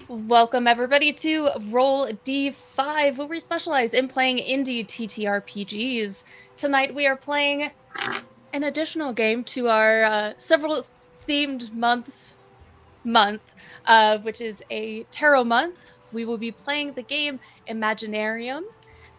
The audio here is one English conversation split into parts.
Welcome everybody to Roll D5, where we specialize in playing indie TTRPGs. Tonight we are playing an additional game to our several themed month, which is a tarot month. We will be playing the game Imaginarium,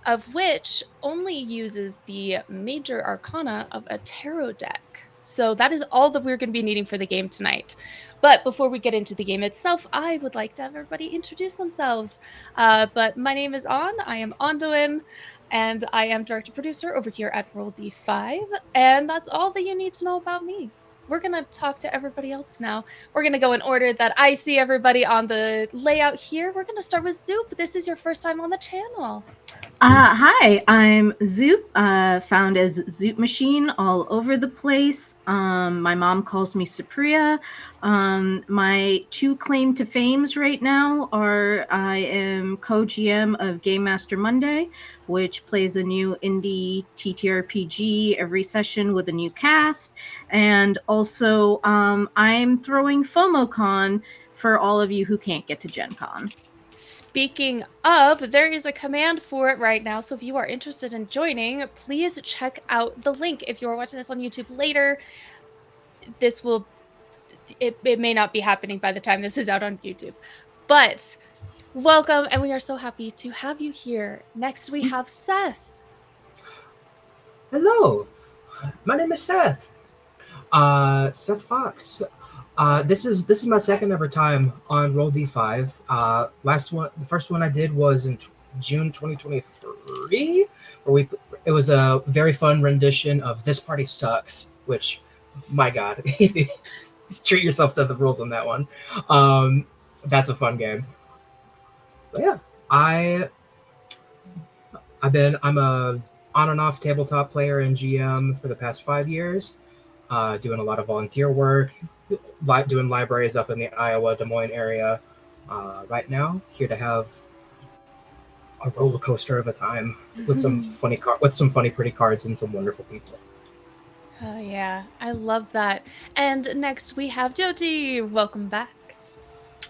of which only uses the major arcana of a tarot deck. So that is all that we're going to be needing for the game tonight. But before we get into the game itself, I would like to have everybody introduce themselves. But my name is I am Aundawyn, and I am director producer over here at Roll D5. And that's all that you need to know about me. We're going to talk to everybody else now. We're going to go in order that I see everybody on the layout here. We're going to start with Zoup. This is your first time on the channel. Hi, I'm Zoup, found as Zoup Machine all over the place. My mom calls me Supriya. My two claim to fames right now are I am co-GM of Game Master Monday, which plays a new indie TTRPG every session with a new cast. And also I'm throwing FOMOCon for all of you who can't get to Gen Con. Speaking of, there is a command for it right now. So if you are interested in joining, please check out the link. If you are watching this on YouTube later, it may not be happening by the time this is out on YouTube. But welcome, and we are so happy to have you here. Next, we have Seth. Hello, my name is Seth. Seth Fox. This is my second ever time on Roll D5. The first one I did was in June 2023, where it was a very fun rendition of "This Party Sucks," which, my God, treat yourself to the rules on that one. That's a fun game. But yeah, I'm a on and off tabletop player and GM for the past 5 years, doing a lot of volunteer work, doing libraries up in the Iowa, Des Moines area. Right now, here to have a roller coaster of a time with some funny, pretty cards and some wonderful people. Oh yeah, I love that. And next we have Jyoji. Welcome back.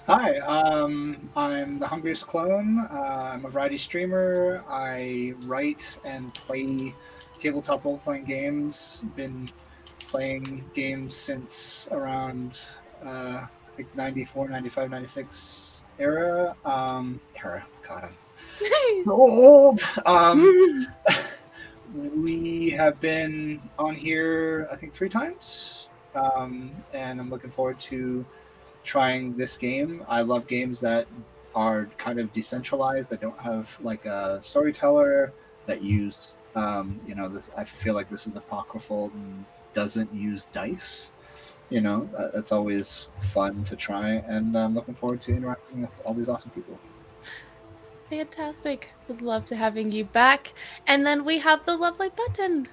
Hi, I'm the Hungriest Clone. I'm a variety streamer. I write and play tabletop role-playing games. Been playing games since around, I think, 94, 95, 96 era. God, I'm so old. We have been on here, I think, 3 times, and I'm looking forward to trying this game. I love games that are kind of decentralized, that don't have like a storyteller, that use this. I feel like this is apocryphal and doesn't use dice. It's always fun to try, and I'm looking forward to interacting with all these awesome people. Fantastic. Would love to having you back. And then we have the lovely Button.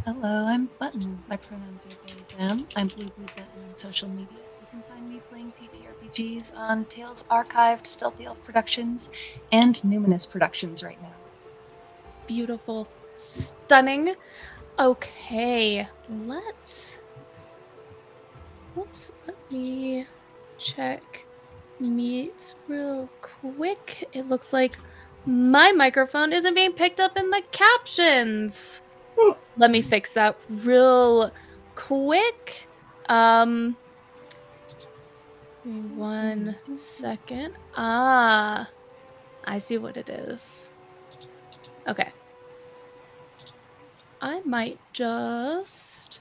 Hello, I'm Button. My pronouns are they, them. I'm Blue Button on social media. You can find me playing TTRPGs on Tales Archived, Stealthy Elf Productions, and Numinous Productions right now. Beautiful. Stunning. Okay, let me check Meet real quick. It looks like my microphone isn't being picked up in the captions. Let me fix that real quick. 1 second. I see what it is. Okay. I might just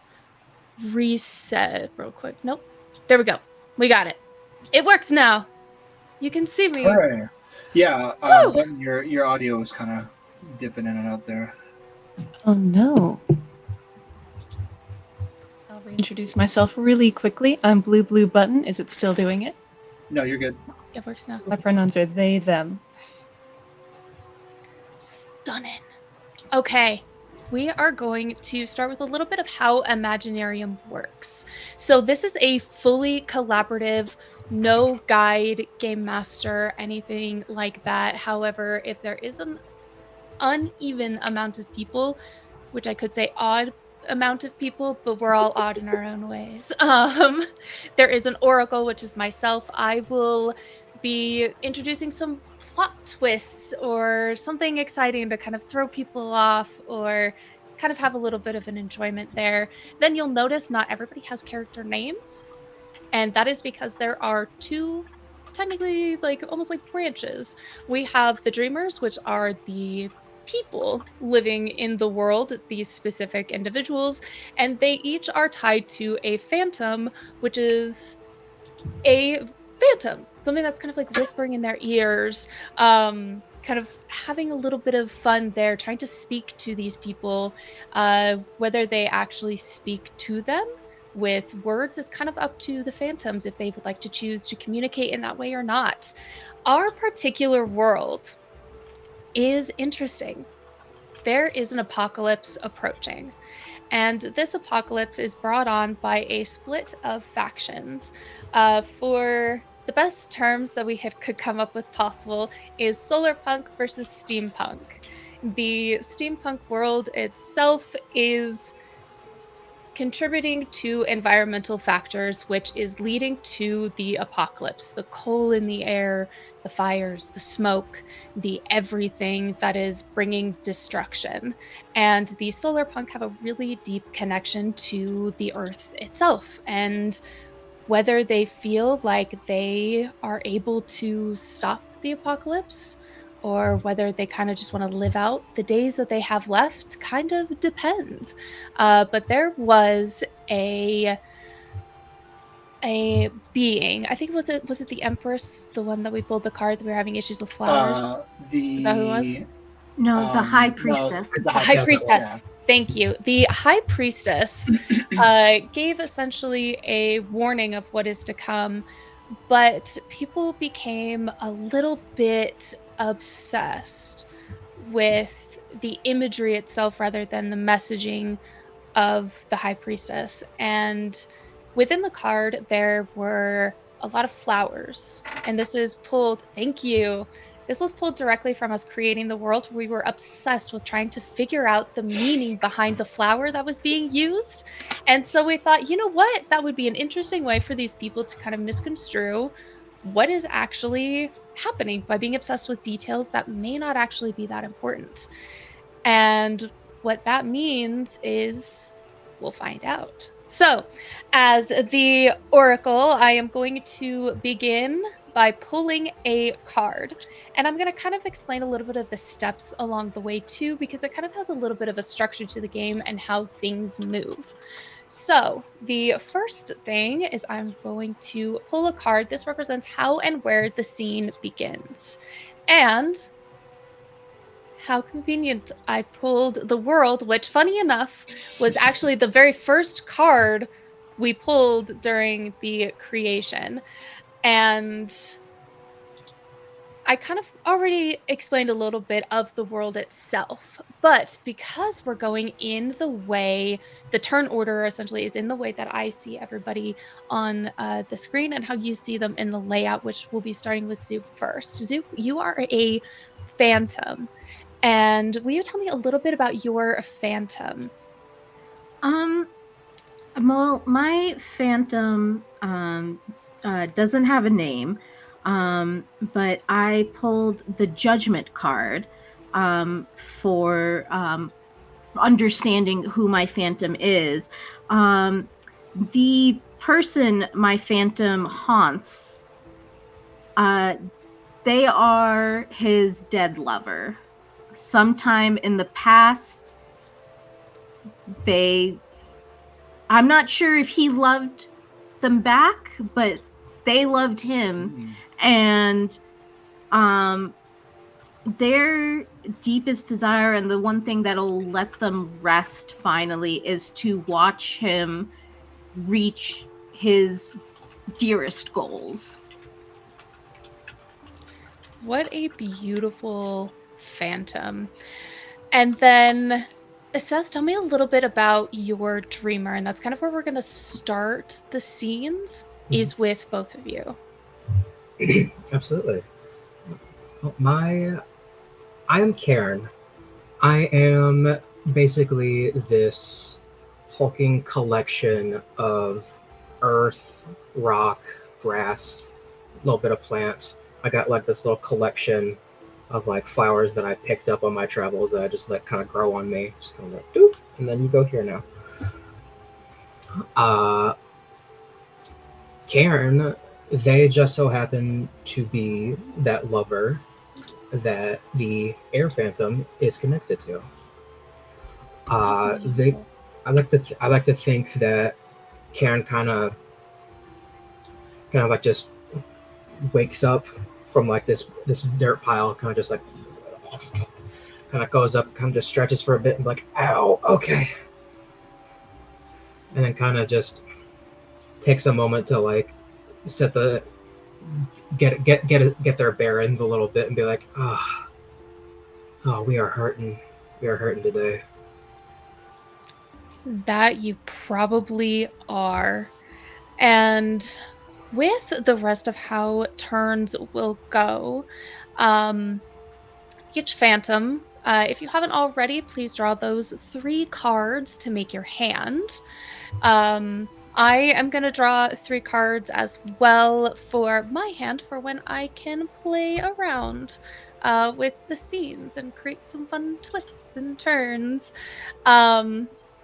reset real quick. Nope. There we go. We got it. It works now. You can see me. Hooray. Yeah, Button, your audio was kind of dipping in and out there. Oh no. I'll reintroduce myself really quickly. I'm Blue Button. Is it still doing it? No, you're good. It works now. My pronouns are they, them. Stunning. Okay. We are going to start with a little bit of how Imaginarium works. So this is a fully collaborative, no guide, game master, anything like that. However, if there is an uneven amount of people, which I could say odd amount of people, but we're all odd in our own ways. There is an oracle, which is myself. I will be introducing some plot twists or something exciting to kind of throw people off or kind of have a little bit of an enjoyment there. Then you'll notice not everybody has character names, and that is because there are two technically like almost like branches. We have the dreamers, which are the people living in the world, these specific individuals, and they each are tied to a phantom, which is a phantom, something that's kind of like whispering in their ears, kind of having a little bit of fun there, trying to speak to these people. Whether they actually speak to them with words is kind of up to the phantoms if they would like to choose to communicate in that way or not. Our particular world is interesting. There is an apocalypse approaching. And this apocalypse is brought on by a split of factions. For the best terms that we could come up with possible is solar punk versus steampunk. The steampunk world itself is contributing to environmental factors, which is leading to the apocalypse, the coal in the air, the fires, the smoke, the everything that is bringing destruction. And the solar punk have a really deep connection to the earth itself. And whether they feel like they are able to stop the apocalypse or whether they kind of just want to live out the days that they have left kind of depends. But there was a being. I think was it the Empress, the one that we pulled the card that we were having issues with flowers? Is that who it was? No, the High No, Priestess. it's the The High Yeah, Priestess. Thank you. The High Priestess gave essentially a warning of what is to come, but people became a little bit obsessed with the imagery itself rather than the messaging of the High Priestess. And within the card, there were a lot of flowers. And this is pulled, thank you. This was pulled directly from us creating the world where we were obsessed with trying to figure out the meaning behind the flower that was being used. And so we thought, you know what? That would be an interesting way for these people to kind of misconstrue what is actually happening by being obsessed with details that may not actually be that important. And what that means is we'll find out. So, as the oracle, I am going to begin by pulling a card. And I'm going to kind of explain a little bit of the steps along the way too, because it kind of has a little bit of a structure to the game and how things move. So, the first thing is I'm going to pull a card. This represents how and where the scene begins. And how convenient, I pulled the world, which, funny enough, was actually the very first card we pulled during the creation. And I kind of already explained a little bit of the world itself, but because we're going in the way, the turn order essentially is in the way that I see everybody on the screen and how you see them in the layout, which we'll be starting with Zoup first. Zoup, you are a phantom. And will you tell me a little bit about your phantom? Well, my phantom doesn't have a name, but I pulled the Judgment card for understanding who my phantom is. The person my phantom haunts, they are his dead lover. Sometime in the past, I'm not sure if he loved them back, but they loved him. And their deepest desire and the one thing that'll let them rest finally is to watch him reach his dearest goals. What a beautiful phantom. And then, Seth, tell me a little bit about your dreamer. And that's kind of where we're going to start the scenes, is with both of you. Absolutely. I am Karen. I am basically this hulking collection of earth, rock, grass, a little bit of plants, I got like this little collection of like flowers that I picked up on my travels that I just let kind of grow on me. Just kind of like, doop, and then you go here now. Karen, they just so happen to be that lover that the air phantom is connected to. They, I like to think that Karen kind of like just wakes up from like this dirt pile, kind of just like kind of goes up, kind of just stretches for a bit, and like, ow, okay, and then kind of just takes a moment to like set the get their bearings a little bit and be like, oh, we are hurting today. That you probably are. And with the rest of how turns will go, each phantom, if you haven't already, please draw those 3 cards to make your hand. I am going to draw 3 cards as well for my hand for when I can play around with the scenes and create some fun twists and turns.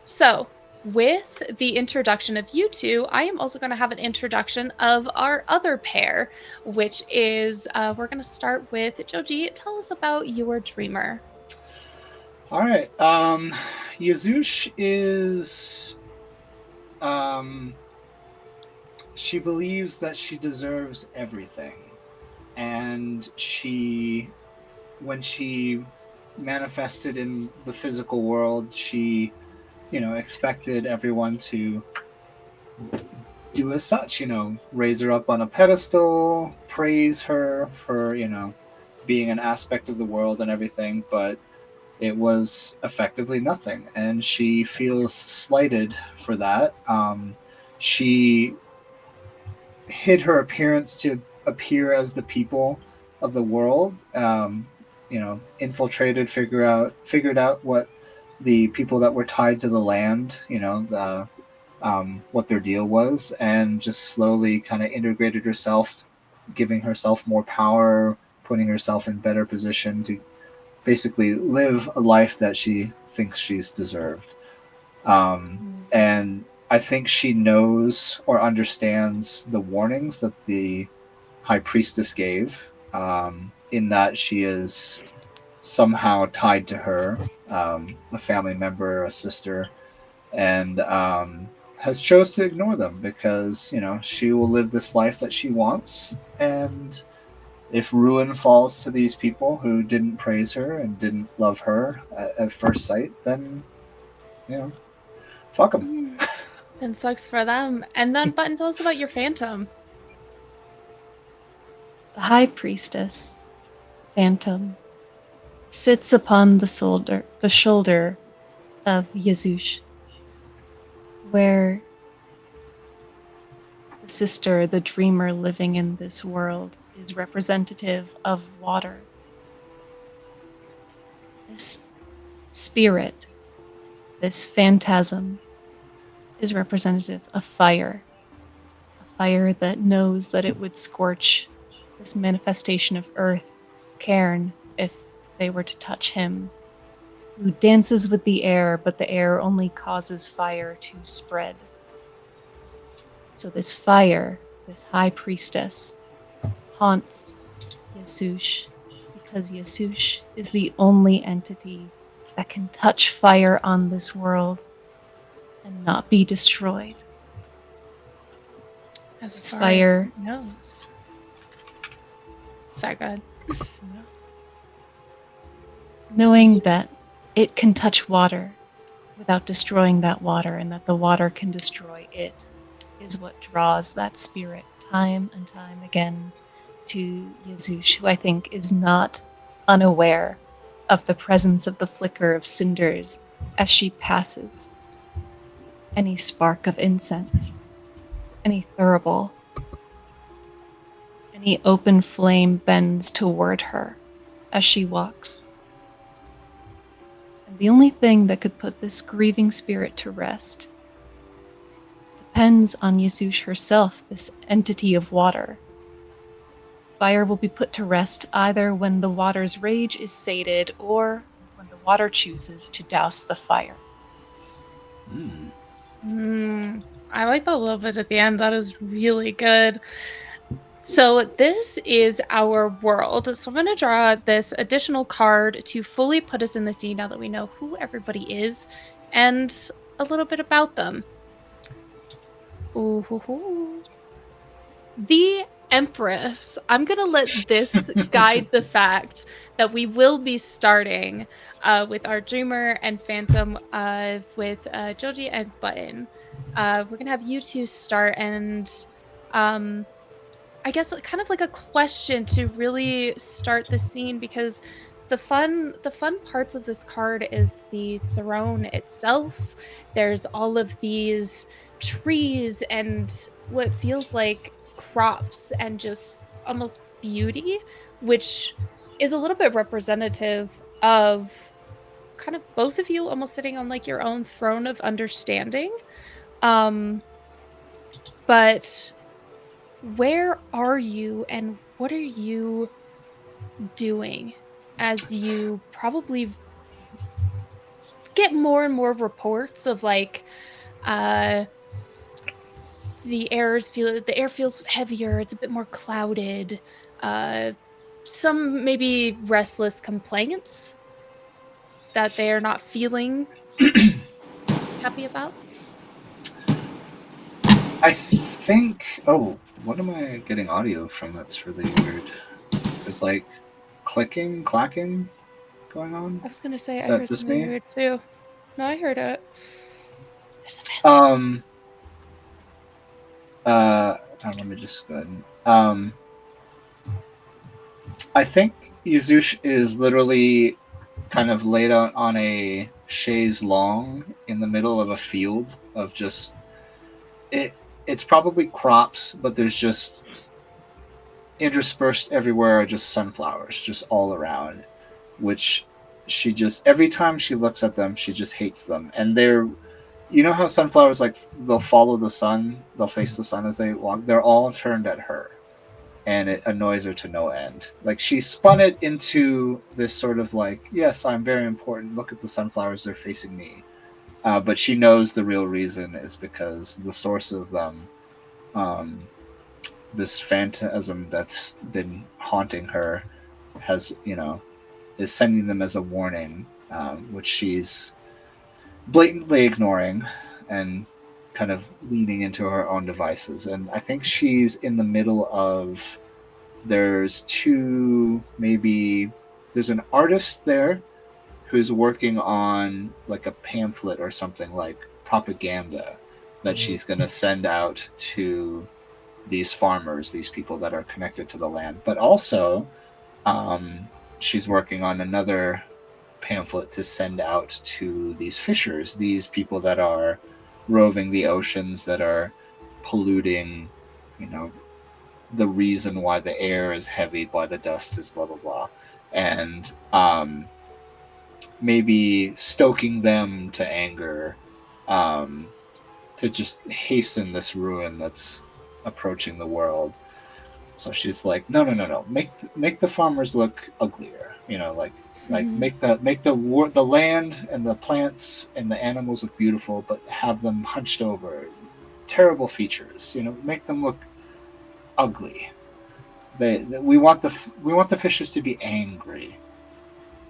So, with the introduction of you two, I am also going to have an introduction of our other pair, which is we're going to start with Jyoji. Tell us about your dreamer. All right. Yazoosh is she believes that she deserves everything, and when she manifested in the physical world, she expected everyone to do as such, raise her up on a pedestal, praise her for being an aspect of the world and everything, but it was effectively nothing, and she feels slighted for that. She hid her appearance to appear as the people of the world. Infiltrated, figured out what the people that were tied to the land, what their deal was, and just slowly kind of integrated herself, giving herself more power, putting herself in better position to basically live a life that she thinks she's deserved. And I think she knows or understands the warnings that the High Priestess gave, in that she is somehow tied to her, a family member, a sister, and has chose to ignore them because, she will live this life that she wants, and if ruin falls to these people who didn't praise her and didn't love her at first sight, then, fuck them. Then sucks for them. And then, Button, tell us about your phantom. The High Priestess, Phantom, sits upon the shoulder of Yazoosh, where the sister, the dreamer living in this world, is representative of water. This spirit, this phantasm, is representative of fire. A fire that knows that it would scorch this manifestation of earth, Cairn, if they were to touch him, who dances with the air, but the air only causes fire to spread. So this fire, this High Priestess, haunts Yazoosh because Yazoosh is the only entity that can touch fire on this world and not be destroyed. As this far fire as knows. Sorry, go ahead. Knowing that it can touch water without destroying that water, and that the water can destroy it, is what draws that spirit time and time again to Yazoosh, who I think is not unaware of the presence of the flicker of cinders as she passes. Any spark of incense, any thurible, any open flame bends toward her as she walks. And the only thing that could put this grieving spirit to rest depends on Yazoosh herself, this entity of water. Fire will be put to rest either when the water's rage is sated or when the water chooses to douse the fire. I like that little bit at the end. That is really good. So this is our world. So I'm going to draw this additional card to fully put us in the scene now that we know who everybody is and a little bit about them. Ooh. The Empress. I'm going to let this guide the fact that we will be starting with our Dreamer and Phantom with Jyoji and Button. We're going to have you two start, and I guess kind of like a question to really start the scene, because the fun parts of this card is the throne itself. There's all of these trees and what feels like crops and just almost beauty, which is a little bit representative of kind of both of you almost sitting on like your own throne of understanding. But where are you and what are you doing as you probably get more and more reports of like the air feels heavier, it's a bit more clouded, some maybe restless complaints that they're not feeling happy about? I think. Oh, what am I getting audio from? That's really weird. There's like clicking, clacking going on. I was gonna say Is I that heard just something me? weird too. No, I heard it. There's a man. Let me just go ahead. I think Yuzush is literally kind of laid out on a chaise longue in the middle of a field of just it. It's probably crops, but there's just interspersed everywhere are just sunflowers, just all around, which she just every time she looks at them, she just hates them. And they're, you know how sunflowers like they'll follow the sun, they'll face the sun as they walk. They're all turned at her, and it annoys her to no end. Like she spun it into this sort of like, yes, I'm very important. Look at the sunflowers; they're facing me. But she knows the real reason is because the source of them, this phantasm that's been haunting her, has is sending them as a warning, which she's blatantly ignoring and kind of leaning into her own devices. And I think she's in the middle of there's an artist there who's working on like a pamphlet or something like propaganda that she's going to send out to these farmers, these people that are connected to the land. But also she's working on another pamphlet to send out to these fishers, these people that are roving the oceans, that are polluting, the reason why the air is heavy, why the dust is blah blah blah, and maybe stoking them to anger, to just hasten this ruin that's approaching the world. So she's like, no, make the farmers look uglier, make the land and the plants and the animals look beautiful, but have them hunched over, terrible features, make them look ugly. We want the fishes to be angry,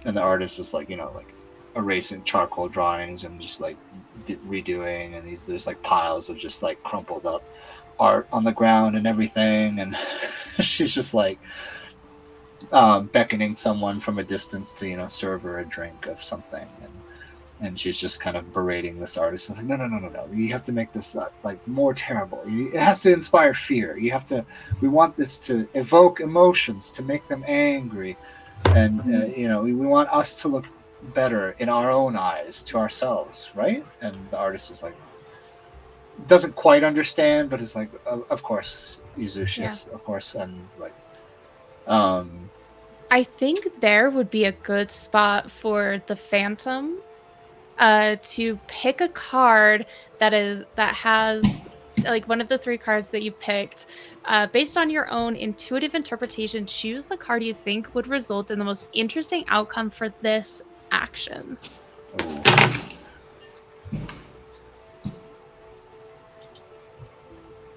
and the artist is like, erasing charcoal drawings and just like redoing, and there's like piles of just like crumpled up art on the ground and everything, and she's just like beckoning someone from a distance to serve her a drink of something, and she's just kind of berating this artist. It's like, no, you have to make this like more terrible. It has to inspire fear. We want this to evoke emotions, to make them angry, and we want us to look better in our own eyes to ourselves, right? And the artist is like, doesn't quite understand, but it's like, of course, Yuzush, yes, of course. And like I think there would be a good spot for the Phantom to pick a card that has like one of the 3 cards that you picked, based on your own intuitive interpretation, choose the card you think would result in the most interesting outcome for this action.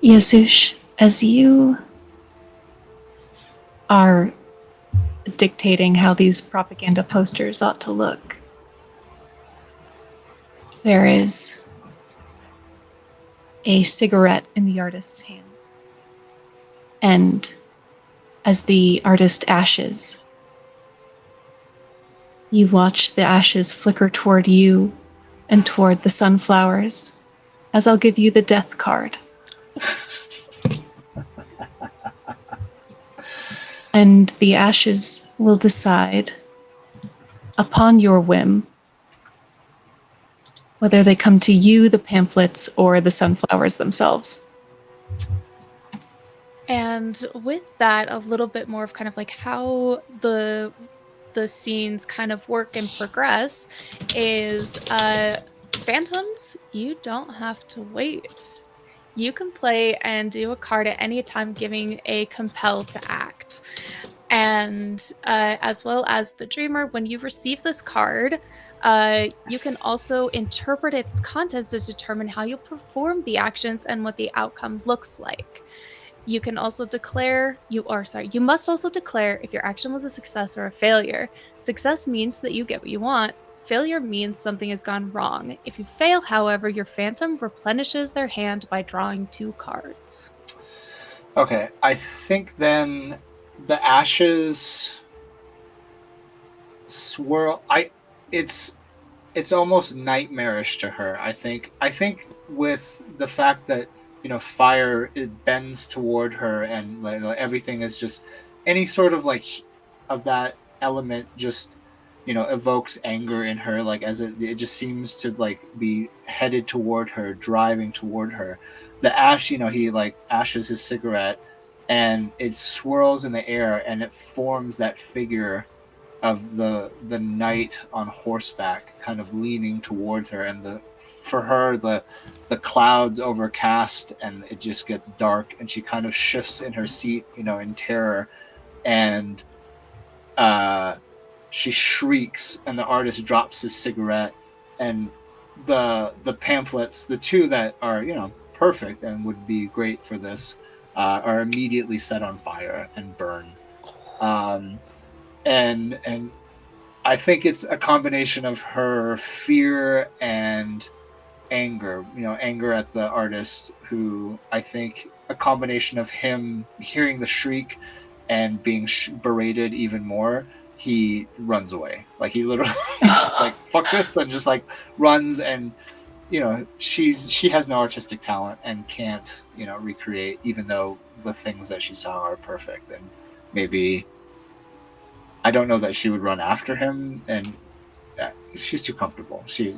Yasush, as you are dictating how these propaganda posters ought to look, there is a cigarette in the artist's hands. And as the artist ashes, you watch the ashes flicker toward you and toward the sunflowers, as I'll give you the death card. And the ashes will decide, upon your whim, whether they come to you, the pamphlets, or the sunflowers themselves. And with that, a little bit more of kind of like how the scenes kind of work and progress is phantoms, you don't have to wait. You can play and do a card at any time giving a compel to act. And as well as the dreamer, when you receive this card, you can also interpret its contents to determine how you'll perform the actions and what the outcome looks like. You can also declare, you must also declare if your action was a success or a failure. Success means that you get what you want. Failure means something has gone wrong. If you fail, however, your phantom replenishes their hand by drawing 2 cards. Okay, I think then the ashes swirl. It's almost nightmarish to her. I think with the fact that fire, it bends toward her, and like everything is just any sort of like of that element just evokes anger in her, like as it just seems to like be headed toward her, driving toward her. The ash, he like ashes his cigarette, and it swirls in the air, and it forms that figure of the knight on horseback, kind of leaning towards her, and for her the clouds overcast, and it just gets dark, and she kind of shifts in her seat, in terror, and she shrieks, and the artist drops his cigarette, and the pamphlets, the 2 that are perfect and would be great for this, are immediately set on fire and burn. And I think it's a combination of her fear and anger, anger at the artist, who I think a combination of him hearing the shriek and being berated even more, he runs away. Like he literally he's just like, fuck this, and just like runs, and she has no artistic talent and can't recreate, even though the things that she saw are perfect. And maybe I don't know that she would run after him, and she's too comfortable. She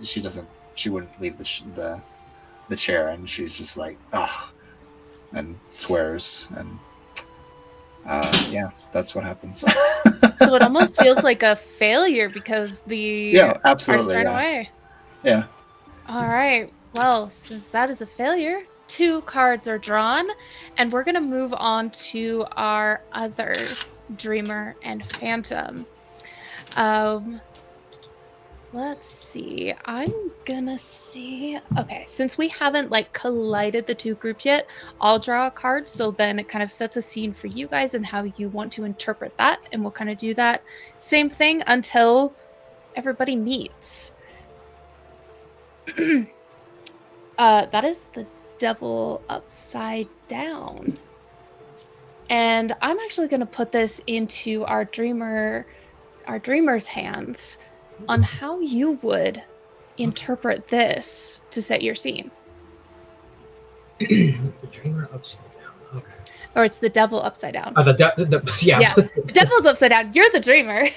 wouldn't leave the chair, and she's just like, ugh, and swears, and that's what happens. So it almost feels like a failure because the absolutely ran away. Yeah. All right. Well, since that is a failure, 2 cards are drawn, and we're gonna move on to our other dreamer and phantom. Let's see. I'm gonna see. Okay, since we haven't like collided the 2 groups yet, I'll draw a card, so then it kind of sets a scene for you guys and how you want to interpret that, and we'll kind of do that same thing until everybody meets. That is the devil upside down. And I'm actually going to put this into our dreamer's hands on how you would interpret this to set your scene. The dreamer upside down. Okay. Or it's the devil upside down. Yeah. The devil's upside down. You're the dreamer.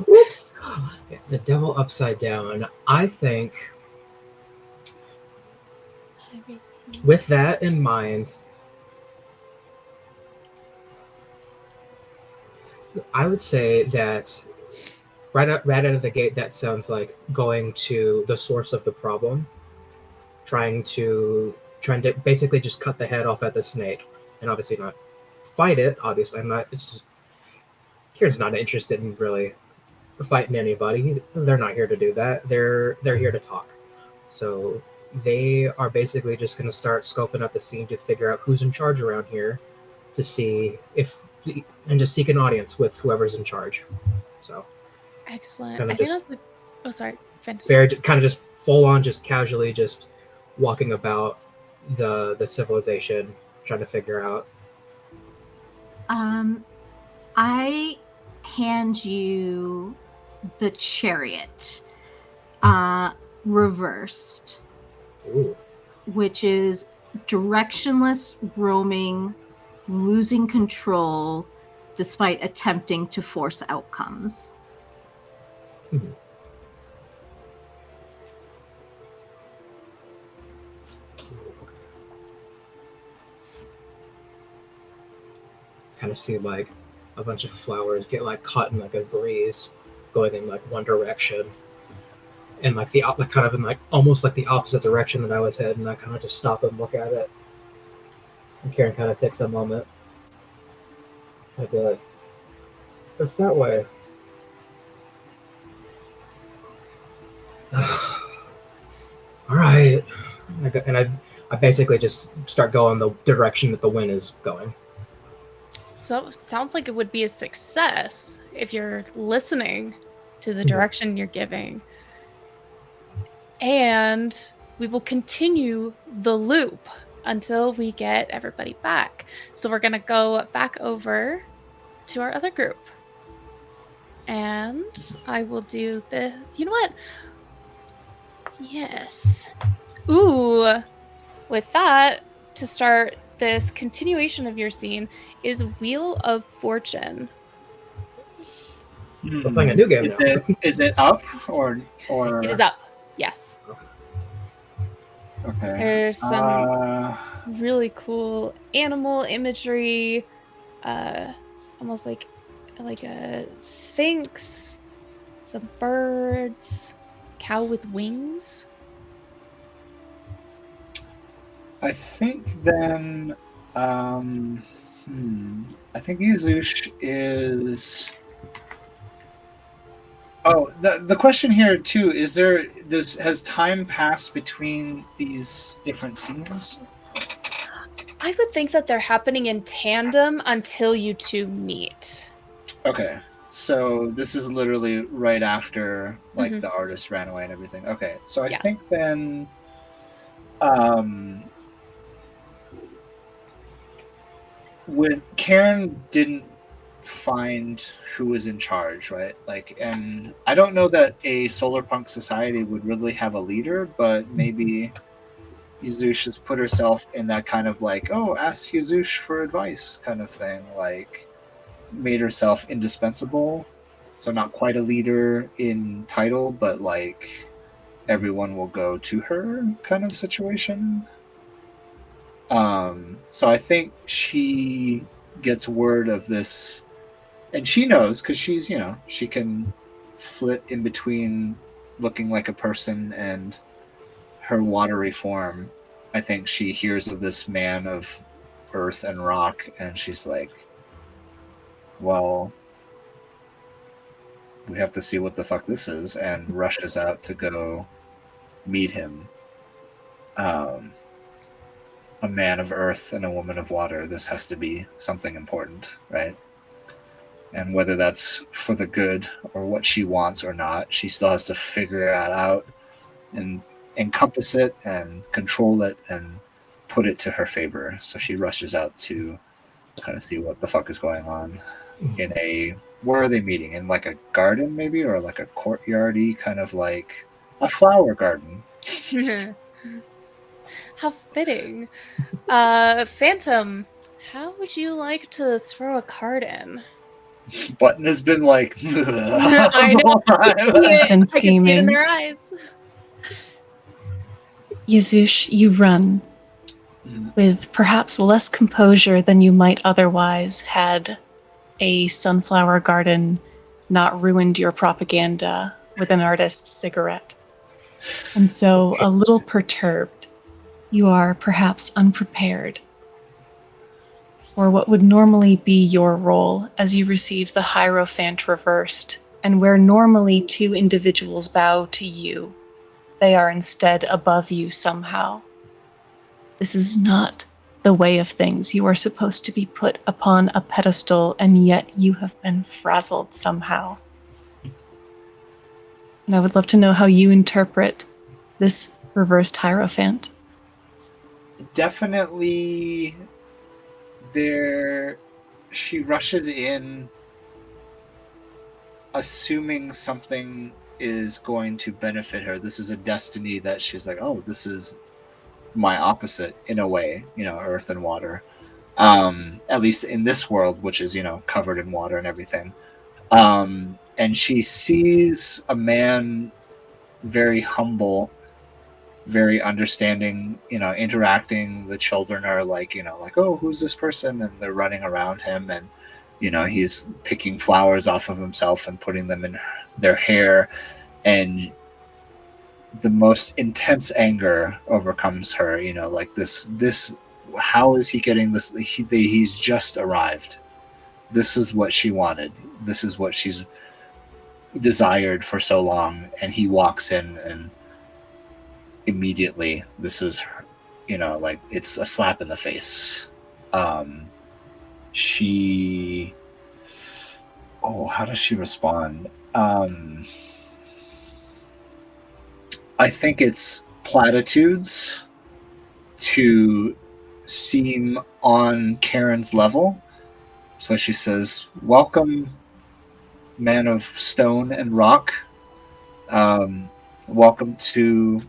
Whoops. The devil upside down. I think with that in mind, I would say that right out of the gate, that sounds like going to the source of the problem, trying to trying to basically just cut the head off at the snake, and obviously not fight it. Obviously, I'm not. It's just Kieran's not interested in really fighting anybody. They're not here to do that. They're here to talk. So they are basically just going to start scoping out the scene to figure out who's in charge around here, to see if and just seek an audience with whoever's in charge. So Excellent. Kinda I think just- that's oh, sorry. Finish. they're kind of just full on, just casually, just walking about the civilization, trying to figure out. I hand you the chariot, reversed, Ooh. which is directionless roaming, losing control despite attempting to force outcomes. Mhm. Kind of see like a bunch of flowers get like caught in like a breeze, going in like one direction, and like like kind of in like almost like the opposite direction that I was heading. And I kind of just stop and look at it. And Kieran kind of takes a moment. I'd be like, "It's that way." All right. I basically just start going the direction that the wind is going. So it sounds like it would be a success if you're listening to the Mhm. direction you're giving. And we will continue the loop until we get everybody back. So we're going to go back over to our other group. And I will do this. You know what? Yes. Ooh. With that, to start this continuation of your scene is Wheel of Fortune. We're playing a new game Is now. is it up or It is up. Yes. Okay. There's some really cool animal imagery, almost like a sphinx, some birds, cow with wings. I think then, I think Yuzush is. Oh, the question here too is has time passed between these different scenes? I would think that they're happening in tandem until you two meet. Okay, so this is literally right after like Mhm. the artist ran away and everything. Okay, so I Yeah. think then, with Karen didn't find who was in charge, right? Like, and I don't know that a solar punk society would really have a leader, but maybe Yuzush has put herself in that kind of like, oh, ask Yuzush for advice kind of thing, like made herself indispensable. So not quite a leader in title, but like everyone will go to her kind of situation. So I think she gets word of this, and she knows because she's, she can flit in between looking like a person and her watery form. I think she hears of this man of earth and rock, and she's like, well, we have to see what the fuck this is, and rushes out to go meet him. A man of earth and a woman of water. This has to be something important, right? And whether that's for the good or what she wants or not, she still has to figure it out and encompass it and control it and put it to her favor. So she rushes out to kind of see what the fuck is going on in where are they meeting? In like a garden maybe, or like a courtyardy kind of like a flower garden. How fitting. Phantom, how would you like to throw a card in? Button has been like I know. And I can see it in scheming. their eyes. Yuzush, you run with perhaps less composure than you might otherwise had a sunflower garden not ruined your propaganda with an artist's cigarette. And so a little perturbed. You are perhaps unprepared for what would normally be your role as you receive the Hierophant reversed, and where normally two individuals bow to you, they are instead above you somehow. This is not the way of things. You are supposed to be put upon a pedestal, and yet you have been frazzled somehow. And I would love to know how you interpret this reversed Hierophant. Definitely she rushes in assuming something is going to benefit her. This is a destiny that she's like, oh, this is my opposite in a way, earth and water. At least in this world, which is, covered in water and everything. And she sees a man very humble, very understanding, interacting. The children are like, oh, who's this person? And they're running around him, and, he's picking flowers off of himself and putting them in their hair. And the most intense anger overcomes her, like this, how is he getting this? He's just arrived. This is what she wanted. This is what she's desired for so long. And he walks in, and immediately this is her, like it's a slap in the face. How does she respond? I think it's platitudes to seem on Karen's level. So she says, welcome, man of stone and rock. Welcome to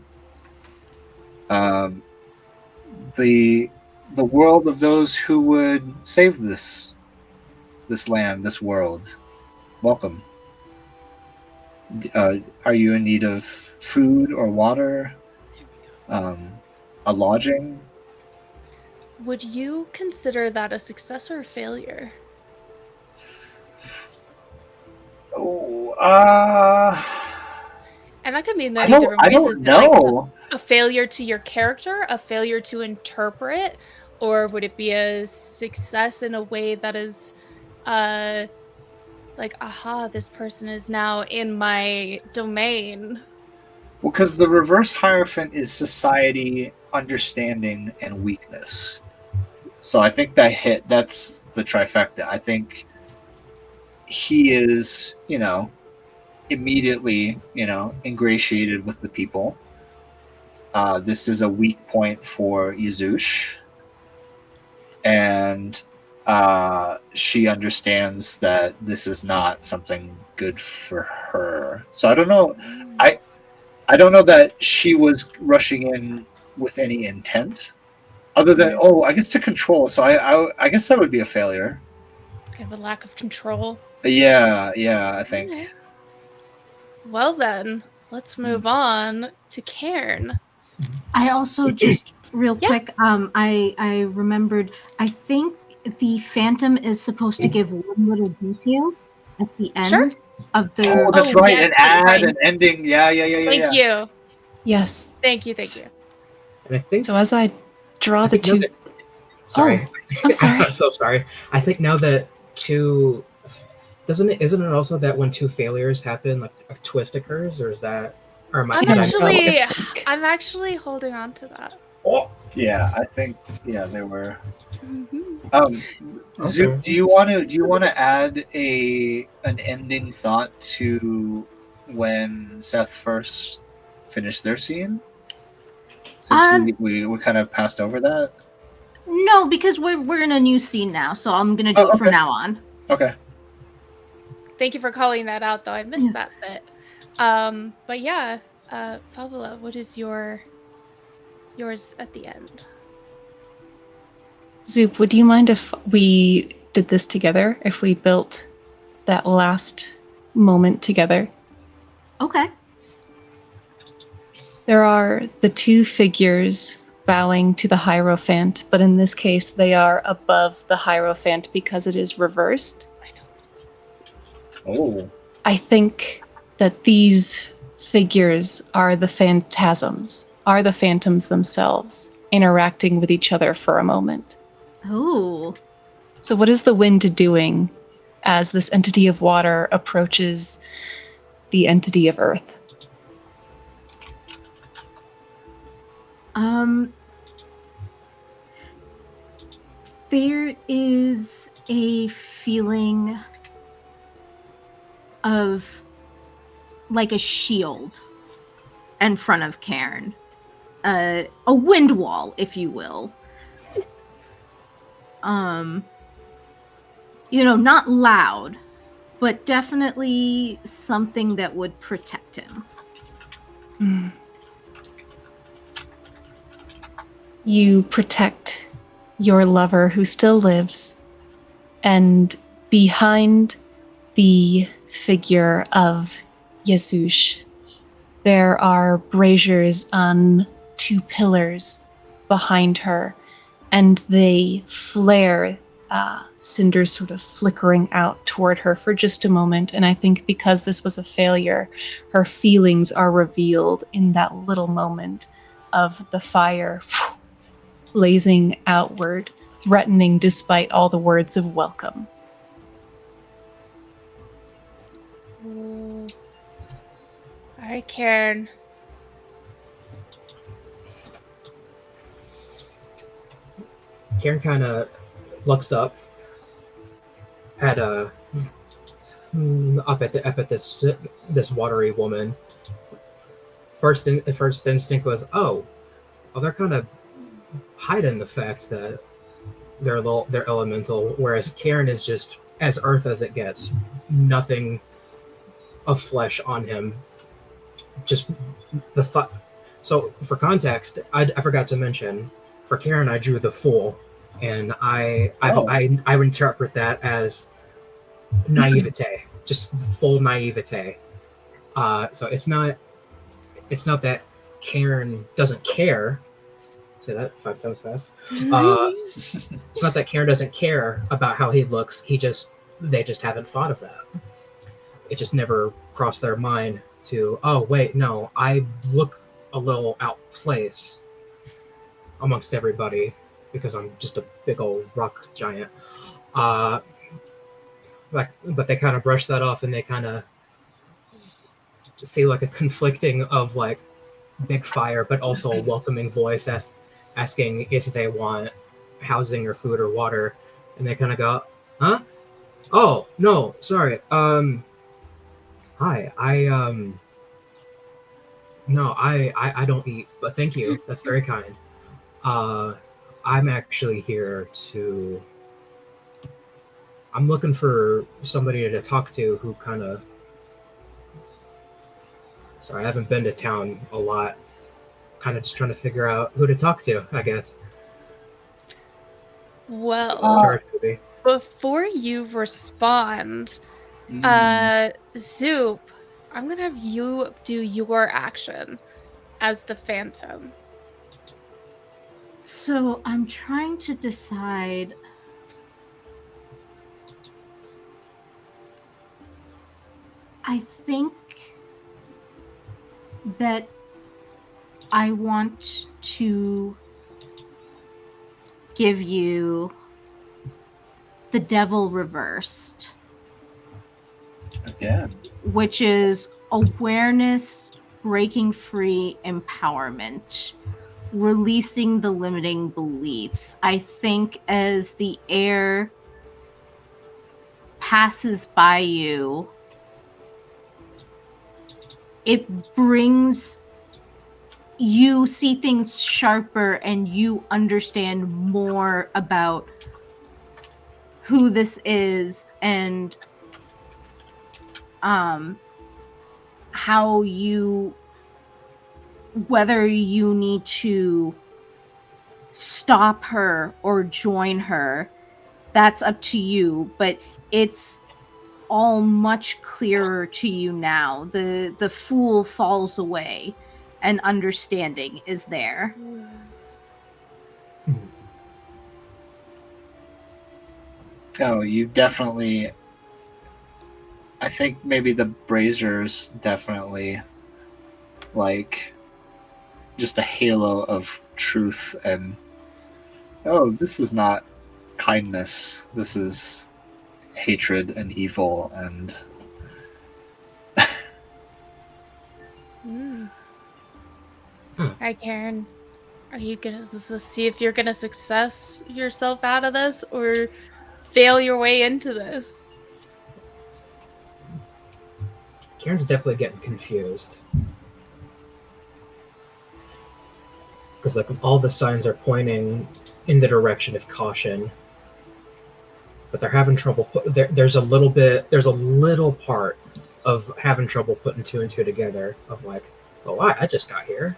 the world of those who would save this land, this world. Welcome. Are you in need of food or water? A lodging? Would you consider that a success or a failure? And that could mean many different ways. I don't know. Like a failure to your character, a failure to interpret, or would it be a success in a way that is like, aha, this person is now in my domain? Well, because the reverse Hierophant is society, understanding, and weakness. So I think that's the trifecta. I think he is, immediately, ingratiated with the people. This is a weak point for Yazush. And she understands that this is not something good for her. So I don't know. I don't know that she was rushing in with any intent, other than I guess to control. So I guess that would be a failure. Kind of a lack of control. Yeah, I think. Okay. Well then, let's move on to Cairn. I also just real quick, I remembered. I think the Phantom is supposed to give one little detail at the end of the. Oh, that's right. Yes, an ad, an ending. Yeah. Thank you. Yes. Thank you. And I think so. As I draw the two. Sorry. I'm sorry. I'm so sorry. I think now that two. Isn't it also that when two failures happen, like a twist occurs, or is that? Or am I? I'm actually holding on to that. Oh. Yeah, I think there were. Mm-hmm. Zoup, do you want to add an ending thought to when Seth first finished their scene? Since we kind of passed over that. No, because we're in a new scene now, so I'm gonna do it from now on. Okay. Thank you for calling that out, though. I missed that bit. But yeah, Fabula, what is yours at the end? Zoup, would you mind if we did this together? If we built that last moment together? Okay. There are the two figures bowing to the Hierophant, but in this case, they are above the Hierophant because it is reversed. Oh. I think that these figures are the phantasms, are the phantoms themselves. interacting with each other for a moment. Oh. So what is the wind doing as this entity of water approaches the entity of earth? There is a feeling of like a shield in front of Cairn. A wind wall, if you will. Not loud, but definitely something that would protect him. You protect your lover who still lives, and behind the figure of Jesus, there are braziers on 2 pillars behind her, and they flare, cinders sort of flickering out toward her for just a moment. And I think because this was a failure, her feelings are revealed in that little moment of the fire blazing outward, threatening despite all the words of welcome. Ooh. All right, Karen. Karen kind of looks up at up at this watery woman. First instinct was, oh, they're kind of hiding the fact that they're elemental, whereas Karen is just as earth as it gets, nothing of flesh on him. Just the thought. So for context, I forgot to mention, for Karen, I drew the Fool, and I interpret that as naivete, just full naivete. So it's not that Karen doesn't care. Say that 5 times fast. It's not that Karen doesn't care about how he looks. They just haven't thought of that. It just never crossed their mind to, oh wait, no, I look a little out of place amongst everybody because I'm just a big old rock giant. But they kind of brush that off, and they kind of see like a conflicting of like big fire, but also a welcoming voice asking if they want housing or food or water, and they kind of go, huh? Oh no, sorry. Hi, no, I don't eat, but thank you. That's very kind. I'm actually here I'm looking for somebody to talk to who kind of. Sorry, I haven't been to town a lot. Kind of just trying to figure out who to talk to, I guess. Well, before you respond, Zoup, I'm going to have you do your action as the Phantom. So I'm trying to decide. I think that I want to give you the Devil Reversed. Again. Which is awareness, breaking free, empowerment, releasing the limiting beliefs. I think as the air passes by you, it brings you see things sharper, and you understand more about who this is and how whether you need to stop her or join her, that's up to you, but it's all much clearer to you now. The Fool falls away, and understanding is there. Oh, you definitely. I think maybe the braziers definitely, like, just a halo of truth and, oh, this is not kindness. This is hatred and evil and... All right, Karen. Are you gonna see if you're gonna success yourself out of this or fail your way into this? Karen's definitely getting confused. Because like all the signs are pointing in the direction of caution. But they're having trouble there's a little part of having trouble putting two and two together of like, oh, I just got here.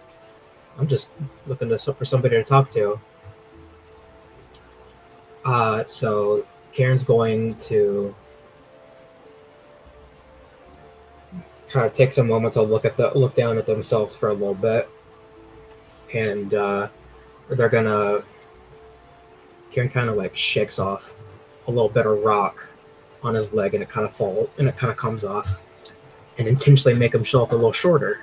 I'm just looking for somebody to talk to. So Karen's going to kind of take some moment to look down at themselves for a little bit, and they're gonna. Karen kind of like shakes off a little bit of rock on his leg, and it kind of comes off, and intentionally make himself a little shorter.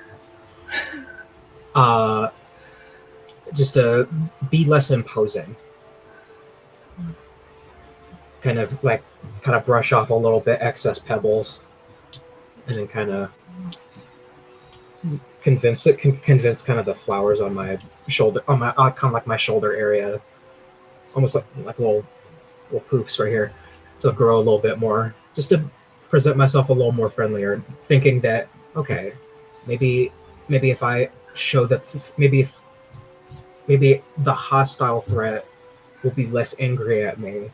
Just to be less imposing. Kind of brush off a little bit excess pebbles, and then kind of convince kind of the flowers on my shoulder, on my kind of like my shoulder area, almost like little poofs right here, to grow a little bit more, just to present myself a little more friendlier, thinking that okay, maybe if I show that maybe the hostile threat will be less angry at me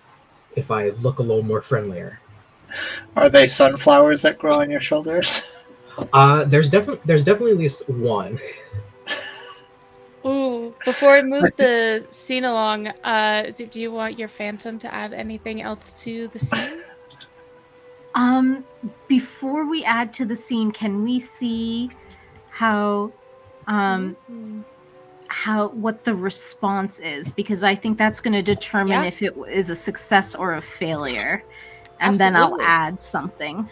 if I look a little more friendlier. Are they sunflowers that grow on your shoulders? There's definitely at least one. Ooh, before I move the scene along, Zoup, do you want your phantom to add anything else to the scene? Before we add to the scene, can we see how what the response is, because I think that's going to determine if it is a success or a failure, and then I'll add something.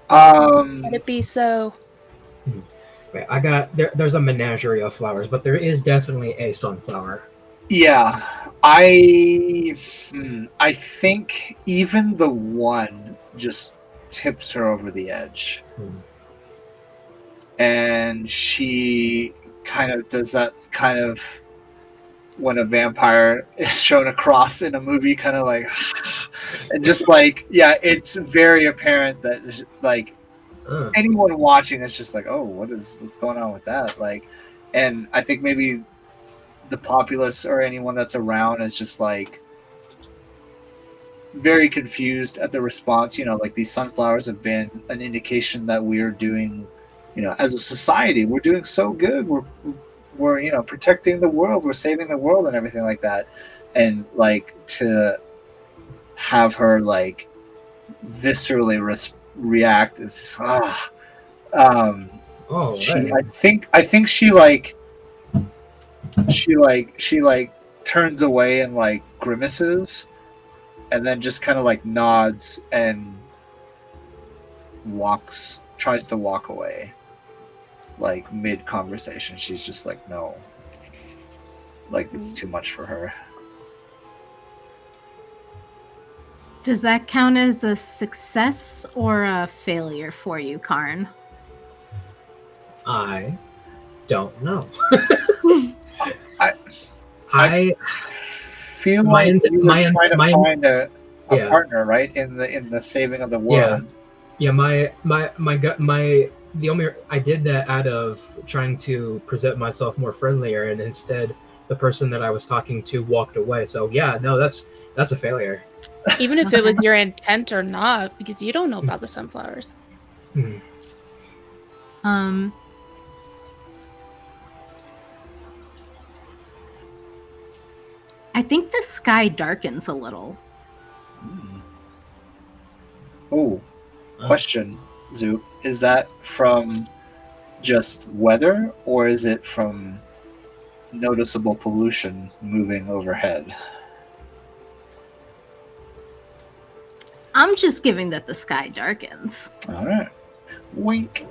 Let it be so. Okay, I got there's a menagerie of flowers, but there is definitely a sunflower. Yeah, I think even the one just tips her over the edge. And she kind of does that kind of when a vampire is shown across in a movie, kind of like, and just like, yeah, it's very apparent that like anyone watching is just like, oh, what's going on with that? Like, and I think maybe the populace or anyone that's around is just like very confused at the response. You know, like these sunflowers have been an indication that we're doing, you know, as a society, we're doing so good. We're you know, protecting the world, we're saving the world and everything like that. And like to have her like viscerally react is just I think she turns away and like grimaces and then just kind of like nods and tries to walk away. Like mid conversation, she's just like, no, like it's too much for her. Does that count as a success or a failure for you, Karn? I don't know. I feel like you were trying to find a partner, right, in the saving of the world. The only I did that out of trying to present myself more friendlier, and instead the person that I was talking to walked away. So yeah, no, that's a failure. Even if it was your intent or not, because you don't know about the sunflowers. I think the sky darkens a little. Oh, question, Zoup. Is that from just weather, or is it from noticeable pollution moving overhead? I'm just giving that the sky darkens. All right. Wink.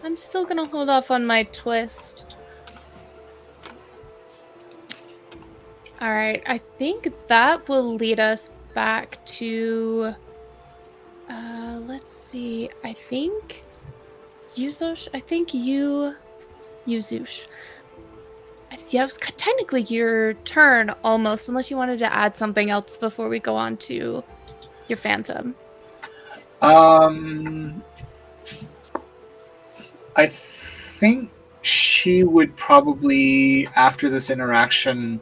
I'm still gonna hold off on my twist. Alright, I think that will lead us back to... let's see. I think... Yuzosh? I think you... Yuzush. Yeah, it was technically your turn, almost, unless you wanted to add something else before we go on to your phantom. I think she would probably, after this interaction,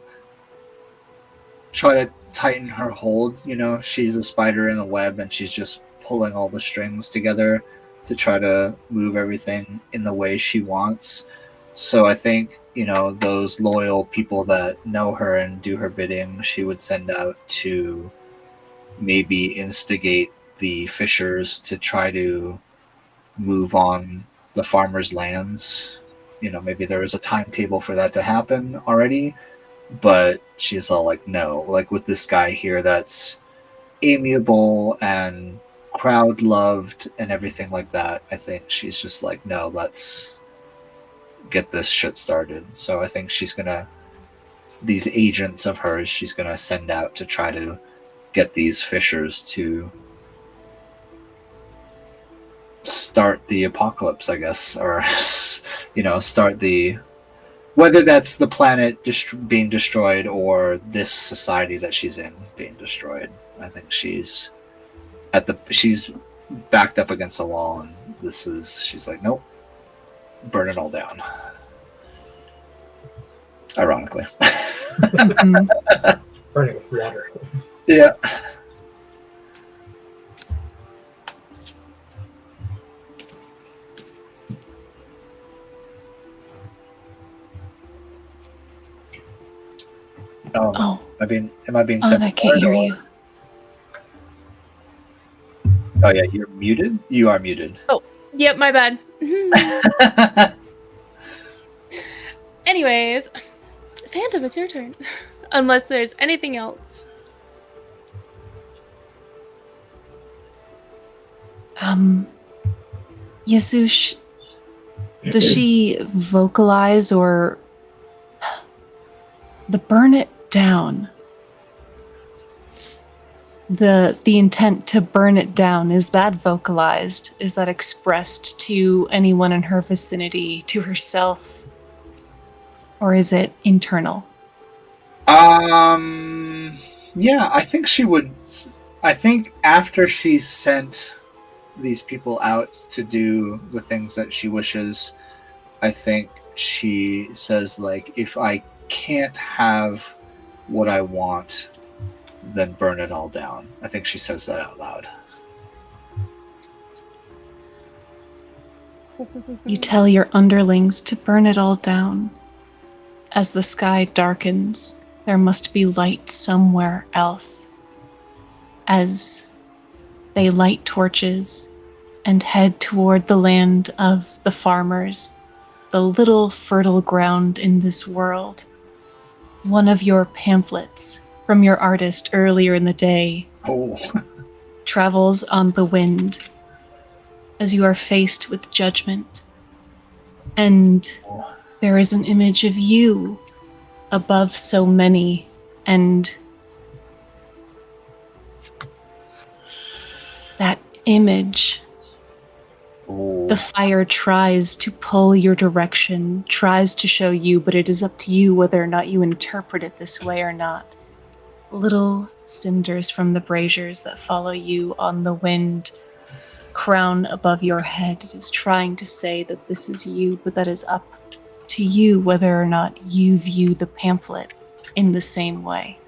try to tighten her hold. You know, she's a spider in a web, and she's just pulling all the strings together to try to move everything in the way she wants. So I think, you know, those loyal people that know her and do her bidding, she would send out to maybe instigate the fishers to try to move on the farmers' lands. You know, maybe there was a timetable for that to happen already, but she's all like, no. Like with this guy here that's amiable and crowd loved and everything like that, I think she's just like, no, let's get this shit started. So I think she's gonna, these agents of hers, she's gonna send out to try to get these fishers to start the apocalypse, I guess, or you know, start the, whether that's the planet being destroyed or this society that she's in being destroyed. I think she's backed up against the wall, and she's like, nope, burn it all down. Ironically. Burn it with water. Yeah. Oh. Am I being Oh, sent? and I can't hear you. Oh yeah, you're muted? You are muted. Oh, yep, my bad. Anyways, Phantom, it's your turn. Unless there's anything else. Yasush, does she vocalize or the burn it down? The intent to burn it down, is that vocalized? Is that expressed to anyone in her vicinity, to herself? Or is it internal? Yeah, I think she would. I think after she sent these people out to do the things that she wishes, I think she says, like, if I can't have what I want, then burn it all down. I think she says that out loud. You tell your underlings to burn it all down. As the sky darkens, there must be light somewhere else. As they light torches and head toward the land of the farmers, the little fertile ground in this world, one of your pamphlets from your artist earlier in the day travels on the wind as you are faced with judgment. And there is an image of you above so many, and that image, the fire tries to pull your direction, tries to show you, but it is up to you whether or not you interpret it this way or not. Little cinders from the braziers that follow you on the wind crown above your head. It is trying to say that this is you, but that is up to you whether or not you view the pamphlet in the same way.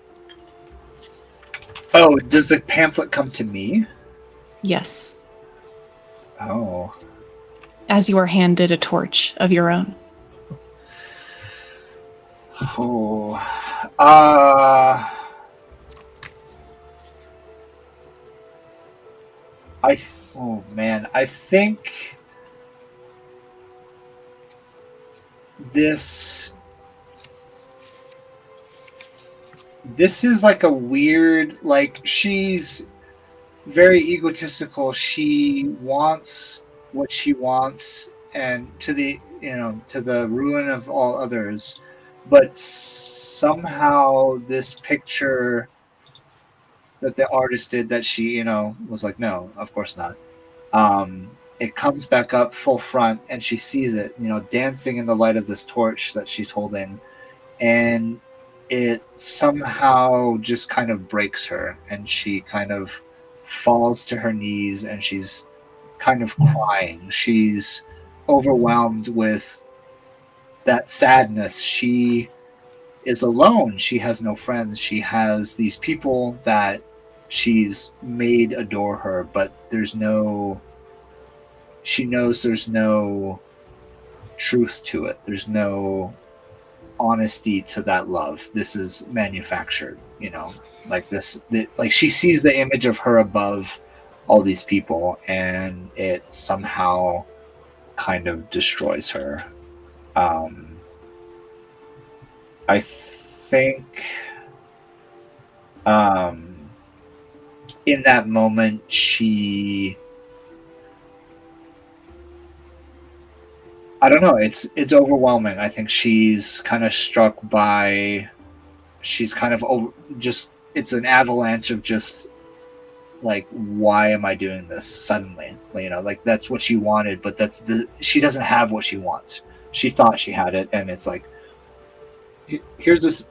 Oh, does the pamphlet come to me? Yes. Oh. As you are handed a torch of your own. Oh. Oh man, I think this is like a weird, like, she's very egotistical. She wants what she wants, and to the ruin of all others. But somehow this picture that the artist did, that she was like, no, of course not. It comes back up full front, and she sees it, dancing in the light of this torch that she's holding, and it somehow just kind of breaks her, and she kind of falls to her knees, and she's kind of crying. She's overwhelmed with that sadness. She is alone. She has no friends. She has these people that she's made adore her, but she knows there's no truth to it. There's no honesty to that love. This is manufactured, like this. Like she sees the image of her above all these people, and it somehow kind of destroys her. I think in that moment I don't know, it's overwhelming. I think she's kind of struck by, she's kind of it's an avalanche of just like, why am I doing this suddenly? Like that's what she wanted, but she doesn't have what she wants. She thought she had it, and it's like, here's this,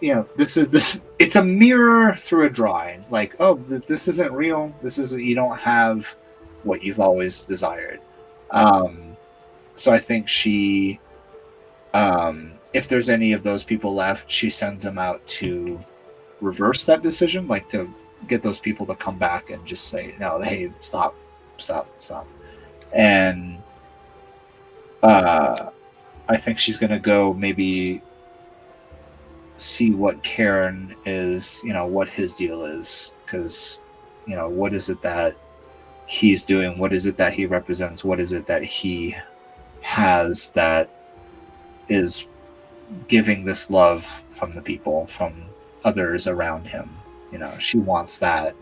it's a mirror through a drawing. Like, oh, this isn't real. You don't have what you've always desired. So I think she, if there's any of those people left, she sends them out to reverse that decision, like to get those people to come back and just say, no, hey, stop. And I think she's going to go maybe see what Karen is, what his deal is, because, what is it that he's doing? What is it that he represents? What is it that he has that is giving this love from the people, from others around him? She wants that.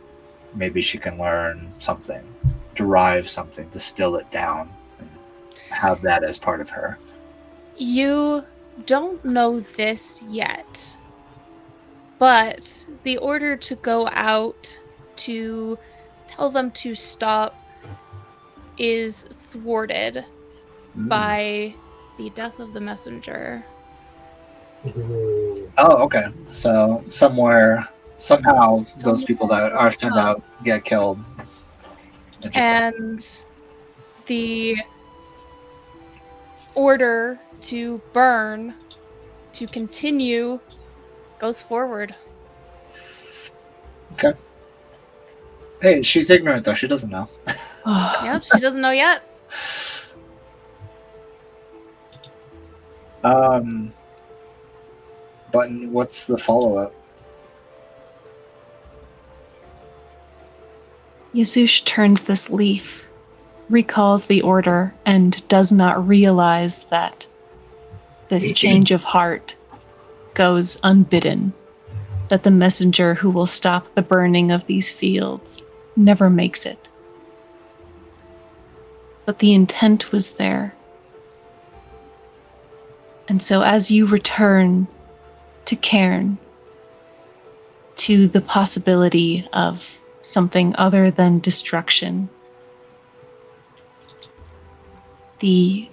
Maybe she can learn something, derive something, distill it down, and have that as part of her. You don't know this yet, but the order to go out to tell them to stop is thwarted by the death of the messenger. Oh, okay. So somehow those people that are sent out get killed. And the order to burn, to continue, goes forward. Okay. Hey, she's ignorant though. She doesn't know. Yep, she doesn't know yet. Button, what's the follow-up? Yasush turns this leaf, recalls the order, and does not realize that this change of heart goes unbidden, that the messenger who will stop the burning of these fields never makes it. But the intent was there. And so as you return to Cairn, to the possibility of something other than destruction, the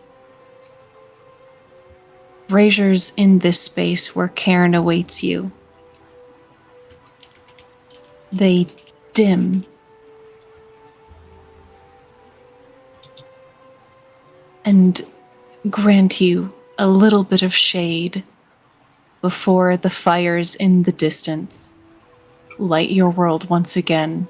braziers in this space where Cairn awaits you, they dim and grant you a little bit of shade before the fires in the distance light your world once again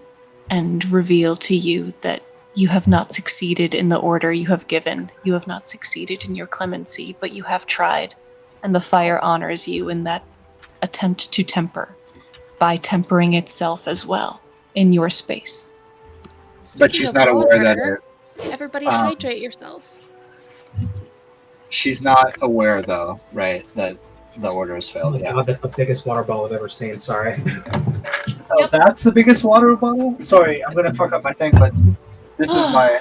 and reveal to you that you have not succeeded in the order you have given. You have not succeeded in your clemency, but you have tried, and the fire honors you in that attempt to temper by tempering itself as well in your space. But she's not aware that everybody hydrate yourselves. She's not aware, though, right, that the order has failed. Oh my God, that's the biggest water bottle I've ever seen. Sorry. Oh, yep. That's the biggest water bottle? Sorry, I'm going to fuck up my thing, but this is my...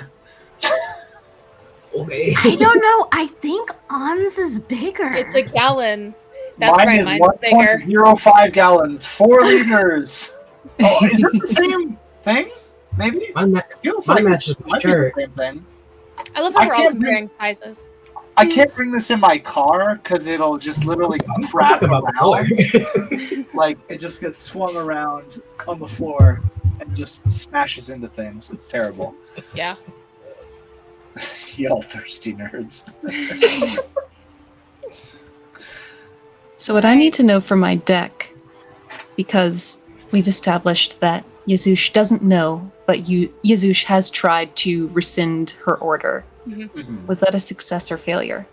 Okay. I don't know. I think Ons is bigger. It's a gallon. That's Mine right, is mine's bigger. 1.05 gallons, 4 liters. Oh, is it the same thing? Maybe? Mine It feels mine like matches it my might be the shirt. same thing. I love how I we're all can't bring- comparing sizes. I can't bring this in my car because it'll just literally I'm crap talking about the color. around. Like, it just gets swung around on the floor and just smashes into things. It's terrible. Yeah. Y'all thirsty nerds. So what I need to know for my deck, because we've established that Yazoosh doesn't know, but Yazoosh has tried to rescind her order. Mhm. Was that a success or failure?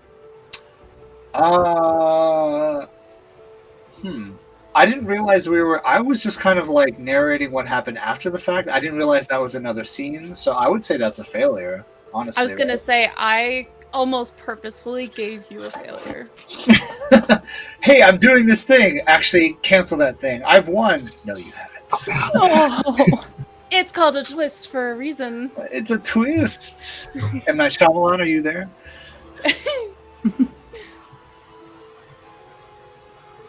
I didn't realize I was just kind of like narrating what happened after the fact. I didn't realize that was another scene, so I would say that's a failure, honestly. I was gonna say I almost purposefully gave you a failure. Hey, I'm doing this thing. Actually, cancel that thing. I've won. No, you haven't. Oh, It's called a twist for a reason. It's a twist. M. Night Shyamalan, are you there?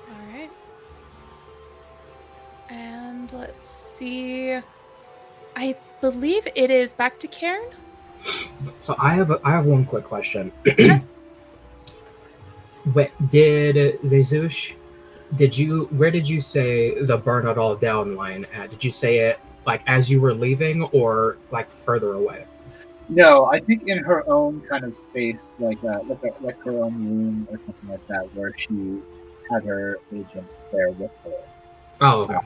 Alright. And let's see. I believe it is back to Karen. So I have one quick question. Did Zezush, where did you say the burn it all down line at? Did you say it like as you were leaving or like further away? No, I think in her own kind of space, like her own room or something like that, where she had her agents there with her. Oh, okay.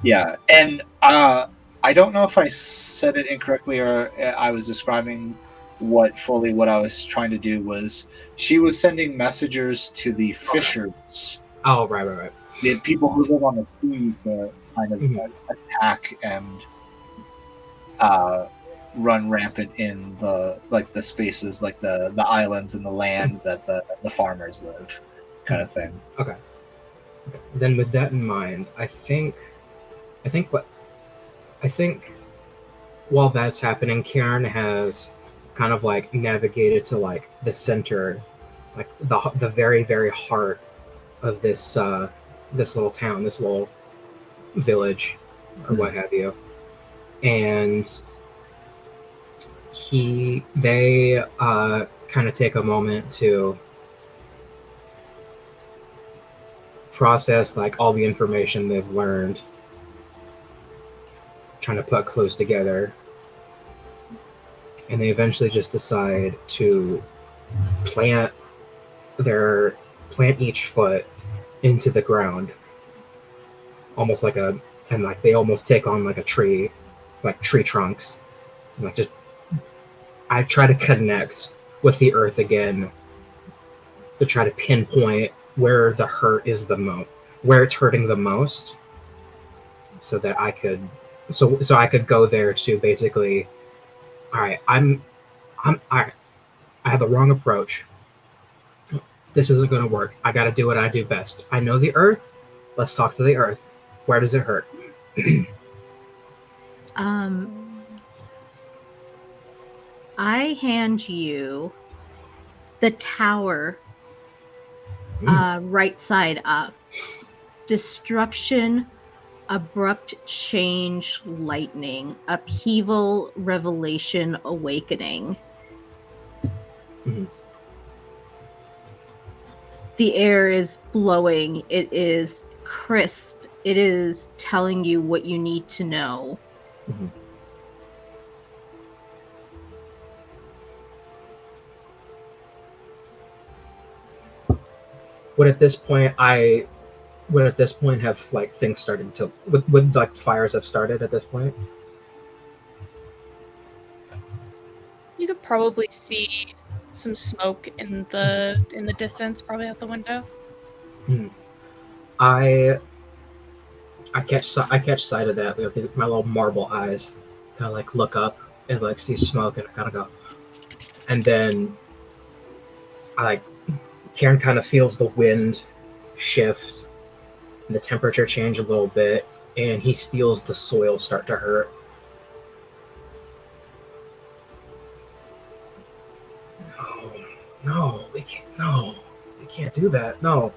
Yeah, and I don't know if I said it incorrectly or I was describing what I was trying to do was she was sending messengers to the fishers. Oh, right. The people who live on the sea to kind of attack and run rampant in the spaces, like the islands and the lands that the farmers live, kind of thing. Okay. Then with that in mind, I think while that's happening, Karen has kind of like navigated to like the center, like the very, very heart of this little town, this little village, or what have you. And they kind of take a moment to process like all the information they've learned, trying to put clues together, and they eventually just decide to plant each foot into the ground, almost like they almost take on like a tree, like tree trunks, and like just I try to connect with the earth again to try to pinpoint where the hurt is where it's hurting the most, so that I could go there to basically, all right, I have the wrong approach. This isn't going to work. I got to do what I do best. I know the earth. Let's talk to the earth. Where does it hurt? I hand you the tower, right side up. Destruction, abrupt change, lightning, upheaval, revelation, awakening. Mm-hmm. The air is blowing. It is crisp. It is telling you what you need to know. Mm-hmm. Would at this point have like things started to would like fires have started at this point? You could probably see some smoke in the distance, probably out the window. I catch sight of that with my little marble eyes, kind of like look up and like see smoke, and I kind of go, and then Karen kind of feels the wind shift and the temperature change a little bit, and he feels the soil start to hurt. No, you can't do that. No.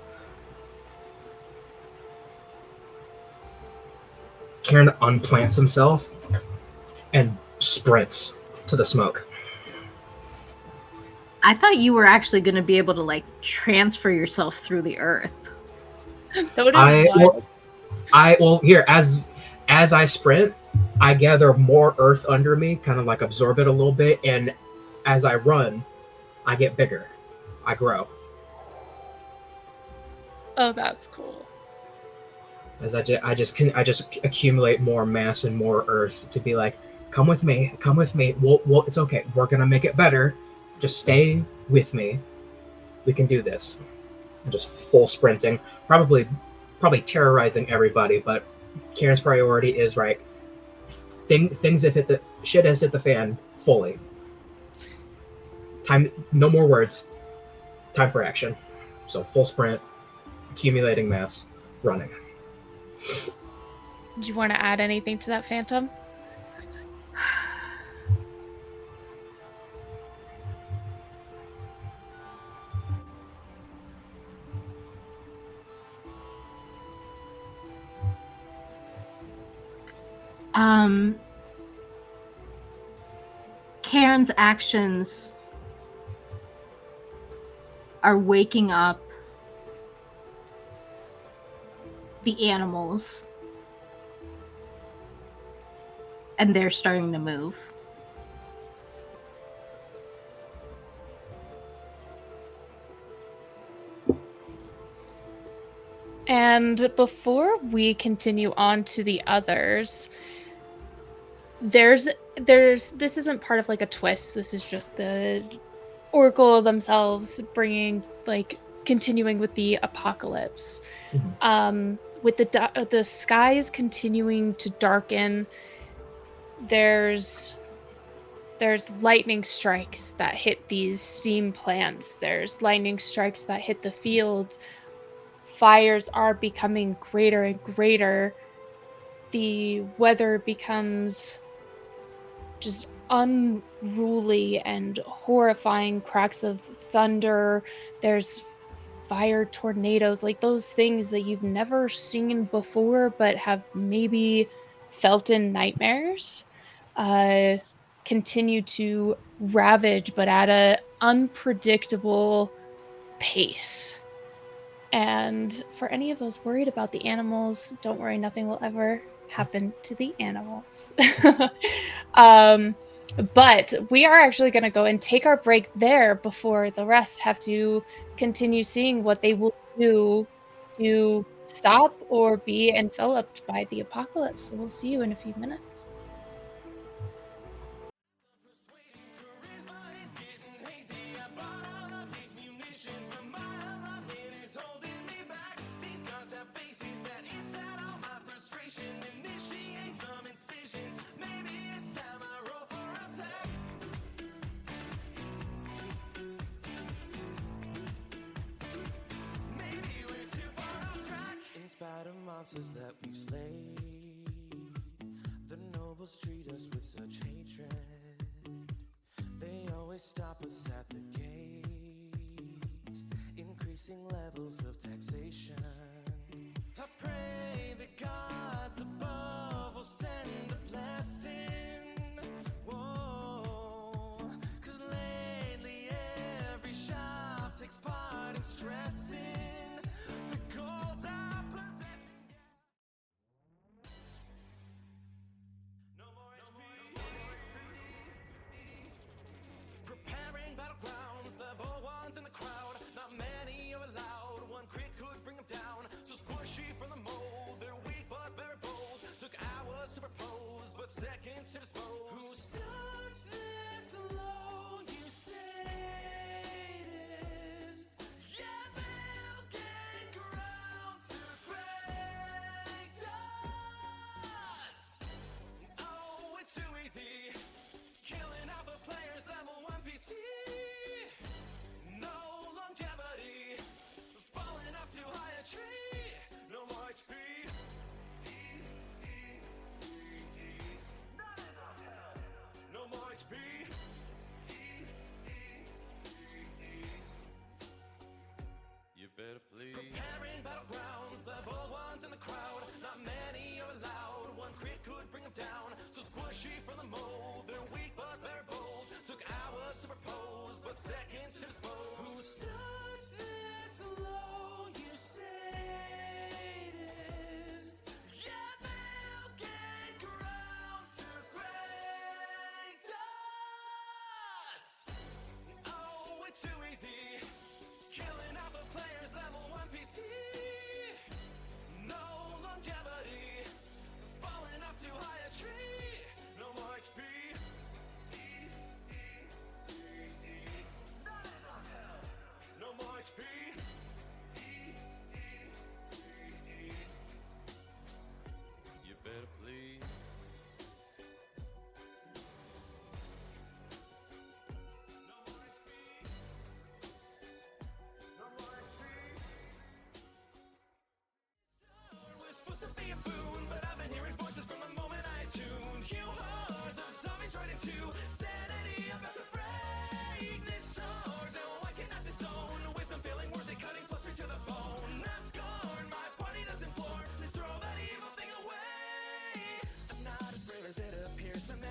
Kieran unplants himself and sprints to the smoke. I thought you were actually going to be able to like transfer yourself through the earth. That would have been wild. Well here as I sprint, I gather more earth under me, kind of like absorb it a little bit, and as I run, I get bigger. I grow. Oh, that's cool. As I just accumulate more mass and more earth to be like, come with me. Well, it's okay. We're gonna make it better. Just stay with me. We can do this. I'm just full sprinting, probably terrorizing everybody. But Kieran's priority is right. Things have hit the shit has hit the fan fully. Time. No more words. Time for action. So full sprint, accumulating mass, running. Do you want to add anything to that, Phantom? Karen's actions are waking up the animals, and they're starting to move. And before we continue on to the others, this isn't part of like a twist. This is just the Oracle themselves continuing with the apocalypse. Mm-hmm. With the skies continuing to darken, there's lightning strikes that hit these steam plants. There's lightning strikes that hit the field. Fires are becoming greater and greater. The weather becomes just unruly and horrifying. Cracks of thunder. There's fire tornadoes, like those things that you've never seen before but have maybe felt in nightmares, continue to ravage, but at an unpredictable pace. And for any of those worried about the animals, don't worry, nothing will ever happen to the animals. But we are actually going to go and take our break there before the rest have to continue seeing what they will do to stop or be enveloped by the apocalypse. So we'll see you in a few minutes. Monsters that we slay, the nobles treat us with such hatred. They always stop us at the gate, increasing levels of taxation. I pray the gods above will send a blessing. Whoa, 'cause lately every shop takes part in stressing the gold I possess. Battlegrounds, level ones in the crowd. Not many are allowed. One crit could bring them down. So squishy from the mold. They're weak but very bold. Took hours to propose, but seconds to dispose. Who starts this alone? You sadist. Yeah, they'll get ground to break dust. Oh, it's too easy. Killing off the players level 1 PC. No longevity. Falling off too high a tree. No more HP. No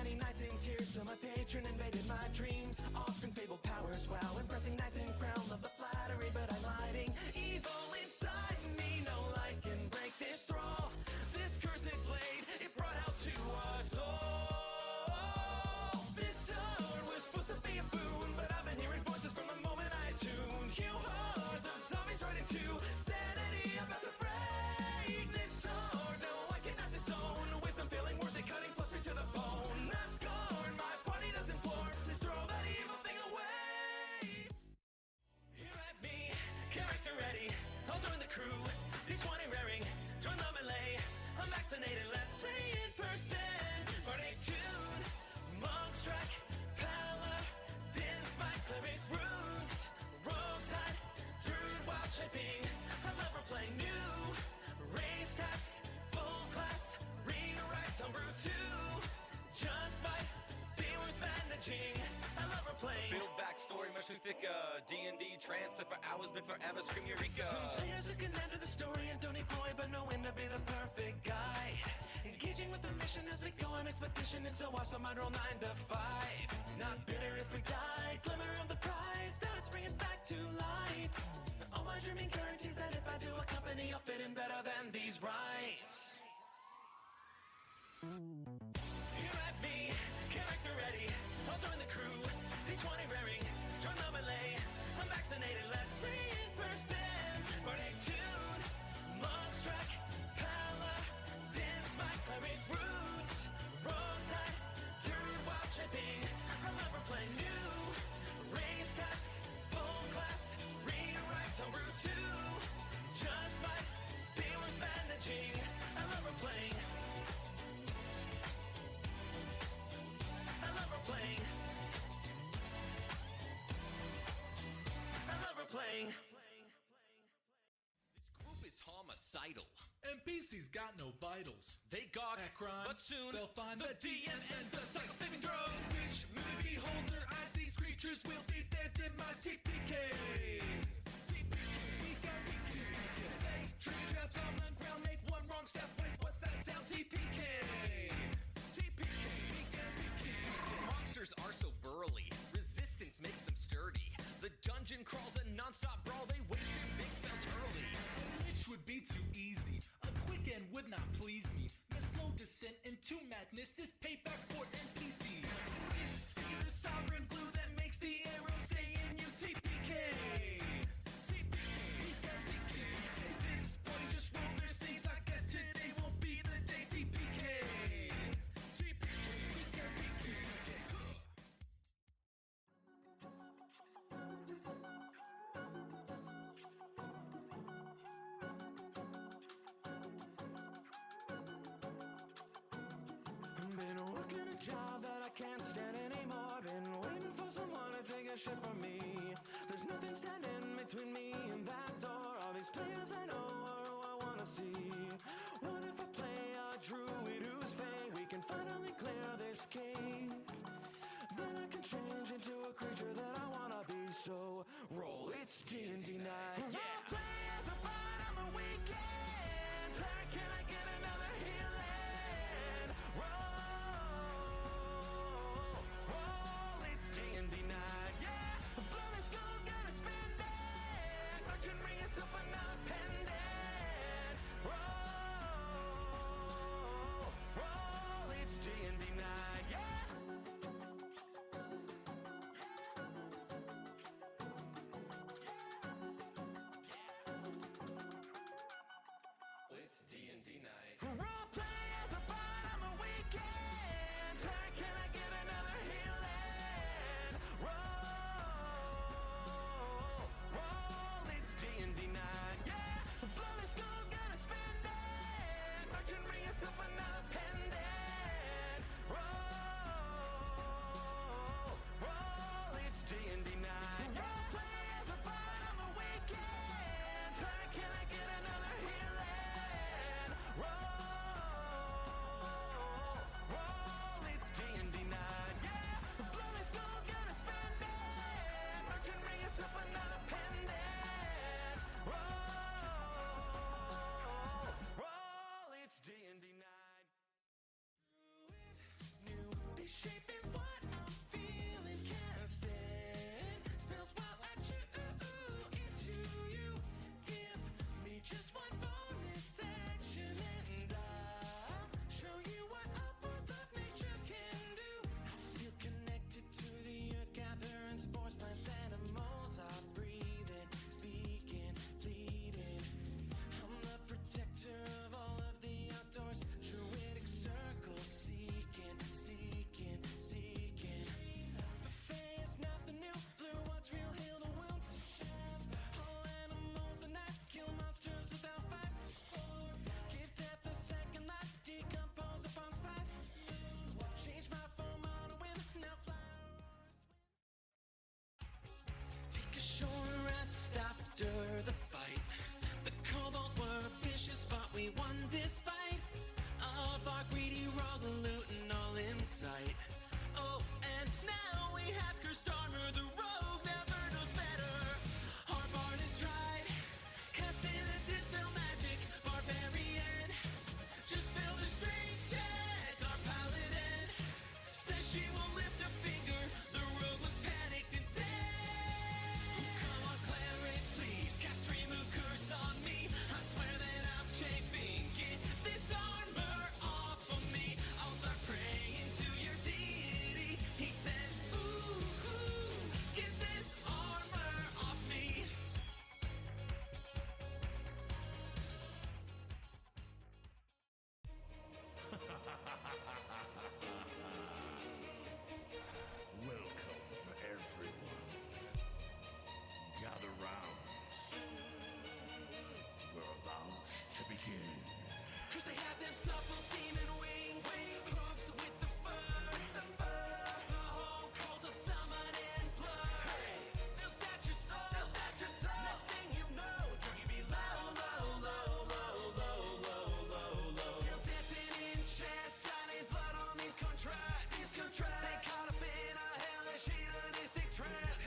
many nights in tears till my patron invaded my dreams. Offering fabled powers while impressing knights and crown. Love the flattery, but I'm hiding evil inside me. No light can break this thrall. This cursed blade, it brought out to us all. This sword was supposed to be a boon, but I've been hearing voices from the moment I tuned. Hue hordes of zombies right into sanity, about to break this sword. No, I cannot disown. Wisdom feeling worth it, cutting closer to the bone. I'm scorned, my party does implore. Let's throw that evil thing away. Here at me, character ready. I'll join the crew. D20 raring, join the melee. I'm vaccinated, let's play in person. Party tune, monk strike, paladin spike, cleric runes, rogue side, druid wild shaping. I love role-playing new, race stats, full class, rewrites, homebrew 2. Just might be worth managing. I love role-playing. Build backstory much too thick. D&D transplit for hours, been forever. Scream Eureka. Players who can enter the story and don't need ploy, but know when to be the perfect guide. Engaging with the mission as we go on expedition. It's so awesome, I'd roll 9 to 5. Not bitter if we die. Glimmer of the prize, that would bring us back to life. All my dreaming guarantees that if I do accompany, I'll fit in better than these rice. Here at me, character ready. I'll join the crew. D20 raring, join the melee. I'm vaccinated, let's play in person. Party tune, monk strike, paladin spike, cleric roots, rogue side, druid wild shaping. I love role-playing new, race stats, full class, rewrites, homebrew 2. Just might be worth managing. I love role-playing. I love role-playing. I love role-playing. This group is homicidal. NPCs got no vitals. They got At crime, but soon they'll find the the DM and the cycle saving throws. Which movie beholder eyes these creatures will be their demise. TPK. TPK. Tree traps on the ground, make one wrong step. Wait, what's that sound? TPK. TPK. Monsters are so burly. Resistance makes them sturdy. The dungeon crawls a non-stop brawl. They waste their big spells early. Which would be too easy. A quick end would not please me. The slow descent into madness is payback for NPCs. It's the sovereign glue that makes the arrow stay in you. TPK. TPK. This boy just rolled their saves. I guess today won't be the day. TPK. Been working a job that I can't stand anymore. Been waiting for someone to take a shit from me. There's nothing standing between me and that door. All these players I know are who I wanna see. What if I play a druid who's fey? We can finally clear this cave. Then I can change into a creature that I wanna be. So roll, it's D&D night. Yeah. I'll play as a bard on the weekend. Where can I get another healing? Roll, it's D&D night. Yeah, blow this gold, gonna spend it. Merchant ring is up another pendant. Roll, it's D&D night. Yeah. It's D&D awaken. Cause they have them supple demon wings, hooves with the fur, the whole cult of summon and blur. They'll snatch your soul, next thing you know, drunk you be low, low, low, low, low, low, low, low. Till dancing in chants, signing blood on these contracts. They caught up in a hellish hedonistic trance.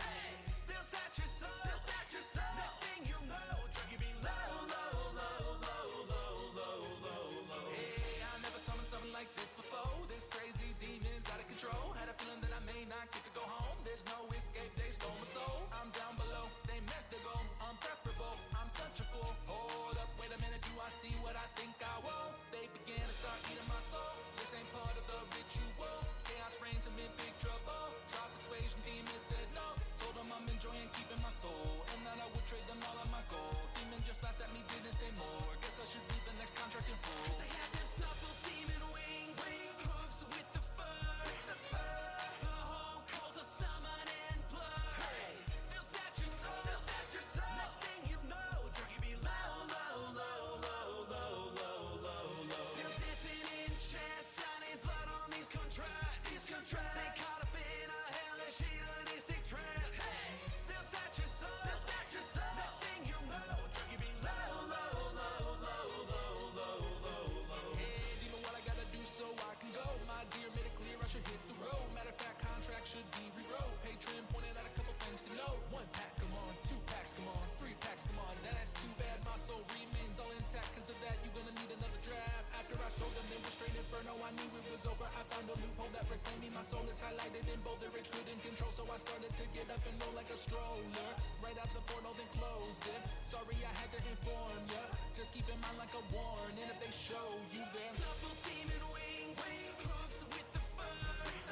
They'll snatch your soul, next thing you know, drunk you be low, low, low, low, low, low, low, low. Hey, I never summoned something like this before. This crazy demon's out of control. Had a feeling that I may not get to go home. There's no escape, they stole my soul. I'm down below, they meant to go unpreferable. I'm such a fool. Hold up, wait a minute, do I see what I think I won't? They began to start eating my soul. This ain't part of the ritual. Chaos reigns, I'm in big trouble. Tried persuasion, demon said no. Told them I'm enjoying keeping my soul, and that I would trade them all of my gold. Demon just laughed at me, didn't say more. Guess I should read the next contract in full. Cause they have them supple demon wings, hooves with the fur, the whole cult of summon and blur. They'll snatch your soul, next thing you know, drunk you be low, low, low, low, low, low, low, low. Till dancing in chants, signing blood on these contracts. They caught up in a hellish hedonistic trance. They'll snatch your soul, next thing you know, drunk you be low, low, low, low, low, low, low, low. Hey, demon, what I gotta do so I can go? My dear made it clear I should hit the road. Matter of fact, contract should be rewrote. Patron pointed out a couple things to know. 1 pack, come on, 2 packs, come on, 3 packs, come on. That's too bad, my soul remains all intact. Cause of that, you're gonna need another draft. After I told them it was straight inferno, I knew it was over. I found a loophole that proclaimed me my soul. It's highlighted in bold, the rich couldn't control. So I started to get up and roll like a stroller. Right out the portal, then closed it. Sorry, I had to inform ya. Just keep in mind like a warning if they show you their supple demon wings, hooves with the fur,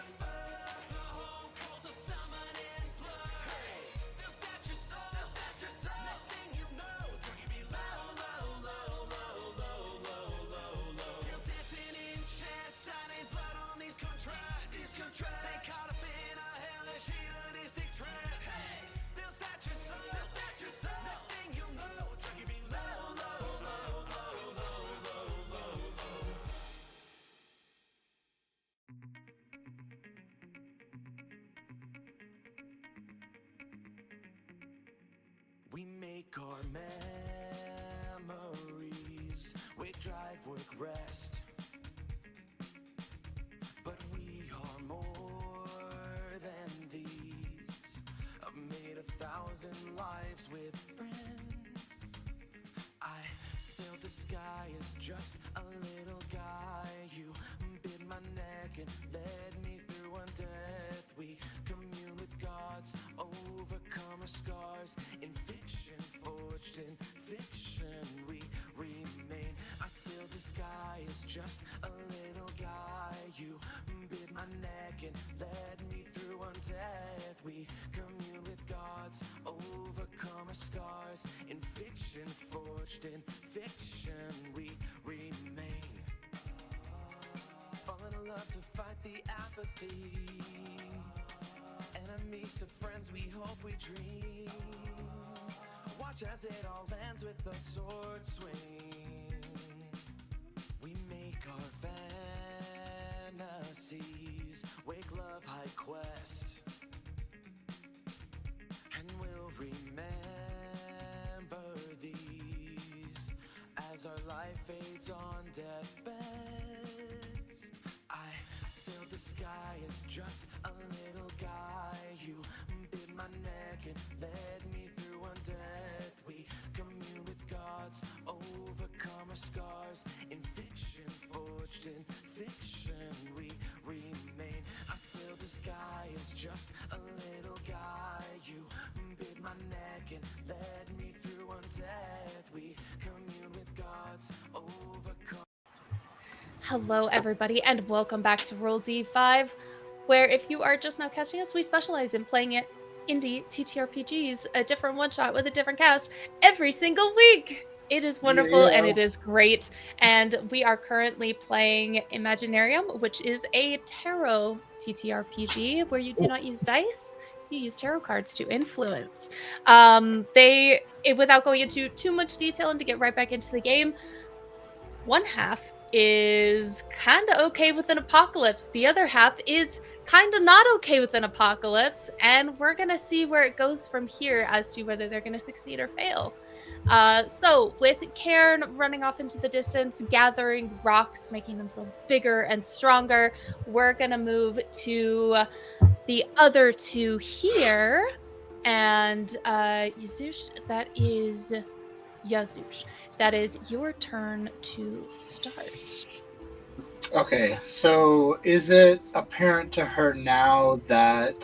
the whole cult of summon and blur. They'll snatch your soul, next thing you know, drunk you be low, low, low, low, low, low, low, low. Till dancing in chants, signing blood on these contracts. They caught up in a hellish hedonistic trance. They'll snatch your soul, next thing you know, drunk you be low, low, low, low, low, low, low, low. We make our memories, wake, drive, work, rest. But we are more than these. I've made 1,000 lives with friends. I sailed the sky as just a little guy. You bit my neck and led me through undeath. We commune with gods, overcome our scars. In fiction, forged in fiction, we remain. I sailed the sky as just a little guy. You bit my neck and led me through undeath. We commune with gods, overcome our scars. In fiction, forged in fiction, we remain. Falling in love to fight the apathy. Enemies to friends, we hope, we dream. Watch as it all ends with a sword swing. We make our fantasies, wake, love, high quest. And we'll remember these as our life fades on deathbeds. I sailed the sky as just a little guy. You bit my neck and led me through undeath. We commune with gods, overcome our scars. In fiction, forged in fiction, we remain. I sailed the sky as just a little guy. You bit my neck and led me through undeath. We commune with gods, overcome. Hello, everybody, and welcome back to Roll D5, where if you are just now catching us, we specialize in playing indie TTRPGs, a different one-shot with a different cast every single week. It is wonderful and it is great, and we are currently playing Imaginarium, which is a tarot TTRPG where you do not use dice, you use tarot cards to influence. Without going into too much detail and to get right back into the game, one half is kind of okay with an apocalypse. The other half is kind of not okay with an apocalypse, and we're gonna see where it goes from here as to whether they're gonna succeed or fail. So with Cairn running off into the distance, gathering rocks, making themselves bigger and stronger, we're gonna move to the other two here. And Yazush, that is your turn to start. Okay, so is it apparent to her now that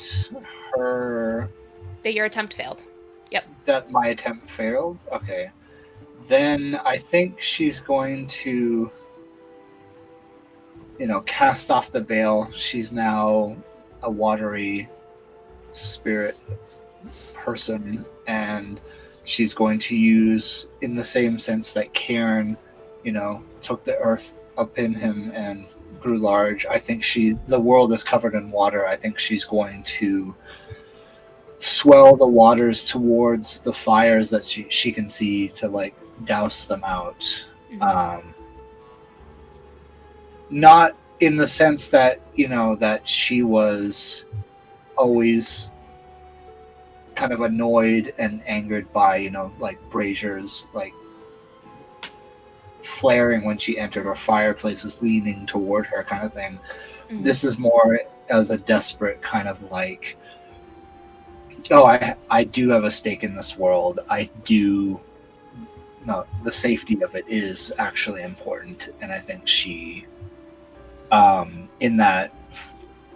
That your attempt failed. Yep. that my attempt failed? Okay. Then I think she's going to, cast off the veil. She's now a watery spirit person, and she's going to use, in the same sense that Cairn, took the earth up in him and grew large. I think the world is covered in water. I think she's going to swell the waters towards the fires that she can see to like douse them out. Mm-hmm. Not in the sense that that she was always kind of annoyed and angered by like braziers like flaring when she entered, or fireplaces leaning toward her, kind of thing. Mm-hmm. This is more as a desperate kind of like, oh, I do have a stake in this world. The safety of it is actually important. And I think she, in that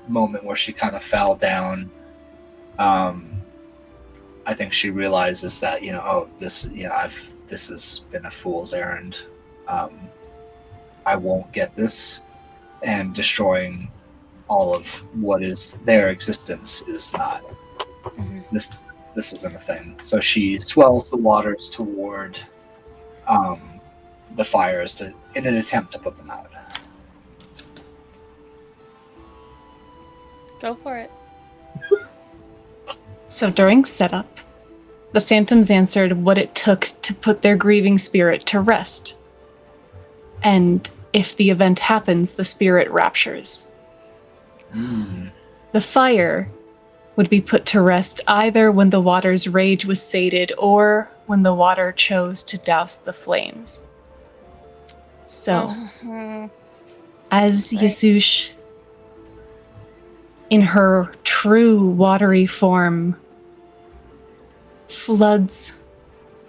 moment where she kind of fell down, I think she realizes that, this has been a fool's errand. I won't get this, and destroying all of what is their existence is not. Mm-hmm. This isn't a thing. So she swells the waters toward the fires in an attempt to put them out. Go for it. So during setup, the phantoms answered what it took to put their grieving spirit to rest. And if the event happens, the spirit raptures. The fire would be put to rest either when the water's rage was sated or when the water chose to douse the flames. So, as Yasush, in her true watery form, floods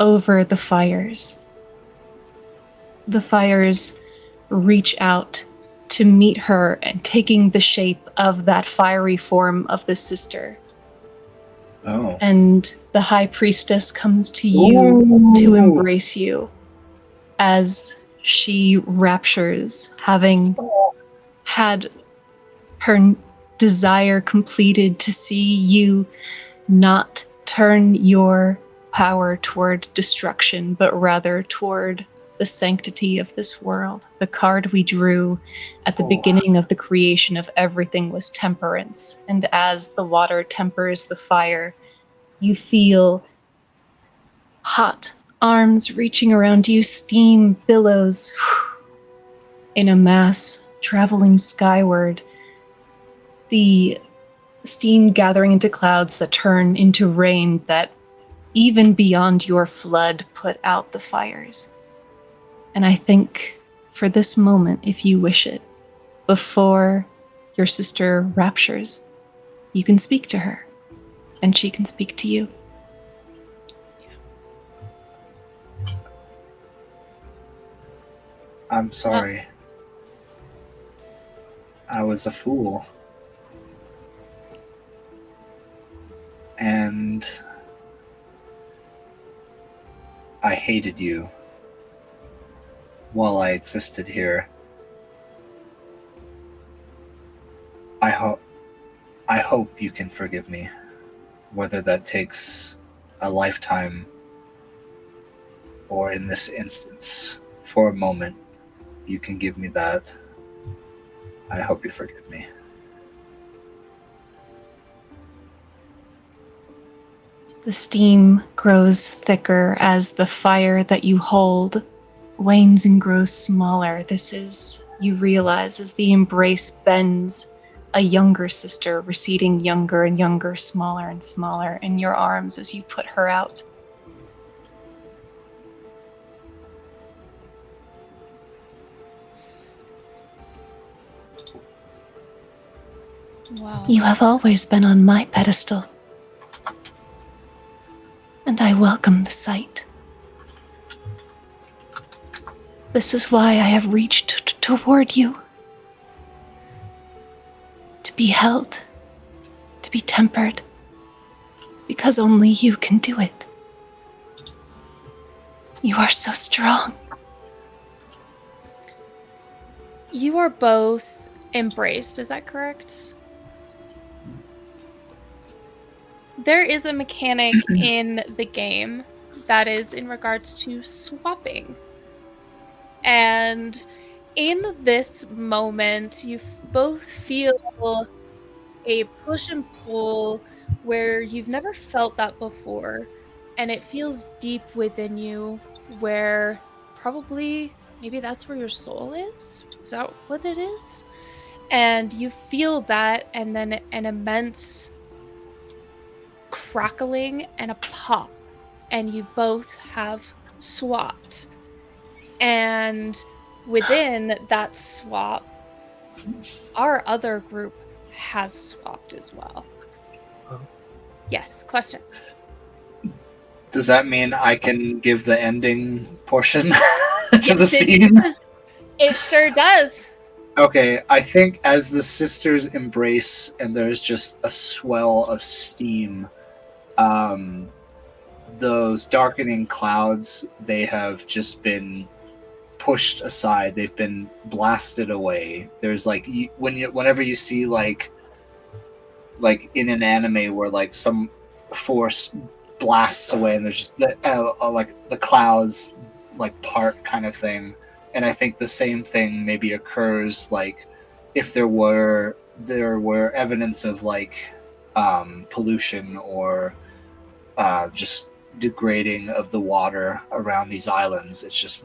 over the fires reach out to meet her, and taking the shape of that fiery form of the sister. Oh. And the high priestess comes to you to embrace you as she raptures, having had her desire completed to see you not turn your power toward destruction, but rather toward the sanctity of this world. The card we drew at the beginning of the creation of everything was temperance. And as the water tempers the fire, you feel hot arms reaching around you, steam billows in a mass traveling skyward. The steam gathering into clouds that turn into rain that even beyond your flood put out the fires. And I think for this moment, if you wish it, before your sister raptures, you can speak to her, and she can speak to you. I'm sorry. I was a fool. And I hated you while I existed here. I hope you can forgive me, whether that takes a lifetime or, in this instance, for a moment, you can give me that. I hope you forgive me. The steam grows thicker as the fire that you hold wanes and grows smaller. This is, you realize, as the embrace bends, a younger sister receding younger and younger, smaller and smaller in your arms as you put her out. Wow. You have always been on my pedestal, and I welcome the sight. This is why I have reached toward you. To be held, to be tempered, because only you can do it. You are so strong. You are both embraced, is that correct? There is a mechanic in the game that is in regards to swapping. And in this moment, you both feel a push and pull where you've never felt that before. And it feels deep within you where probably maybe that's where your soul is? Is that what it is? And you feel that, and then an immense crackling and a pop, and you both have swapped. And within that swap, our other group has swapped as well. Oh. Yes, question. Does that mean I can give the ending portion to the Yes, scene? it sure does. Okay, I think as the sisters embrace and there's just a swell of steam, those darkening clouds, they have just been pushed aside. They've been blasted away. There's like whenever you see like in an anime where like some force blasts away and there's just like the clouds like part kind of thing. And I think the same thing maybe occurs like if there were evidence of like pollution or just degrading of the water around these islands. It's just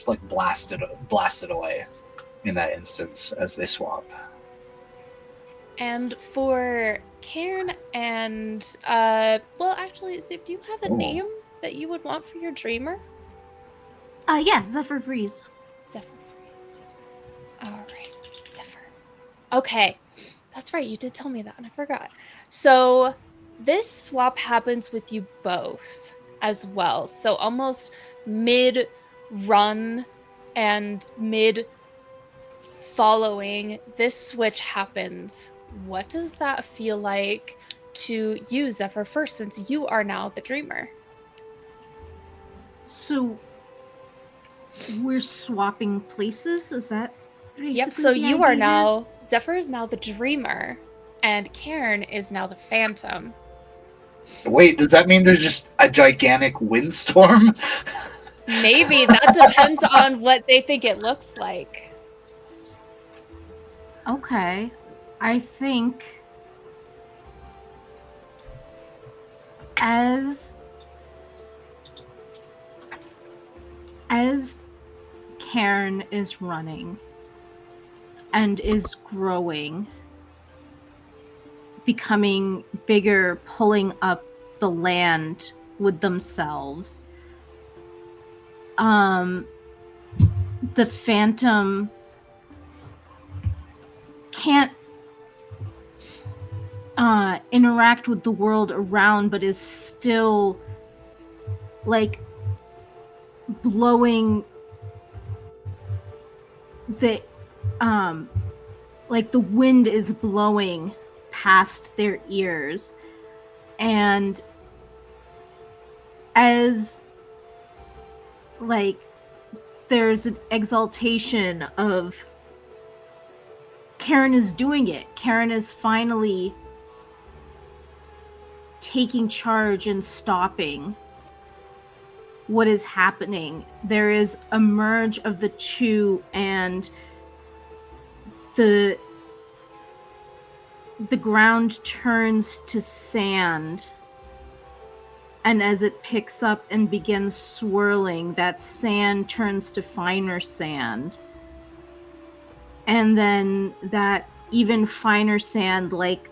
like blasted away in that instance as they swap. And for Cairn and well, actually, Zip, do you have a name that you would want for your dreamer? Yeah, Zephyr Breeze. Zephyr Breeze. All right, Zephyr. Okay, that's right. You did tell me that, and I forgot. So this swap happens with you both as well. So almost mid-run and mid-following, this switch happens. What does that feel like to you, Zephyr, first, since you are now the dreamer? So we're swapping places? Is that basically Yep, so the you are idea now, Zephyr is now the dreamer, and Cairn is now the phantom. Wait, does that mean there's just a gigantic windstorm? Maybe, that depends on what they think it looks like. Okay. I think as Cairn is running and is growing, becoming bigger, pulling up the land with themselves, the phantom can't interact with the world around, but is still like blowing the like the wind is blowing past their ears, and as like there's an exaltation of Karen is doing it. Karen is finally taking charge and stopping what is happening. There is a merge of the two, and the ground turns to sand, And as it picks up and begins swirling, that sand turns to finer sand. And then that even finer sand, like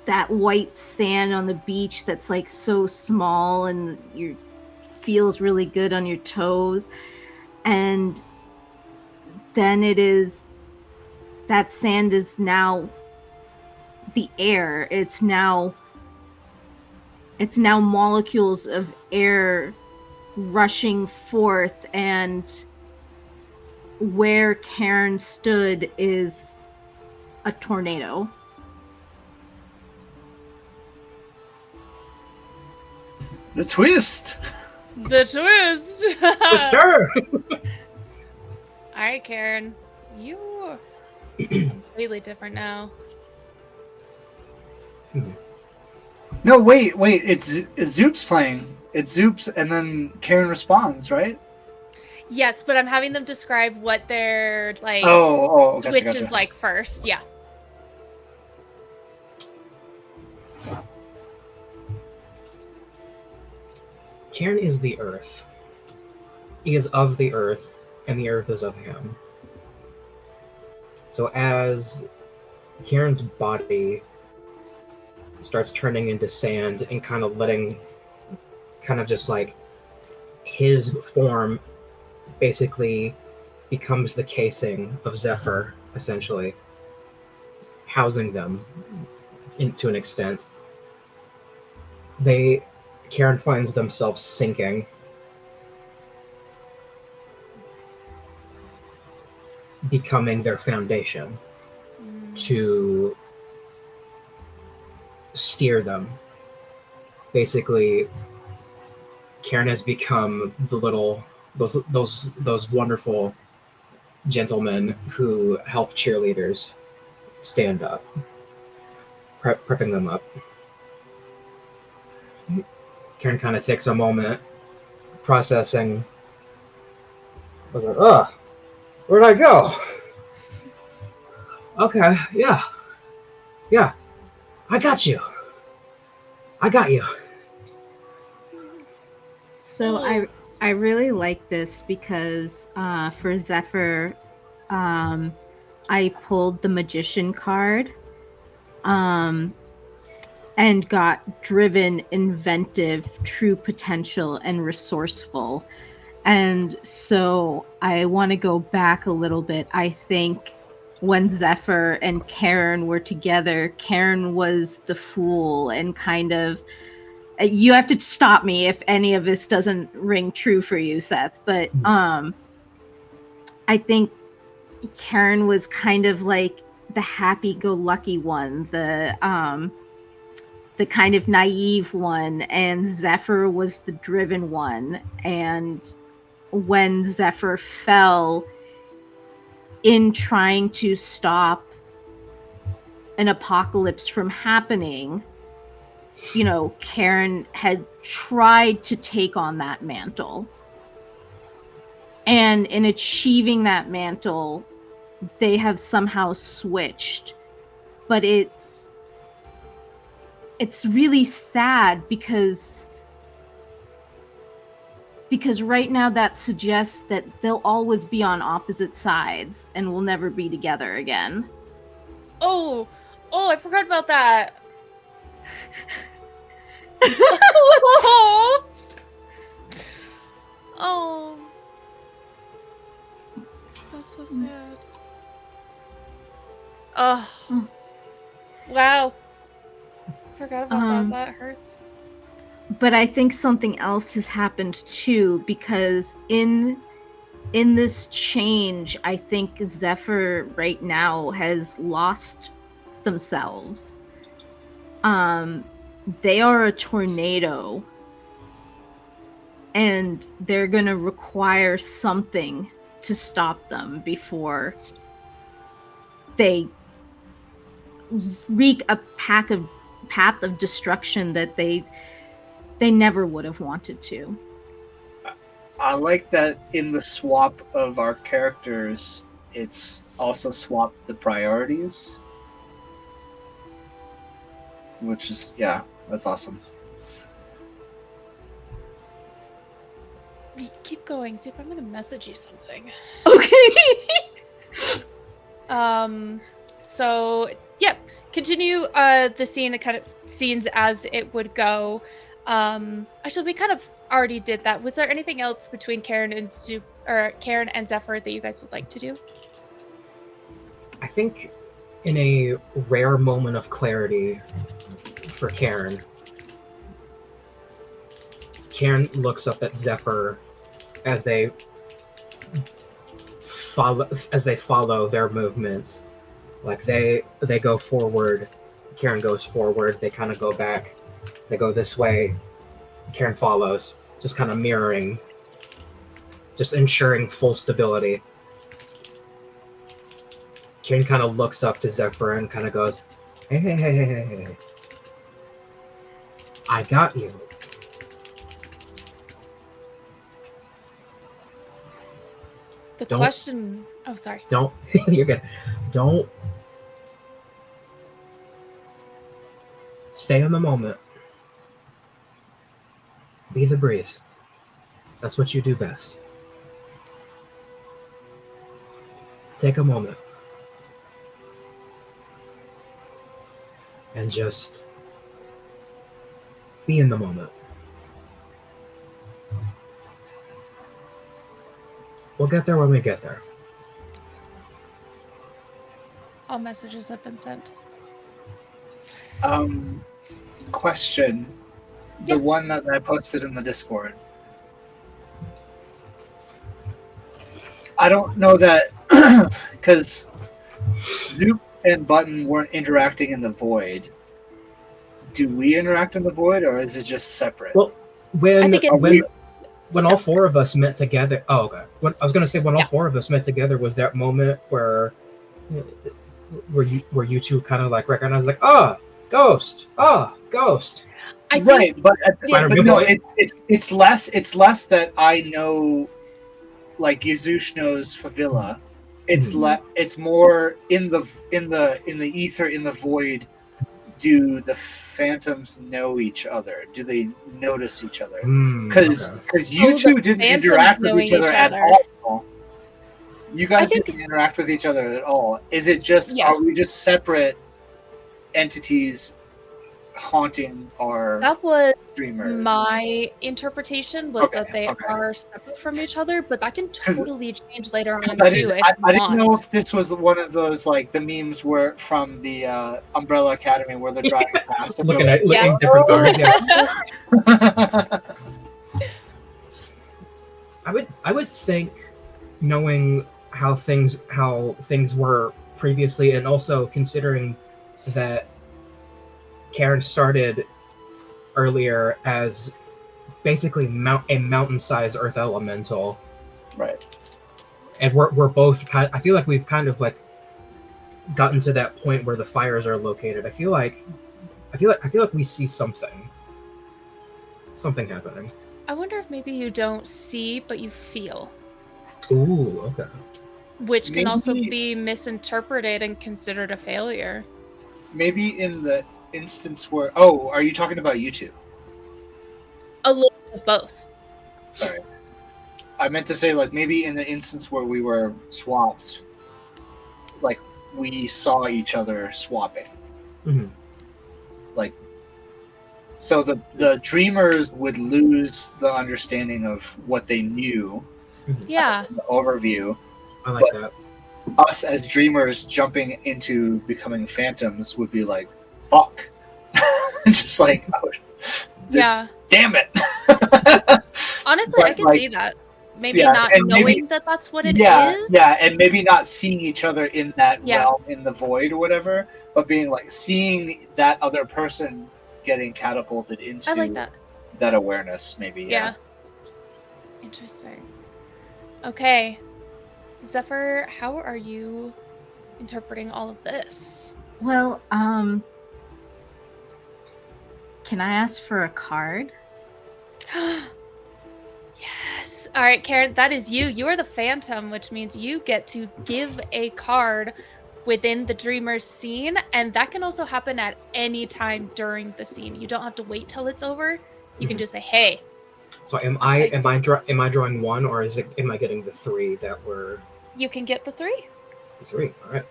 that white sand on the beach that's like so small and feels really good on your toes. And then that sand is now the air. It's now molecules of air rushing forth, and where Karen stood is a tornado. The twist. The twist. Stir. All right, Karen, you are completely different now. No, wait. It's Zoup's playing. It's Zoup's, and then Karen responds, right? Yes, but I'm having them describe what their like switch gotcha. is like first. Yeah. Karen is the earth. He is of the earth, and the earth is of him. So as Karen's body starts turning into sand and kind of just like his form basically becomes the casing of Zephyr, essentially, housing them to an extent. Karen finds themselves sinking. Becoming their foundation to steer them. Basically, Karen has become those wonderful gentlemen who help cheerleaders stand up, prepping them up. Karen kind of takes a moment, processing. I was like, where'd I go? Okay, yeah, I got you. So I really like this because for Zephyr, I pulled the Magician card, and got driven, inventive, true potential, and resourceful. And so I want to go back a little bit. I think when Zephyr and Karen were together, Karen was the fool and kind of... You have to stop me if any of this doesn't ring true for you, Seth. But I think Karen was kind of like the happy-go-lucky one, the kind of naive one, and Zephyr was the driven one. And when Zephyr fell in trying to stop an apocalypse from happening, Karen had tried to take on that mantle. And in achieving that mantle, they have somehow switched. But it's really sad because right now that suggests that they'll always be on opposite sides and will never be together again. Oh, I forgot about that. Oh, that's so sad. Oh, wow. Forgot about that. That hurts. But I think something else has happened too, because in this change, I think Zephyr right now has lost themselves. They are a tornado, and they're gonna require something to stop them before they wreak a path of destruction that they never would have wanted to. I like that in the swap of our characters, it's also swapped the priorities. Which is, That's awesome. Keep going, Zoup. I'm gonna message you something. Okay. So yeah, continue the scene, kind of scenes as it would go. Actually, we kind of already did that. Was there anything else between Karen and Zoup, or Karen and Zephyr, that you guys would like to do? I think in a rare moment of clarity for Karen looks up at Zephyr as they follow their movements. Like they go forward, Karen goes forward, they kind of go back, they go this way, Karen follows, just kind of mirroring, just ensuring full stability. Karen kind of looks up to Zephyr and kind of goes, hey. I got you. Question... Oh, sorry. Don't... You're good. Don't... Stay in the moment. Be the breeze. That's what you do best. Take a moment. And just... be in the moment. We'll get there when we get there. All messages have been sent. Question. The one that I posted in the Discord. I don't know that because Zoup and Button weren't interacting in the void. Do we interact in the void, or is it just separate? Well, when Separate. all four of us met together. Oh, okay. I was gonna say when all four of us met together was that moment where you two kind of like recognized, like, ghost. I think, right, but no, it's less that I know, like Yazush knows Favilla. It's it's more in the ether, in the void. Do the phantoms know each other? Do they notice each other? Because you two didn't interact with each other at all. You guys didn't interact with each other at all. Is it just are we just separate entities haunting our dreamers? My interpretation was that they are separate from each other, but that can totally change later on too. I didn't know if this was one of those, like the memes were from the Umbrella Academy where they're driving past and looking different guards. I would think, knowing how things were previously, and also considering that Karen started earlier as basically a mountain-sized earth elemental, right? And we're both kind. I feel like we've kind of like gotten to that point where the fires are located. I feel like we see something happening. I wonder if maybe you don't see, but you feel. Ooh, okay. Which can also be misinterpreted and considered a failure. Maybe in the instance where... Oh, are you talking about you two? A little of both. Sorry. I meant to say, like, maybe in the instance where we were swapped, like, we saw each other swapping. Mm-hmm. Like, so the dreamers would lose the understanding of what they knew. Yeah. The overview. I like that. Us as dreamers jumping into becoming phantoms would be like, fuck. Just like, damn it. Honestly, I can see that. Maybe not knowing that that's what it is. Yeah, and maybe not seeing each other in that realm, in the void or whatever, but being like, seeing that other person getting catapulted into I like that awareness, maybe. Yeah. Interesting. Okay. Zephyr, how are you interpreting all of this? Well, can I ask for a card? Yes. All right, Karen, that is you. You are the phantom, which means you get to give a card within the dreamer's scene, and that can also happen at any time during the scene. You don't have to wait till it's over. You can just say, "Hey." So am I drawing one, or am I getting the 3 that were? You can get the 3. The 3. All right.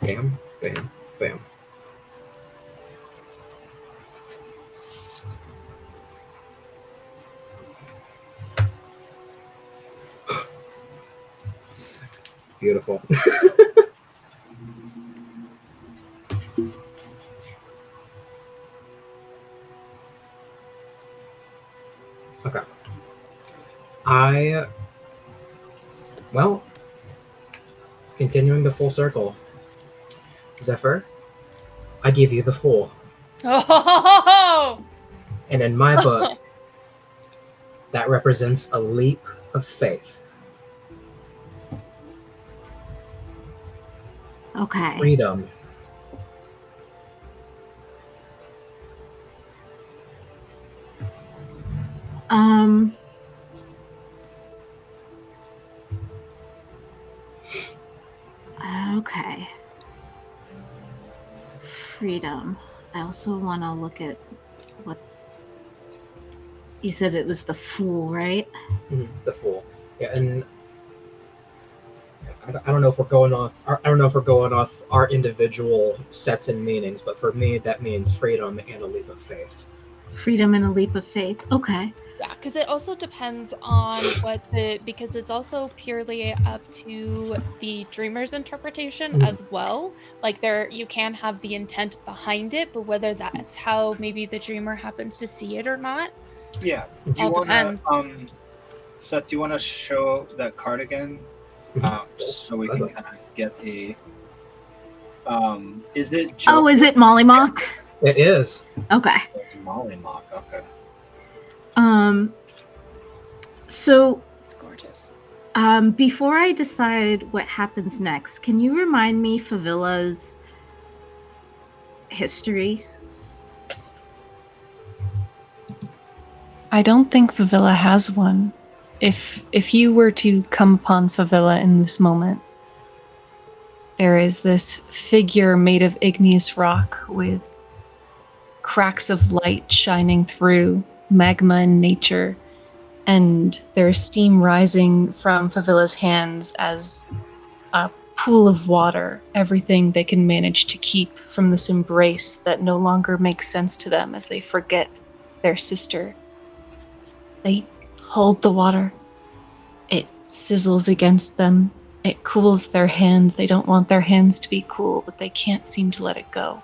Bam, bam, bam. Beautiful. Okay. Continuing the full circle. Zephyr, I give you the Fool. Oh! And in my book, that represents a leap of faith. Okay. Freedom. Okay. Freedom. I also want to look at what you said. It was the Fool, right? The Fool. Yeah, and I don't know if we're going off. I don't know if we're going off our individual sets and meanings, but for me, that means freedom and a leap of faith. Freedom and a leap of faith. Okay. Yeah, because it also depends on because it's also purely up to the dreamer's interpretation as well. Like you can have the intent behind it, but whether that's how maybe the dreamer happens to see it or not. Yeah. Depends. Seth, do you want to show that card again? Just so we can kind of get a. Is it? Oh, is it Molly Mock? It is. Okay. It's Molly Mock. Okay. So It's gorgeous. Before I decide what happens next, can you remind me Favilla's history? I don't think Favilla has one. If you were to come upon Favilla in this moment, there is this figure made of igneous rock with cracks of light shining through, magma in nature, and there's steam rising from Favilla's hands as a pool of water, everything they can manage to keep from this embrace that no longer makes sense to them as they forget their sister. They hold the water. It sizzles against them. It cools their hands. They don't want their hands to be cool, but they can't seem to let it go.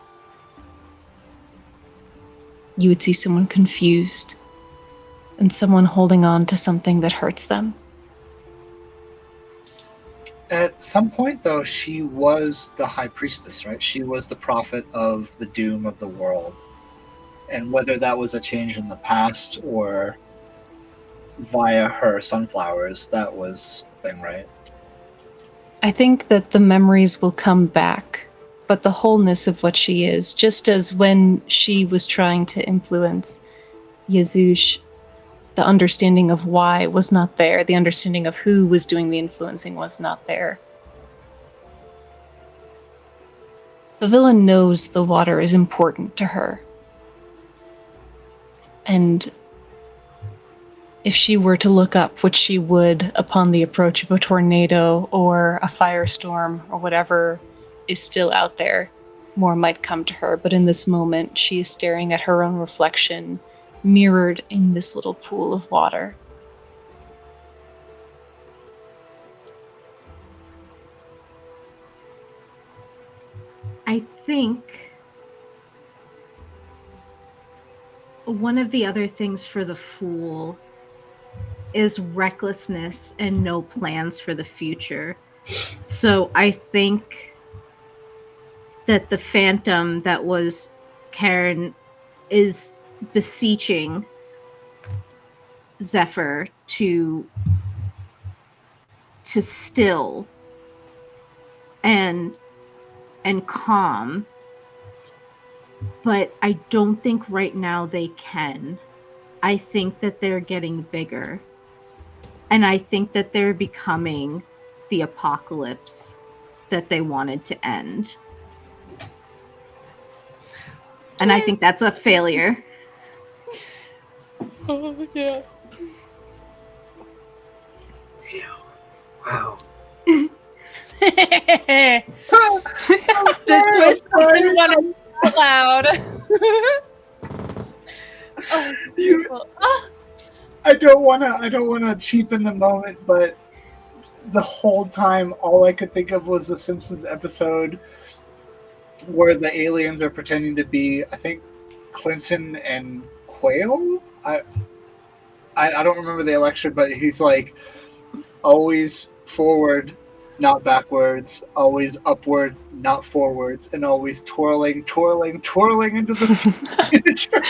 You would see someone confused and someone holding on to something that hurts them. At some point, though, she was the high priestess, right? She was the prophet of the doom of the world. And whether that was a change in the past or via her sunflowers, that was a thing, right? I think that the memories will come back, but the wholeness of what she is, just as when she was trying to influence Yazouche, the understanding of why was not there, the understanding of who was doing the influencing was not there. Favilla knows the water is important to her. And if she were to look up, which she would upon the approach of a tornado or a firestorm or whatever is still out there, more might come to her. But in this moment, she is staring at her own reflection, mirrored in this little pool of water. I think one of the other things for the Fool is recklessness and no plans for the future. So I think that the phantom that was Karen is beseeching Zephyr to still and calm, but I don't think right now they can. I think that they're getting bigger. And I think that they're becoming the apocalypse that they wanted to end. And I think that's a failure. Oh, yeah. Wow. This twist didn't want to be loud. Oh, beautiful. Oh. I don't wanna cheapen the moment, but the whole time all I could think of was the Simpsons episode where the aliens are pretending to be, I think, Clinton and Quayle. I don't remember the election, but he's like, always forward, not backwards, always upward, not forwards, and always twirling into the future.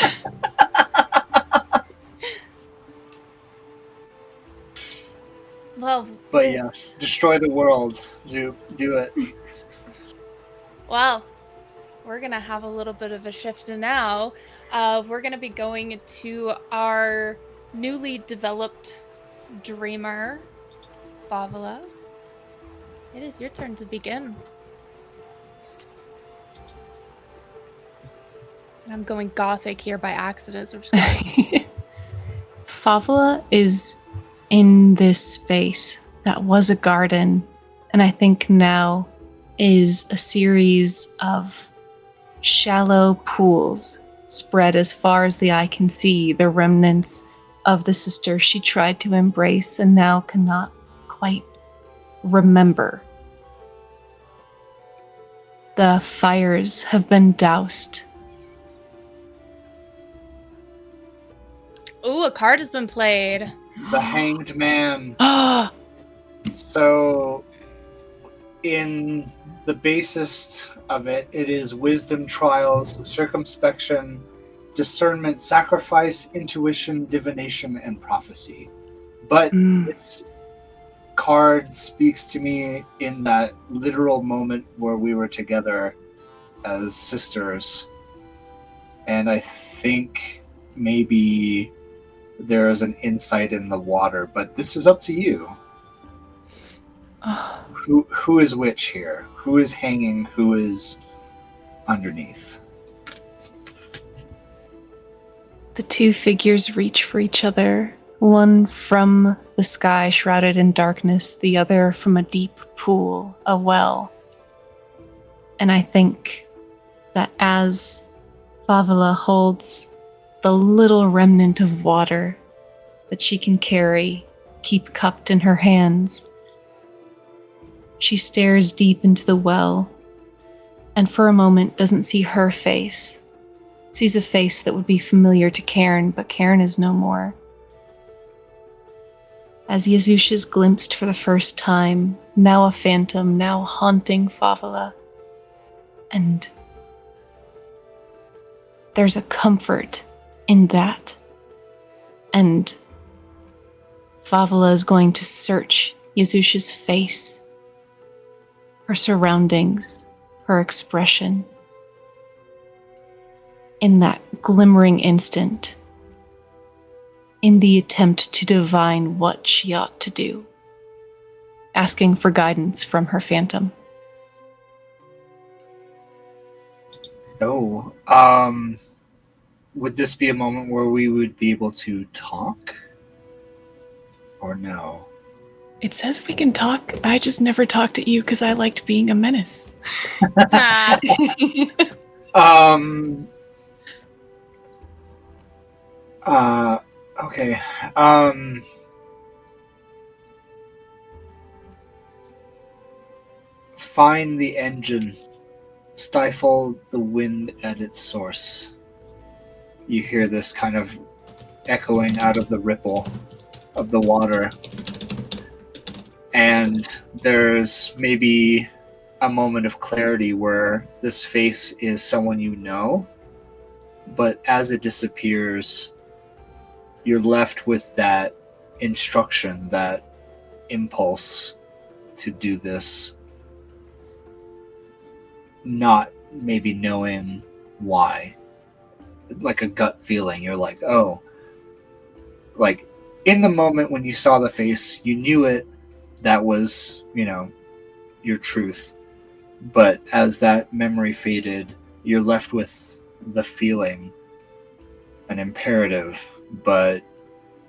Well, But yes, destroy the world, Zoup. Do it. well, we're going to have a little bit of a shift now. We're going to be going to our newly developed dreamer, Favela. It is your turn to begin. I'm going gothic here by accident, so I'm just gonna... Favela is in this space that was a garden, and I think now is a series of shallow pools spread as far as the eye can see, the remnants of the sister she tried to embrace and now cannot quite remember. The fires have been doused. Ooh, a card has been played. The Hanged Man. Ah! So, in the basest of it, it is wisdom, trials, circumspection, discernment, sacrifice, intuition, divination, and prophecy. But this card speaks to me in that literal moment where we were together as sisters. And I think maybe there is an insight in the water, but this is up to you. Who is which here? Who is hanging? Who is underneath? The two figures reach for each other, one from the sky shrouded in darkness, the other from a deep pool, a well. And I think that as Favela holds the little remnant of water that she can carry, keep cupped in her hands, she stares deep into the well, and for a moment doesn't see her face. Sees a face that would be familiar to Cairn, but Cairn is no more. As Yezoush is glimpsed for the first time, now a phantom, now haunting Favela. And there's a comfort in that. And Favela is going to search Yezoush's face, her surroundings, her expression. In that glimmering instant, in the attempt to divine what she ought to do, asking for guidance from her phantom. Oh, would this be a moment where we would be able to talk? Or no? It says we can talk. I just never talked at you because I liked being a menace. Okay. Find the engine. Stifle the wind at its source. You hear this kind of echoing out of the ripple of the water. And there's maybe a moment of clarity where this face is someone you know, but as it disappears, you're left with that instruction, that impulse to do this, not maybe knowing why. Like a gut feeling. You're like, oh, like in the moment when you saw the face, you knew it. That was, your truth. But as that memory faded, you're left with the feeling, an imperative, but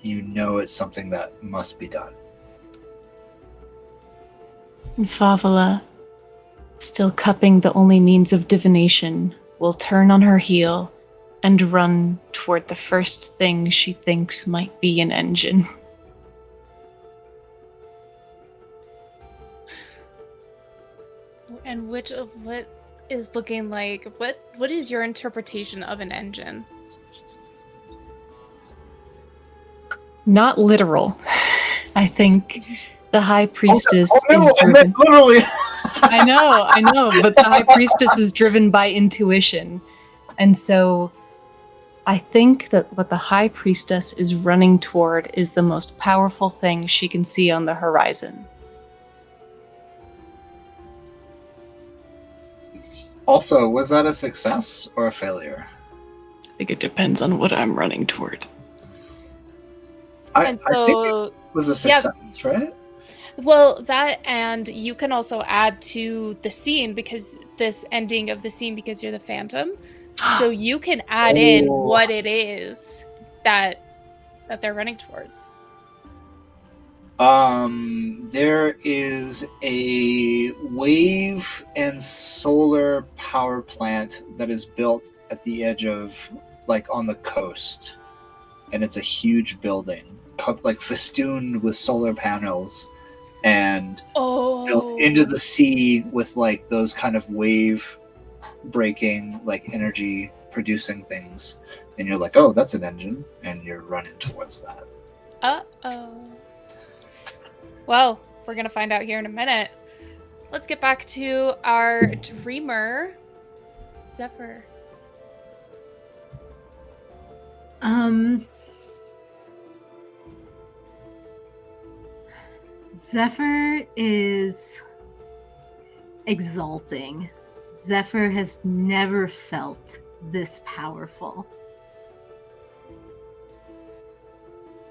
you know it's something that must be done. Favala, still cupping the only means of divination, will turn on her heel and run toward the first thing she thinks might be an engine. And what is looking like? What is your interpretation of an engine? Not literal. I think the High Priestess I is driven. meant literally. I know, but the High Priestess is driven by intuition. And so I think that what the High Priestess is running toward is the most powerful thing she can see on the horizon. Also, was that a success or a failure? I think it depends on what I'm running toward. I think it was a success, right? Well, that, and you can also add to the scene, because this ending of the scene, because you're the Phantom, so you can add in what it is that they're running towards. There is a wave and solar power plant that is built at the edge of, on the coast, and it's a huge building, festooned with solar panels, and built into the sea with those kind of wave breaking, energy producing things, and you're like, oh, that's an engine, and you're running towards that. Well, we're gonna find out here in a minute. Let's get back to our dreamer, Zephyr. Zephyr is exalting. Zephyr has never felt this powerful.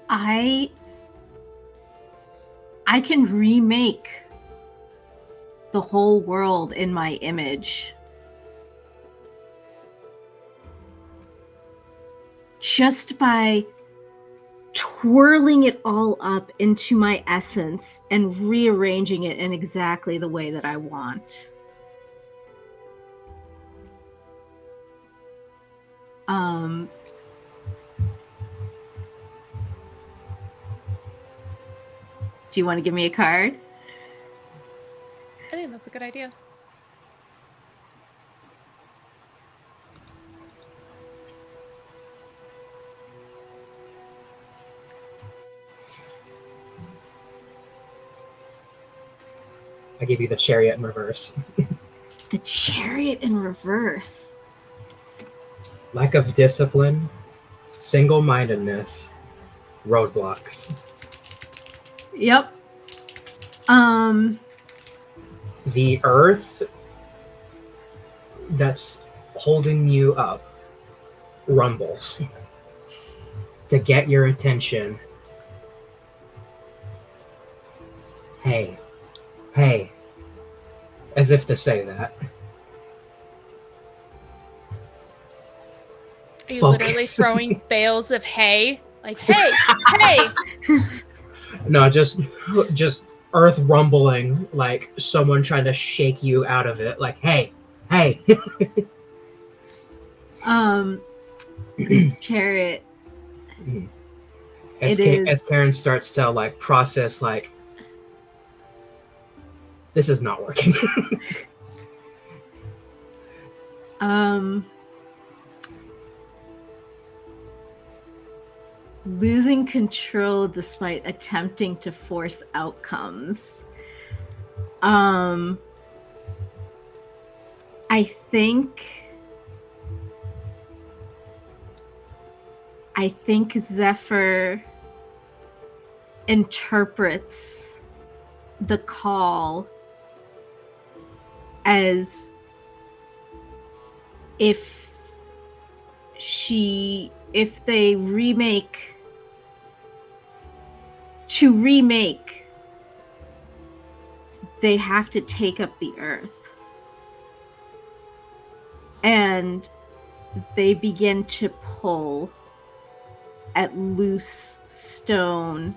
I can remake the whole world in my image. Just by twirling it all up into my essence and rearranging it in exactly the way that I want. Do you want to give me a card? I think that's a good idea. I give you the Chariot in reverse. The Chariot in reverse. Lack of discipline, single-mindedness, roadblocks. Yep. The earth that's holding you up rumbles to get your attention. Hey, as if to say that. Are you literally throwing bales of hay? Like, hey, hey! No, just earth rumbling, like someone trying to shake you out of it. Like, hey. Chariot. As Karen starts to process, this is not working. Losing control despite attempting to force outcomes. I think Zephyr interprets the call as if they remake to remake, they have to take up the earth. And they begin to pull at loose stone,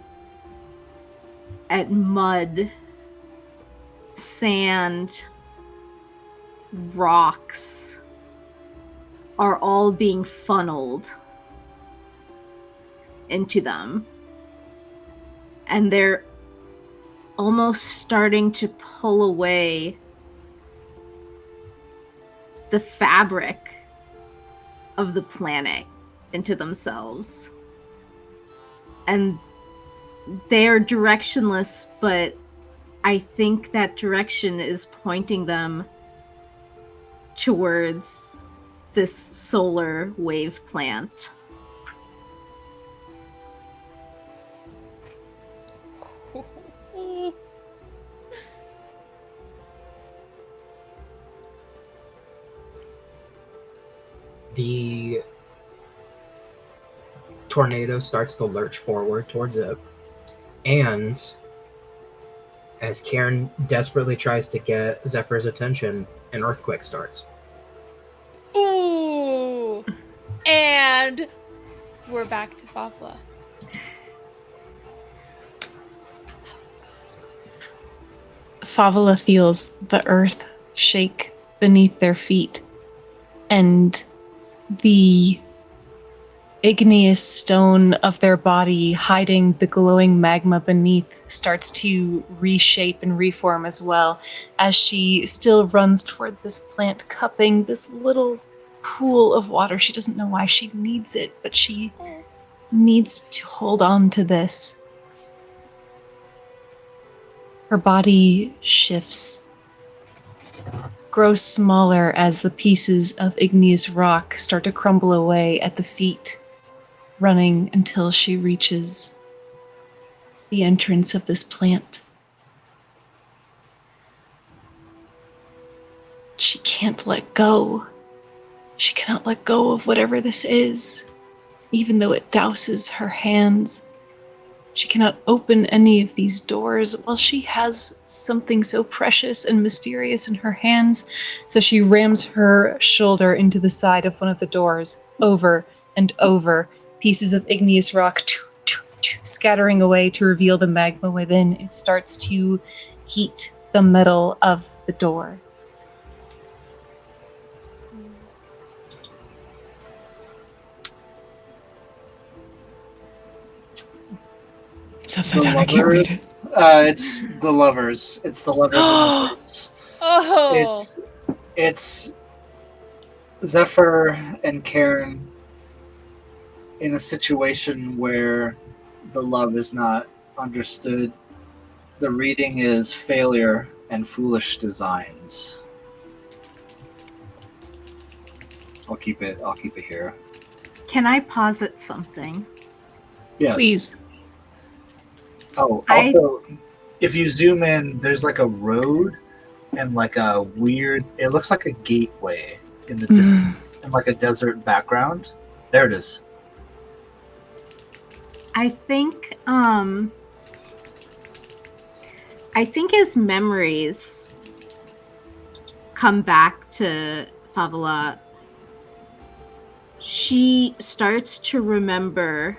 at mud, sand, rocks are all being funneled into them. And they're almost starting to pull away the fabric of the planet into themselves. And they are directionless, but I think that direction is pointing them towards this solar wave plant. The tornado starts to lurch forward towards it, and as Karen desperately tries to get Zephyr's attention, an earthquake starts. Ooh! And we're back to Favla. Favla feels the earth shake beneath their feet, and the igneous stone of their body hiding the glowing magma beneath starts to reshape and reform as well, as she still runs toward this plant, cupping this little pool of water. She doesn't know why she needs it, but she needs to hold on to this. Her body shifts, grows smaller as the pieces of igneous rock start to crumble away at the feet, running until she reaches the entrance of this plant. She can't let go. She cannot let go of whatever this is, even though it douses her hands. She cannot open any of these doors while she has something so precious and mysterious in her hands. So she rams her shoulder into the side of one of the doors, over and over, pieces of igneous rock scattering away to reveal the magma within. It starts to heat the metal of the door. It's upside down. I can't read it. It's the lovers. It's the lovers and lovers. Oh! It's Zephyr and Karen in a situation where the love is not understood. The reading is failure and foolish designs. I'll keep it here. Can I posit something? Yes. Please. Oh, also, if you zoom in, there's like a road and like a weird, it looks like a gateway in the distance and like a desert background. There it is. I think as memories come back to Favla, she starts to remember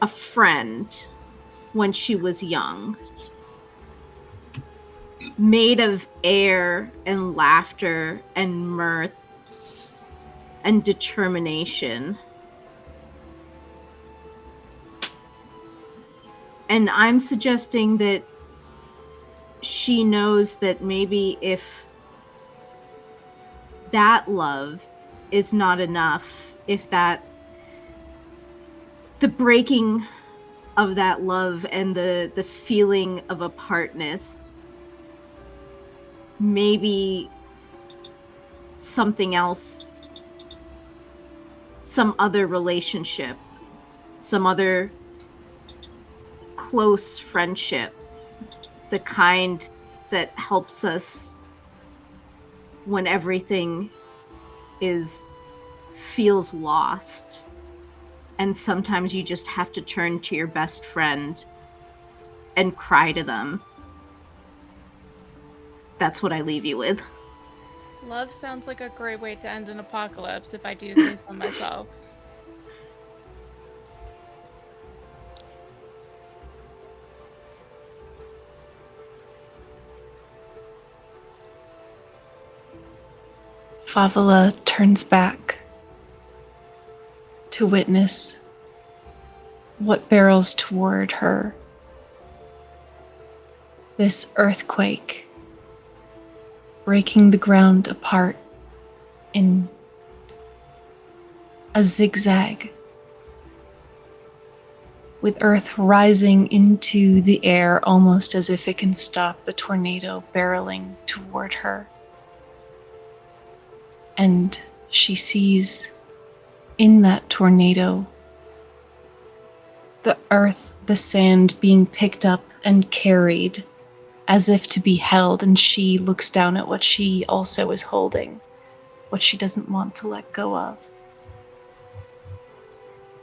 a friend when she was young, made of air and laughter and mirth and determination. And I'm suggesting that she knows that maybe if that love is not enough, if that the breaking of that love and the feeling of apartness, maybe something else, some other relationship, some other close friendship, the kind that helps us when everything feels lost, and sometimes you just have to turn to your best friend and cry to them. That's what I leave you with. Love sounds like a great way to end an apocalypse, if I do say so myself. Favela turns back to witness what barrels toward her. This earthquake breaking the ground apart in a zigzag, with earth rising into the air almost as if it can stop the tornado barreling toward her. And she sees in that tornado the earth, the sand being picked up and carried as if to be held, and she looks down at what she also is holding, what she doesn't want to let go of.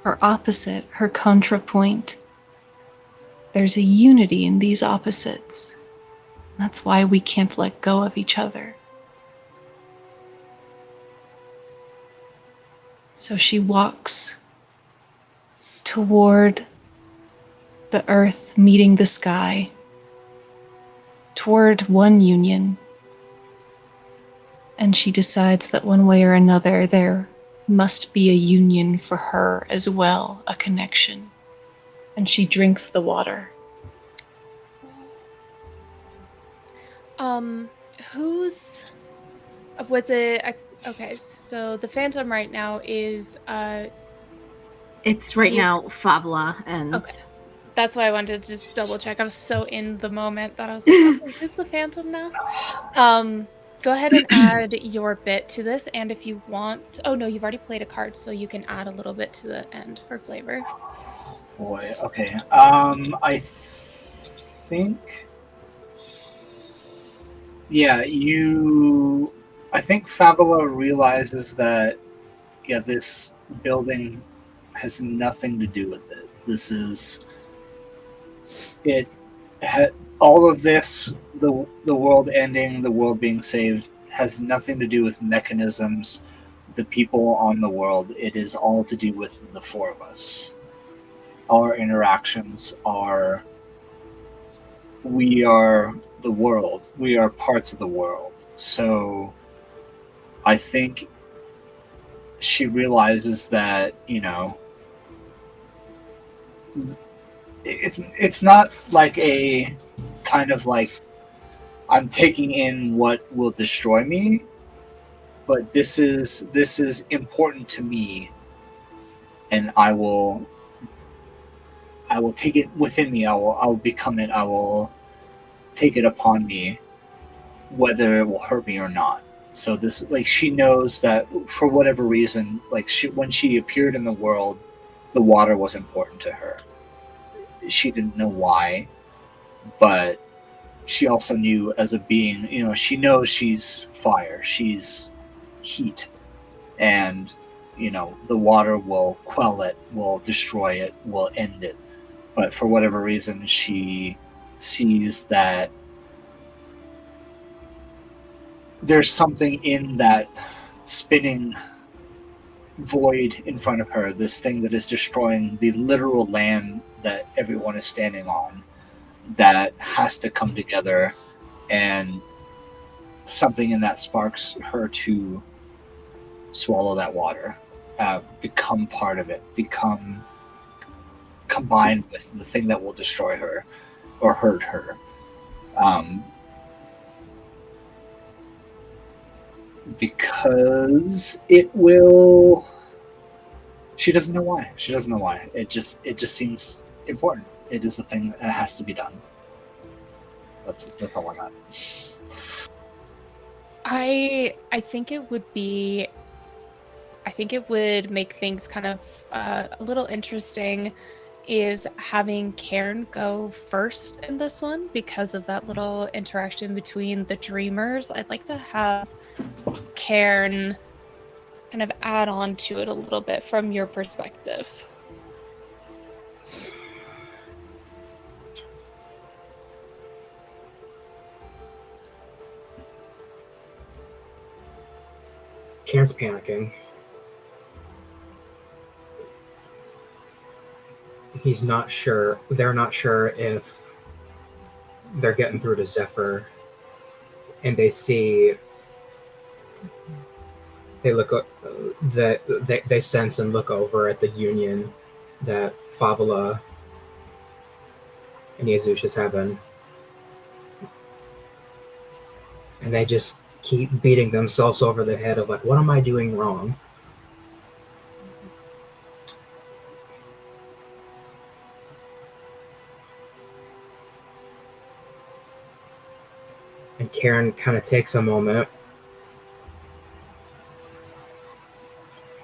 Her opposite, her contrapoint. There's a unity in these opposites. That's why we can't let go of each other. So she walks toward the earth meeting the sky, toward one union. And she decides that one way or another there must be a union for her as well, a connection. And she drinks the water. Who's... Was it... Okay, so the Phantom right now is... It's right now Favela and... Okay. That's why I wanted to just double check. I was so in the moment that I was like, okay, who's the Phantom now? Go ahead and add your bit to this, and if you want... Oh, no, you've already played a card, so you can add a little bit to the end for flavor. Boy, okay. I think... Yeah, I think Favela realizes that, yeah, this building has nothing to do with it. This is... all of this, the world ending, the world being saved, has nothing to do with mechanisms, the people on the world. It is all to do with the four of us. Our interactions are... We are the world. We are parts of the world. So I think she realizes that, it's not like a kind of like I'm taking in what will destroy me, but this is important to me, and I will take it within me. I will become it. I will take it upon me, whether it will hurt me or not. So this, like, she knows that for whatever reason, like, when she appeared in the world, the water was important to her. She didn't know why, but she also knew as a being, she knows she's fire, she's heat, and the water will quell it, will destroy it, will end it. But for whatever reason, she sees that there's something in that spinning void in front of her, this thing that is destroying the literal land that everyone is standing on, that has to come together, and something in that sparks her to swallow that water, become part of it, become combined with the thing that will destroy her or hurt her. Because it will... She doesn't know why. It just seems important. It is a thing that has to be done. That's all I got. I think it would be... I think it would make things kind of a little interesting is having Cairn go first in this one because of that little interaction between the dreamers. I'd like to have Cairn kind of add on to it a little bit from your perspective. Karen's panicking. He's not sure. They're not sure if they're getting through to Zephyr, and they see. They look. They sense and look over at the union that Favela and Jesus is having, and they just keep beating themselves over the head of like, what am I doing wrong? And Karen kind of takes a moment,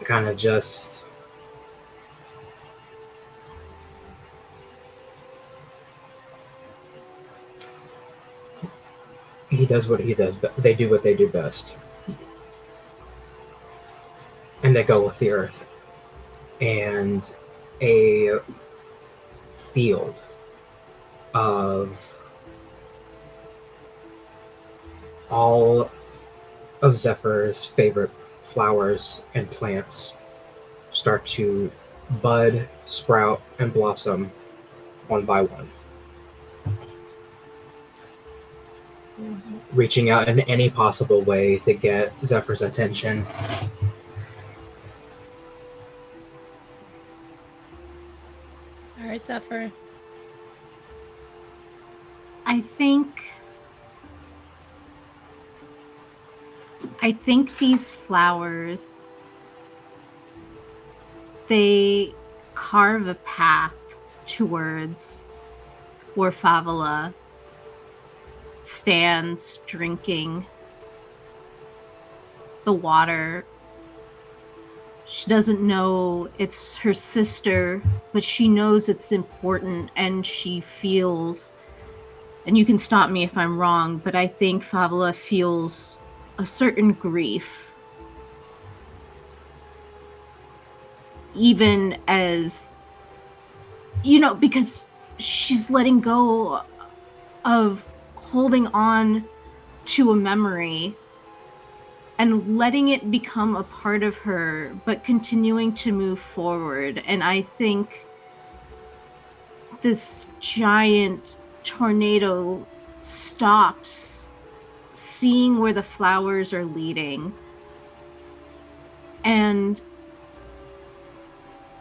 kind of just he does what he does, but they do what they do best. And they go with the earth. And a field of all of Zephyr's favorite flowers and plants start to bud, sprout, and blossom one by one. Reaching out in any possible way to get Zephyr's attention. All right, Zephyr. I think these flowers, they carve a path towards where Favela stands drinking the water. She doesn't know it's her sister, but she knows it's important, and she feels, and you can stop me if I'm wrong, but I think Favela feels a certain grief, even as, because she's letting go of holding on to a memory and letting it become a part of her, but continuing to move forward. And I think this giant tornado stops, seeing where the flowers are leading, and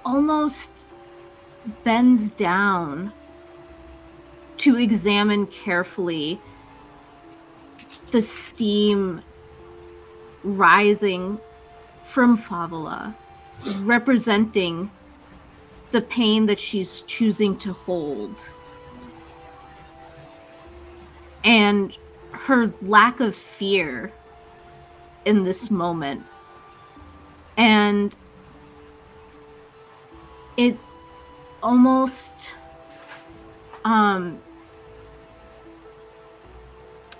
almost bends down to examine carefully the steam rising from Favela, representing the pain that she's choosing to hold. And her lack of fear in this moment. And it almost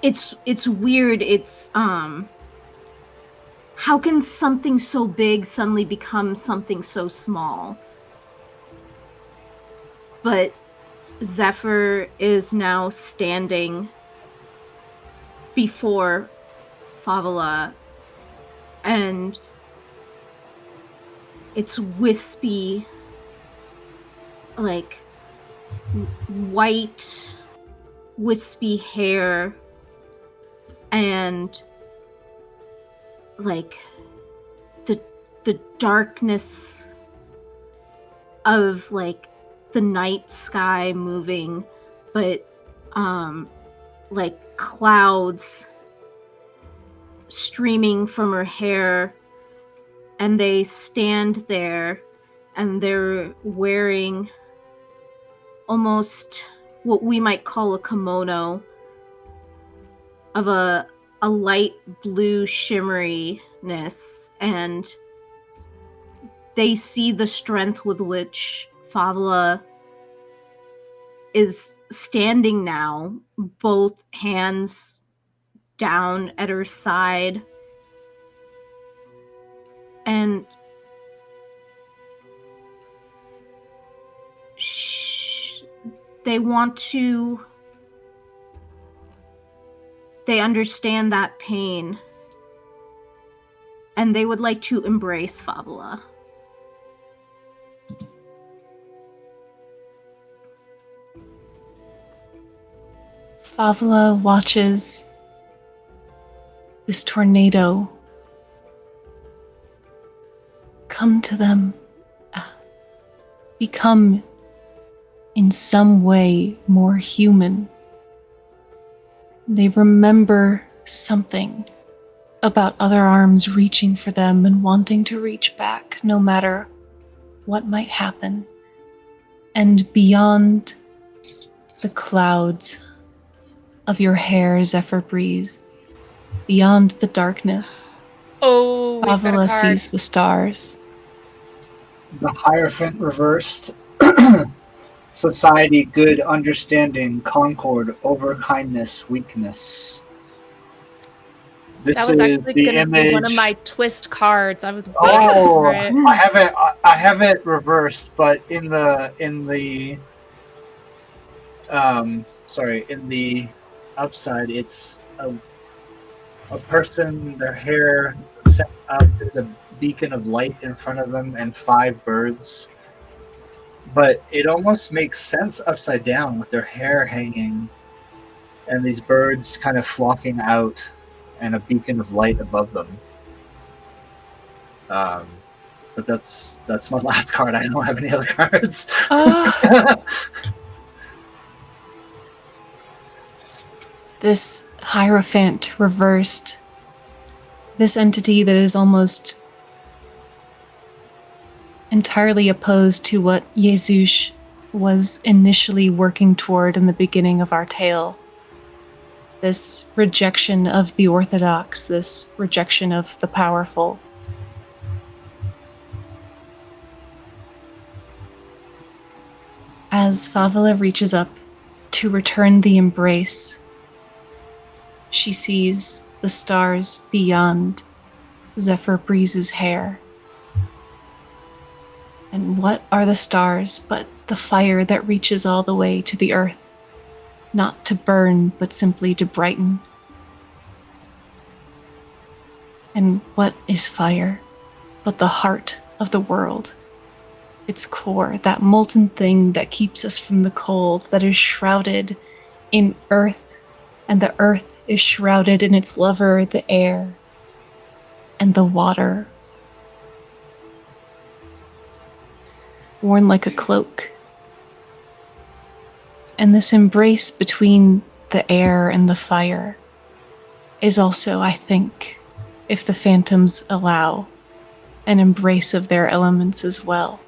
it's weird. It's how can something so big suddenly become something so small? But Zephyr is now standing before Favela, and it's wispy, like white, wispy hair, and like the darkness of like the night sky moving, but like clouds streaming from her hair, and they stand there, and they're wearing almost what we might call a kimono of a light blue shimmeriness, and they see the strength with which Favela is standing now, both hands down at her side. And they want to... They understand that pain. And they would like to embrace Fabula. Fabula watches this tornado come to them, become in some way more human. They remember something about other arms reaching for them and wanting to reach back no matter what might happen. And beyond the clouds of your hair, Zephyr Breeze, beyond the darkness, Oh, we've got a Fabula card. sees the stars. The Hierophant reversed. Society, good, understanding, concord, over kindness, weakness. This That was is actually the going to be one of image. my twist cards. I was waiting Oh, for it. I have it reversed, but in the upside, it's a person, their hair set up. There's a beacon of light in front of them and 5 birds. But it almost makes sense upside down with their hair hanging and these birds kind of flocking out and a beacon of light above them. But that's my last card. I don't have any other cards. This Hierophant reversed. This entity that is almost entirely opposed to what Jesus was initially working toward in the beginning of our tale. This rejection of the orthodox, this rejection of the powerful. As Fabula reaches up to return the embrace, she sees the stars beyond Zephyr Breeze's hair. And what are the stars but the fire that reaches all the way to the earth, not to burn, but simply to brighten? And what is fire but the heart of the world? Its core, that molten thing that keeps us from the cold, that is shrouded in earth, and the earth is shrouded in its lover, the air, and the water. Worn like a cloak. And this embrace between the air and the fire is also, I think, if the phantoms allow, an embrace of their elements as well.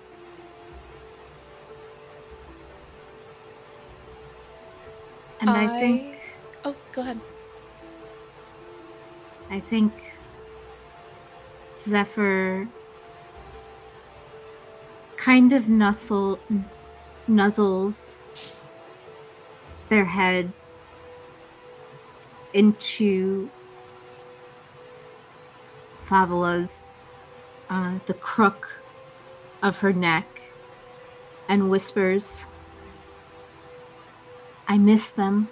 And I think... Oh, go ahead. I think Zephyr kind of nuzzles their head into Fabula's, the crook of her neck, and whispers, "I miss them."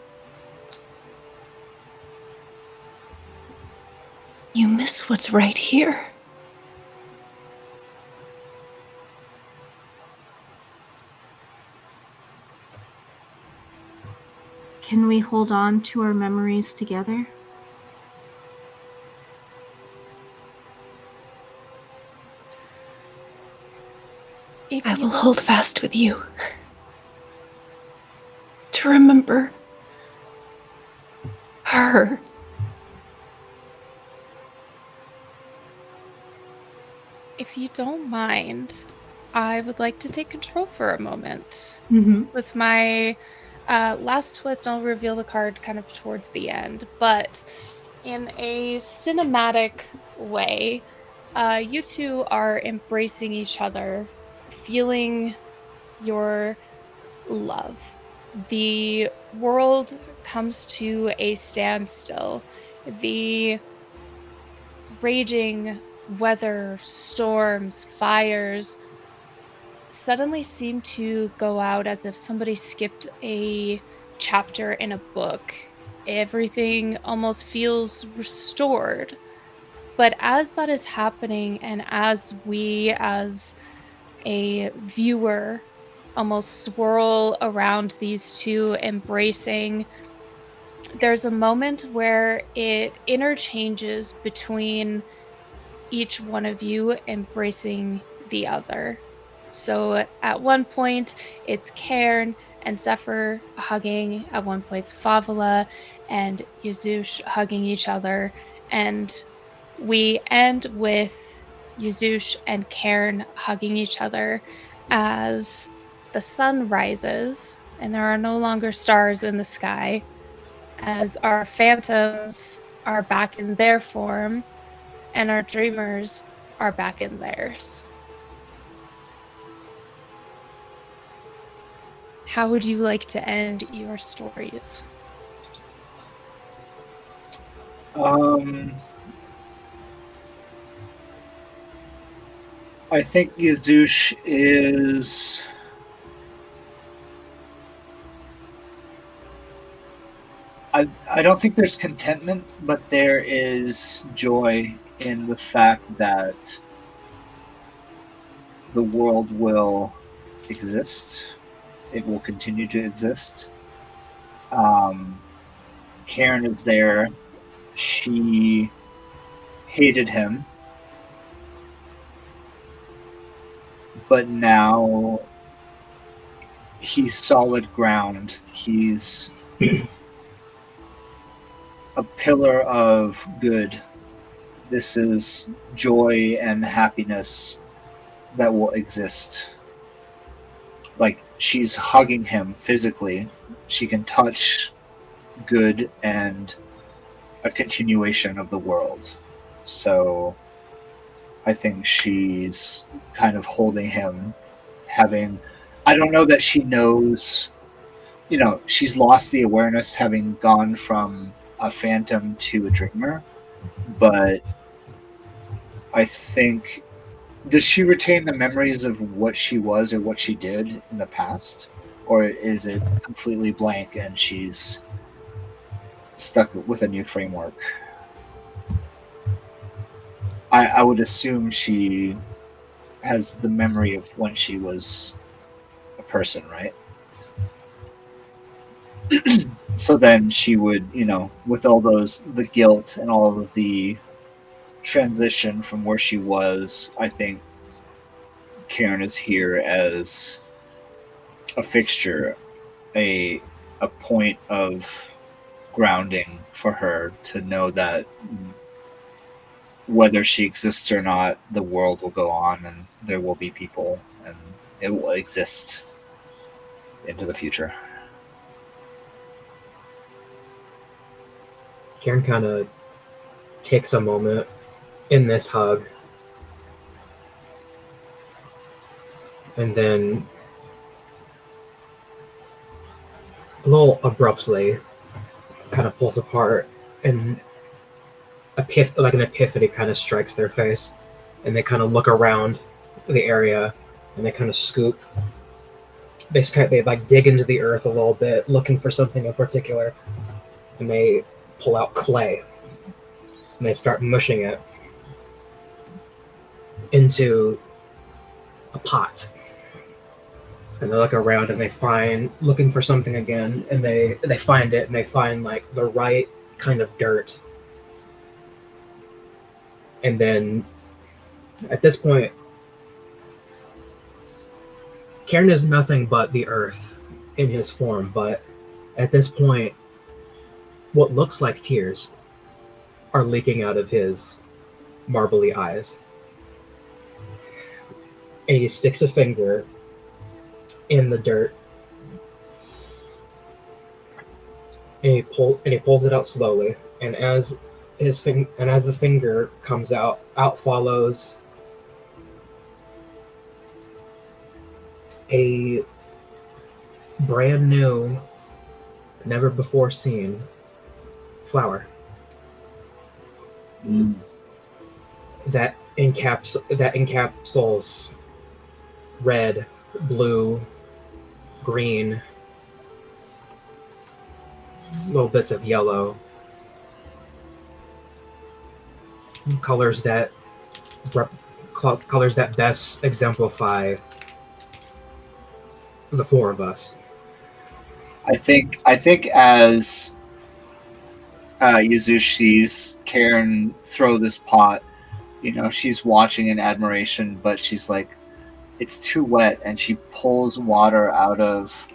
You miss what's right here. Can we hold on to our memories together? I will hold fast with you. To remember her. If you don't mind, I would like to take control for a moment. With my last twist, I'll reveal the card kind of towards the end, but in a cinematic way, you two are embracing each other, feeling your love. The world comes to a standstill. The raging weather, storms, fires suddenly seem to go out as if somebody skipped a chapter in a book. Everything almost feels restored. But as that is happening, and as we, as a viewer, almost swirl around these two embracing, there's a moment where it interchanges between each one of you embracing the other. So at one point, it's Cairn and Zephyr hugging. At one point, it's Favala and Yuzush hugging each other. And we end with Yuzush and Cairn hugging each other as the sun rises and there are no longer stars in the sky, as our phantoms are back in their form and our dreamers are back in theirs. How would you like to end your stories? I think Yuzush is. I don't think there's contentment, but there is joy in the fact that the world will exist. It will continue to exist. Karen is there. She hated him, but now he's solid ground. He's a pillar of good. This is joy and happiness that will exist. Like, she's hugging him physically. She can touch good and a continuation of the world. So I think she's kind of holding him, having. I don't know that she knows. She's lost the awareness, having gone from a phantom to a dreamer. But I think. Does she retain the memories of what she was or what she did in the past? Or is it completely blank and she's stuck with a new framework? I would assume she has the memory of when she was a person, right? So then she would, with all the guilt and all of the transition from where she was, I think Karen is here as a fixture, a point of grounding for her to know that whether she exists or not, the world will go on and there will be people and it will exist into the future. Karen kind of takes a moment in this hug and then a little abruptly kind of pulls apart and an epiphany kind of strikes their face, and they kind of look around the area and they kind of scoop. They like dig into the earth a little bit, looking for something in particular, and they pull out clay and they start mushing it into a pot. And they look around and they find, looking for something again, and they find it, and they find like the right kind of dirt. And then at this point, Karen is nothing but the earth in his form, but at this point, what looks like tears are leaking out of his marbly eyes. And he sticks a finger in the dirt, and he pulls it out slowly, and as the finger comes out follows a brand new, never before seen flower that encapsulates red blue, green, little bits of yellow, colors that colors that best exemplify the four of us. I think as Yazush sees Karen throw this pot, she's watching in admiration, but she's like, it's too wet, and she pulls water out of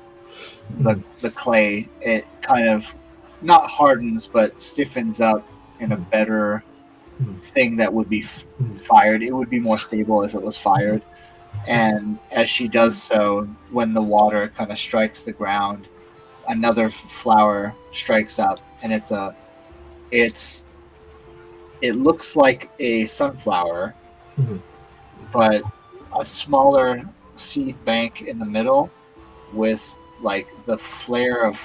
the clay. It kind of not hardens, but stiffens up in a better thing that would be fired. It would be more stable if it was fired. And as she does so, when the water kind of strikes the ground, another flower strikes up, and it looks like a sunflower, but a smaller seed bank in the middle with like the flare of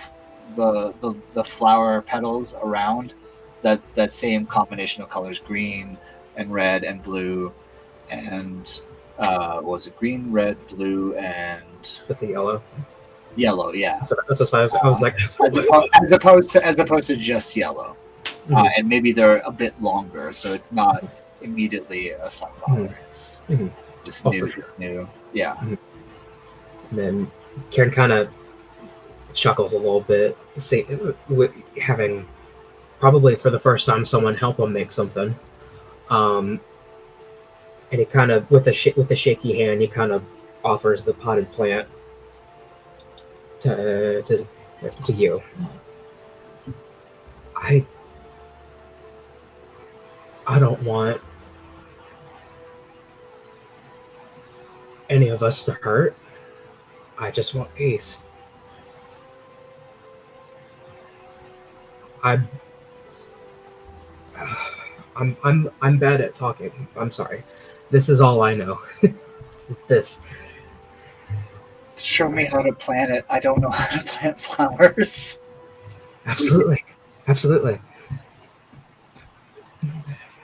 the flower petals around that same combination of colors, green and red and blue, and was it green, red, blue, and That's a yellow. Yellow, yeah. That's what I was like. As opposed to just yellow, and maybe they're a bit longer, so it's not immediately a sunflower. It's this new, yeah. And then Karen kind of chuckles a little bit, having probably for the first time someone help him make something. And he kind of, with a shaky hand, he kind of offers the potted plant to you. I don't want any of us to hurt. I just want peace. I'm bad at talking. I'm sorry. This is all I know. this. Show me how to plant it. I don't know how to plant flowers. Absolutely.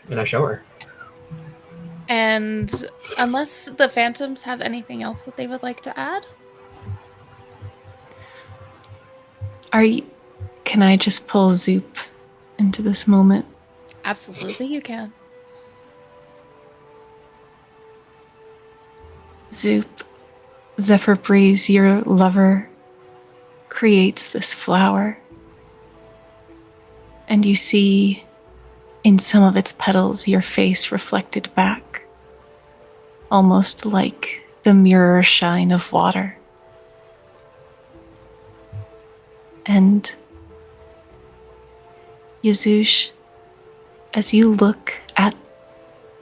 And I show her. And unless the phantoms have anything else that they would like to add? Can I just pull Zoup into this moment? Absolutely, you can. Zoup, Zephyr Breeze, your lover, creates this flower. And you see in some of its petals your face reflected back, almost like the mirror shine of water. And Yazush, as you look at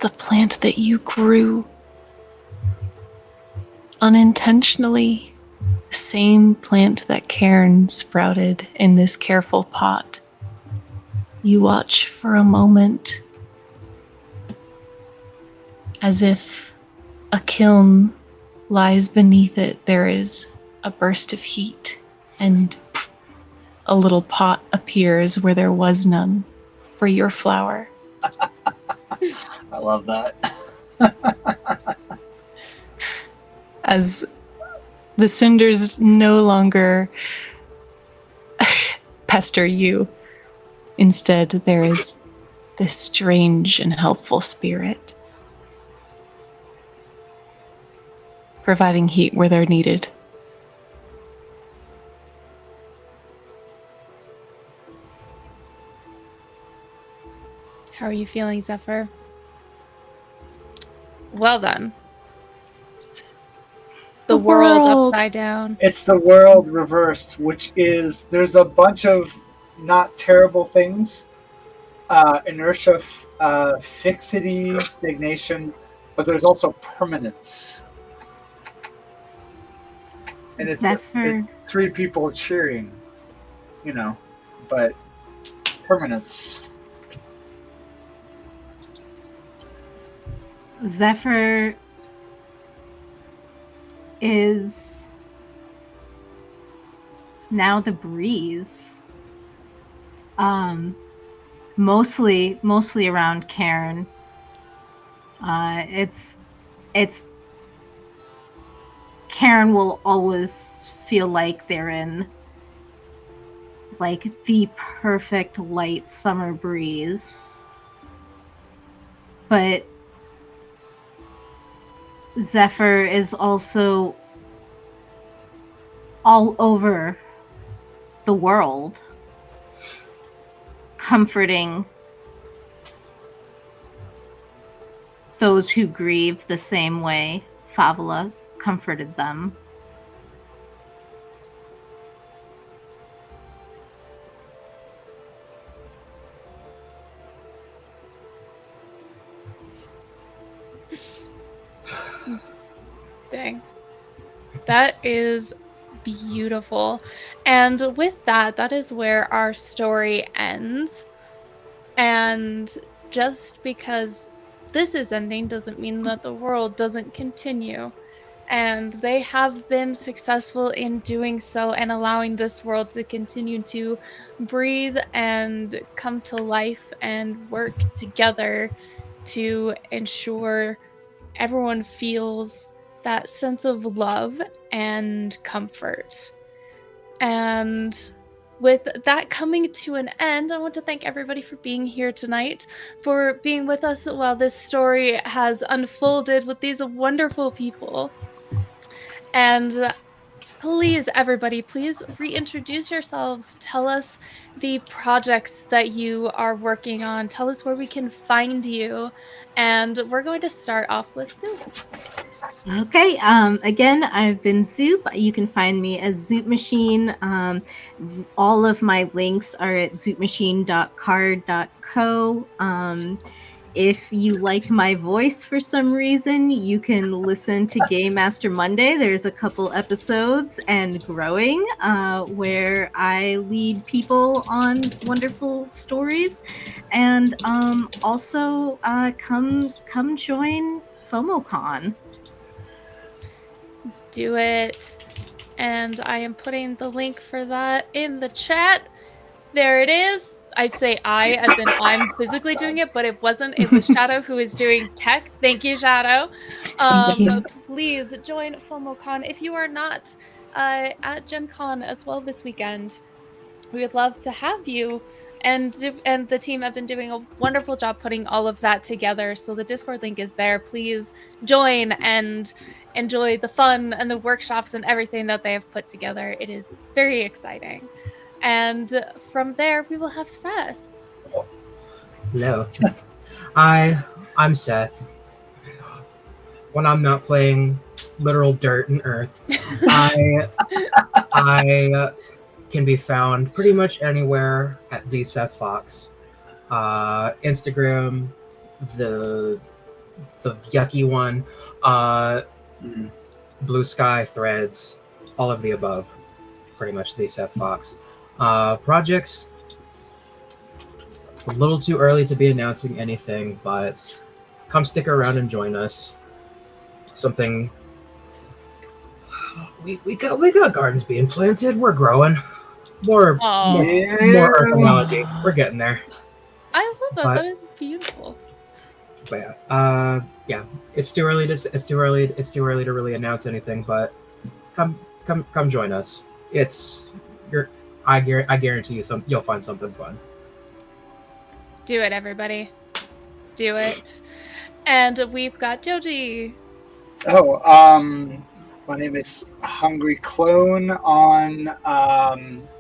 the plant that you grew, unintentionally, the same plant that Karen sprouted in this careful pot, you watch for a moment as if a kiln lies beneath it. There is a burst of heat, and a little pot appears where there was none for your flower. I love that. As the cinders no longer pester you, instead there is this strange and helpful spirit, providing heat where they're needed. How are you feeling, Zephyr? Well done. The world upside down. It's the world reversed, which is, there's a bunch of not terrible things. Inertia, fixity, stagnation, but there's also permanence. And it's three people cheering, but permanence. Zephyr is now the breeze. Mostly around Karen. Karen will always feel like they're in like the perfect light summer breeze. But Zephyr is also all over the world, comforting those who grieve the same way Favela comforted them. Dang. That is beautiful. And with that, that is where our story ends. And just because this is ending doesn't mean that the world doesn't continue. And they have been successful in doing so and allowing this world to continue to breathe and come to life and work together to ensure everyone feels that sense of love and comfort. And with that coming to an end, I want to thank everybody for being here tonight, for being with us while this story has unfolded with these wonderful people. And please, everybody, please reintroduce yourselves. Tell us the projects that you are working on. Tell us where we can find you. And we're going to start off with Zoup. Okay, again, I've been Zoup. You can find me as Zoup Machine. All of my links are at zoupmachine.card.co. If you like my voice for some reason, you can listen to Game Master Monday. There's a couple episodes and growing where I lead people on wonderful stories. And also come join FOMOCon. Do it. And I am putting the link for that in the chat. There it is. I say I as in I'm physically doing it, but it wasn't. It was Shadow who is doing tech. Thank you, Shadow. Please join FOMOCon if you are not at Gen Con as well this weekend. We would love to have you. And the team have been doing a wonderful job putting all of that together. So the Discord link is there. Please join and enjoy the fun and the workshops and everything that they have put together. It is very exciting. And from there, we will have Seth. Hello. I'm Seth. When I'm not playing literal dirt and earth, I can be found pretty much anywhere at the Seth Fox. Instagram, the yucky one, Blue Sky, Threads, all of the above. Pretty much the Seth Fox. Projects, it's a little too early to be announcing anything, but come stick around and join us. Something we got gardens being planted. We're growing. More archaeology. We're getting there. I love that. That is beautiful. But yeah, it's too early to really announce anything. But come join us. I guarantee you'll find something fun. Do it, everybody. Do it. And we've got Jyoji. My name is Hungryclone on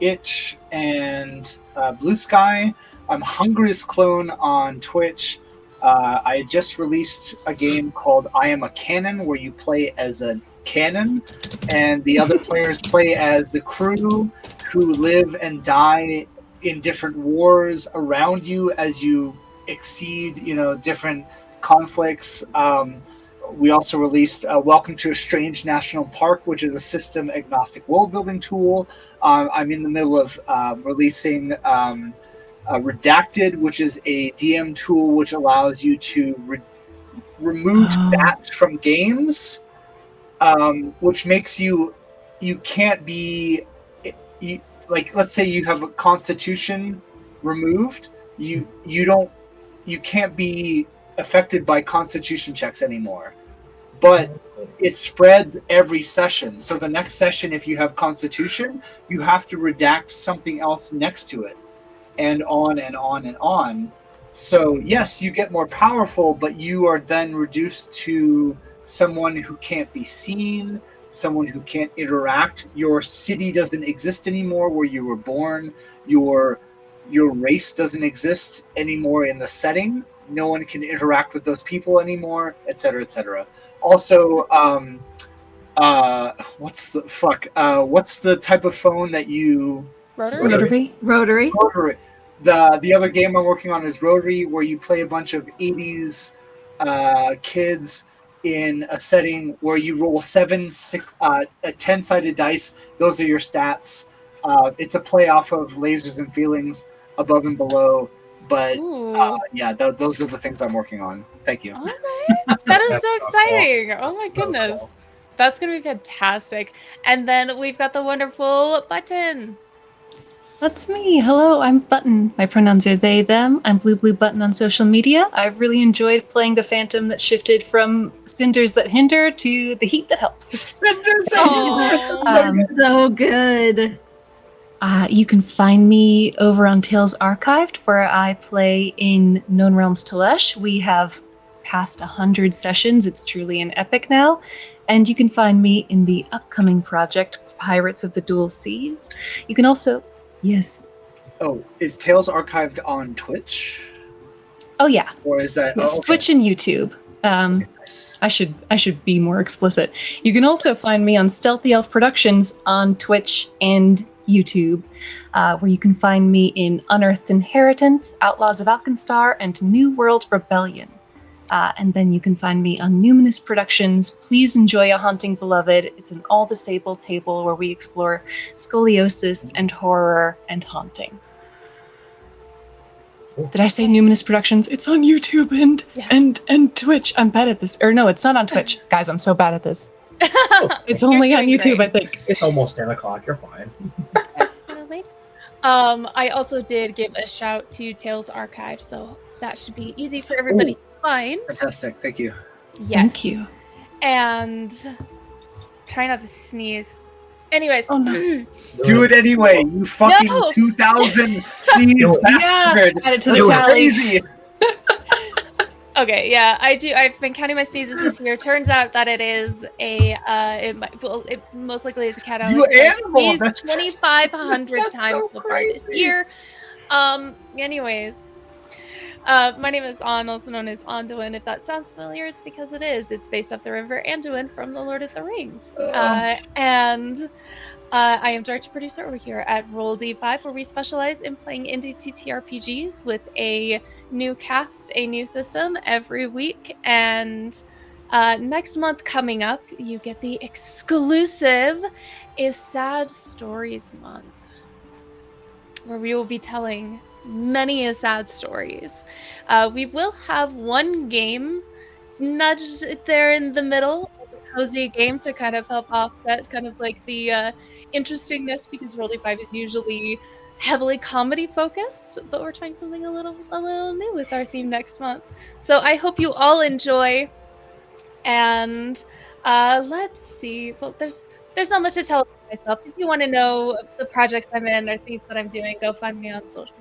Itch and Blue Sky. I'm Hungry's Clone on Twitch. I just released a game called I Am a Cannon, where you play as a cannon, and the other players play as the crew who live and die in different wars around you as you exceed, different conflicts. We also released Welcome to a Strange National Park, which is a system-agnostic world-building tool. I'm in the middle of releasing Redacted, which is a DM tool which allows you to remove stats from games, which makes you can't be... like, let's say you have a Constitution removed, you can't be affected by Constitution checks anymore. but it spreads every session. So the next session, if you have Constitution, you have to redact something else next to it, and on and on and on. So yes, you get more powerful, but you are then reduced to someone who can't be seen, someone who can't interact. Your city doesn't exist anymore where you were born. Your race doesn't exist anymore in the setting. No one can interact with those people anymore, etc., etc. Also, what's the type of phone that you Rotary? Rotary. Rotary. The other game I'm working on is Rotary, where you play a bunch of 80s kids in a setting where you roll 10-sided dice. Those are your stats. It's a play off of Lasers and Feelings, Above and Below. But yeah, those are the things I'm working on. Thank you. Okay. That is That's so so exciting. cool. Oh my That's so goodness. cool. That's going to be fantastic. And then we've got the wonderful Button. That's me. Hello, I'm Button. My pronouns are they, them. I'm Blue Button on social media. I've really enjoyed playing the Phantom that shifted from cinders that hinder to the heat that helps. Cinders So good. You can find me over on Tales Archived, where I play in Known Realms Telesh. We have passed 100 sessions. It's truly an epic now. And you can find me in the upcoming project, Pirates of the Dual Seas. You can also... Yes. Oh, is Tales archived on Twitch? Oh, yeah. Or is that Yes, okay. Twitch and YouTube. Nice. I should be more explicit. You can also find me on Stealthy Elf Productions on Twitch and YouTube, where you can find me in Unearthed Inheritance, Outlaws of Alkenstar, and New World Rebellion. And then you can find me on Numinous Productions. Please enjoy A Haunting Beloved. It's an all-disabled table where we explore scoliosis and horror and haunting. Did I say Numinous Productions? It's on YouTube and Twitch. I'm bad at this. Or no, it's not on Twitch. Guys, I'm so bad at this. It's only on YouTube, great. I think. It's almost 10 o'clock. You're fine. That's kind of late. I also did give a shout to Tales Archive, so that should be easy for everybody to find. Fantastic. Thank you. Yes. Thank you. And try not to sneeze. Anyways, Oh, no. Do it anyway, you fucking No. 2000 sneeze Do it. bastard. Add it to the That's tally. crazy. okay, yeah, I do. I've been counting my sneezes this year. Turns out that it is it most likely is a cat You allergy. I've animal, sneezed that's- 2,500 that's times so so far this crazy. year. Anyways, my name is An, also known as Aundawyn. If that sounds familiar, it's because it is. It's based off the river Aundawyn from The Lord of the Rings. And I am director producer over here at Roll D5, where we specialize in playing indie TTRPGs with a new cast, a new system every week. And next month coming up, you get the exclusive is Sad Stories Month, where we will be telling many sad stories. We will have one game nudged there in the middle, a cozy game to kind of help offset kind of like the interestingness, because Roll D5 is usually heavily comedy focused, but we're trying something a little new with our theme next month. So I hope you all enjoy. And let's see. Well, there's not much to tell about myself. If you want to know the projects I'm in or things that I'm doing, go find me on social.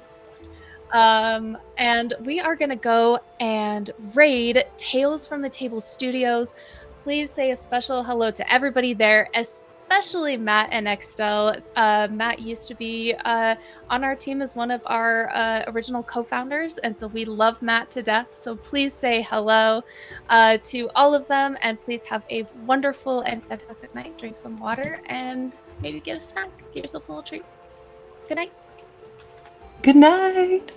And we are gonna go and raid Tales from the Table Studios. Please say a special hello to everybody there, especially Matt and Extel. Matt used to be on our team as one of our original co-founders, and so we love Matt to death. So please say hello to all of them, and please have a wonderful and fantastic night. Drink some water and maybe get a snack. Get yourself a little treat. Good night. Good night.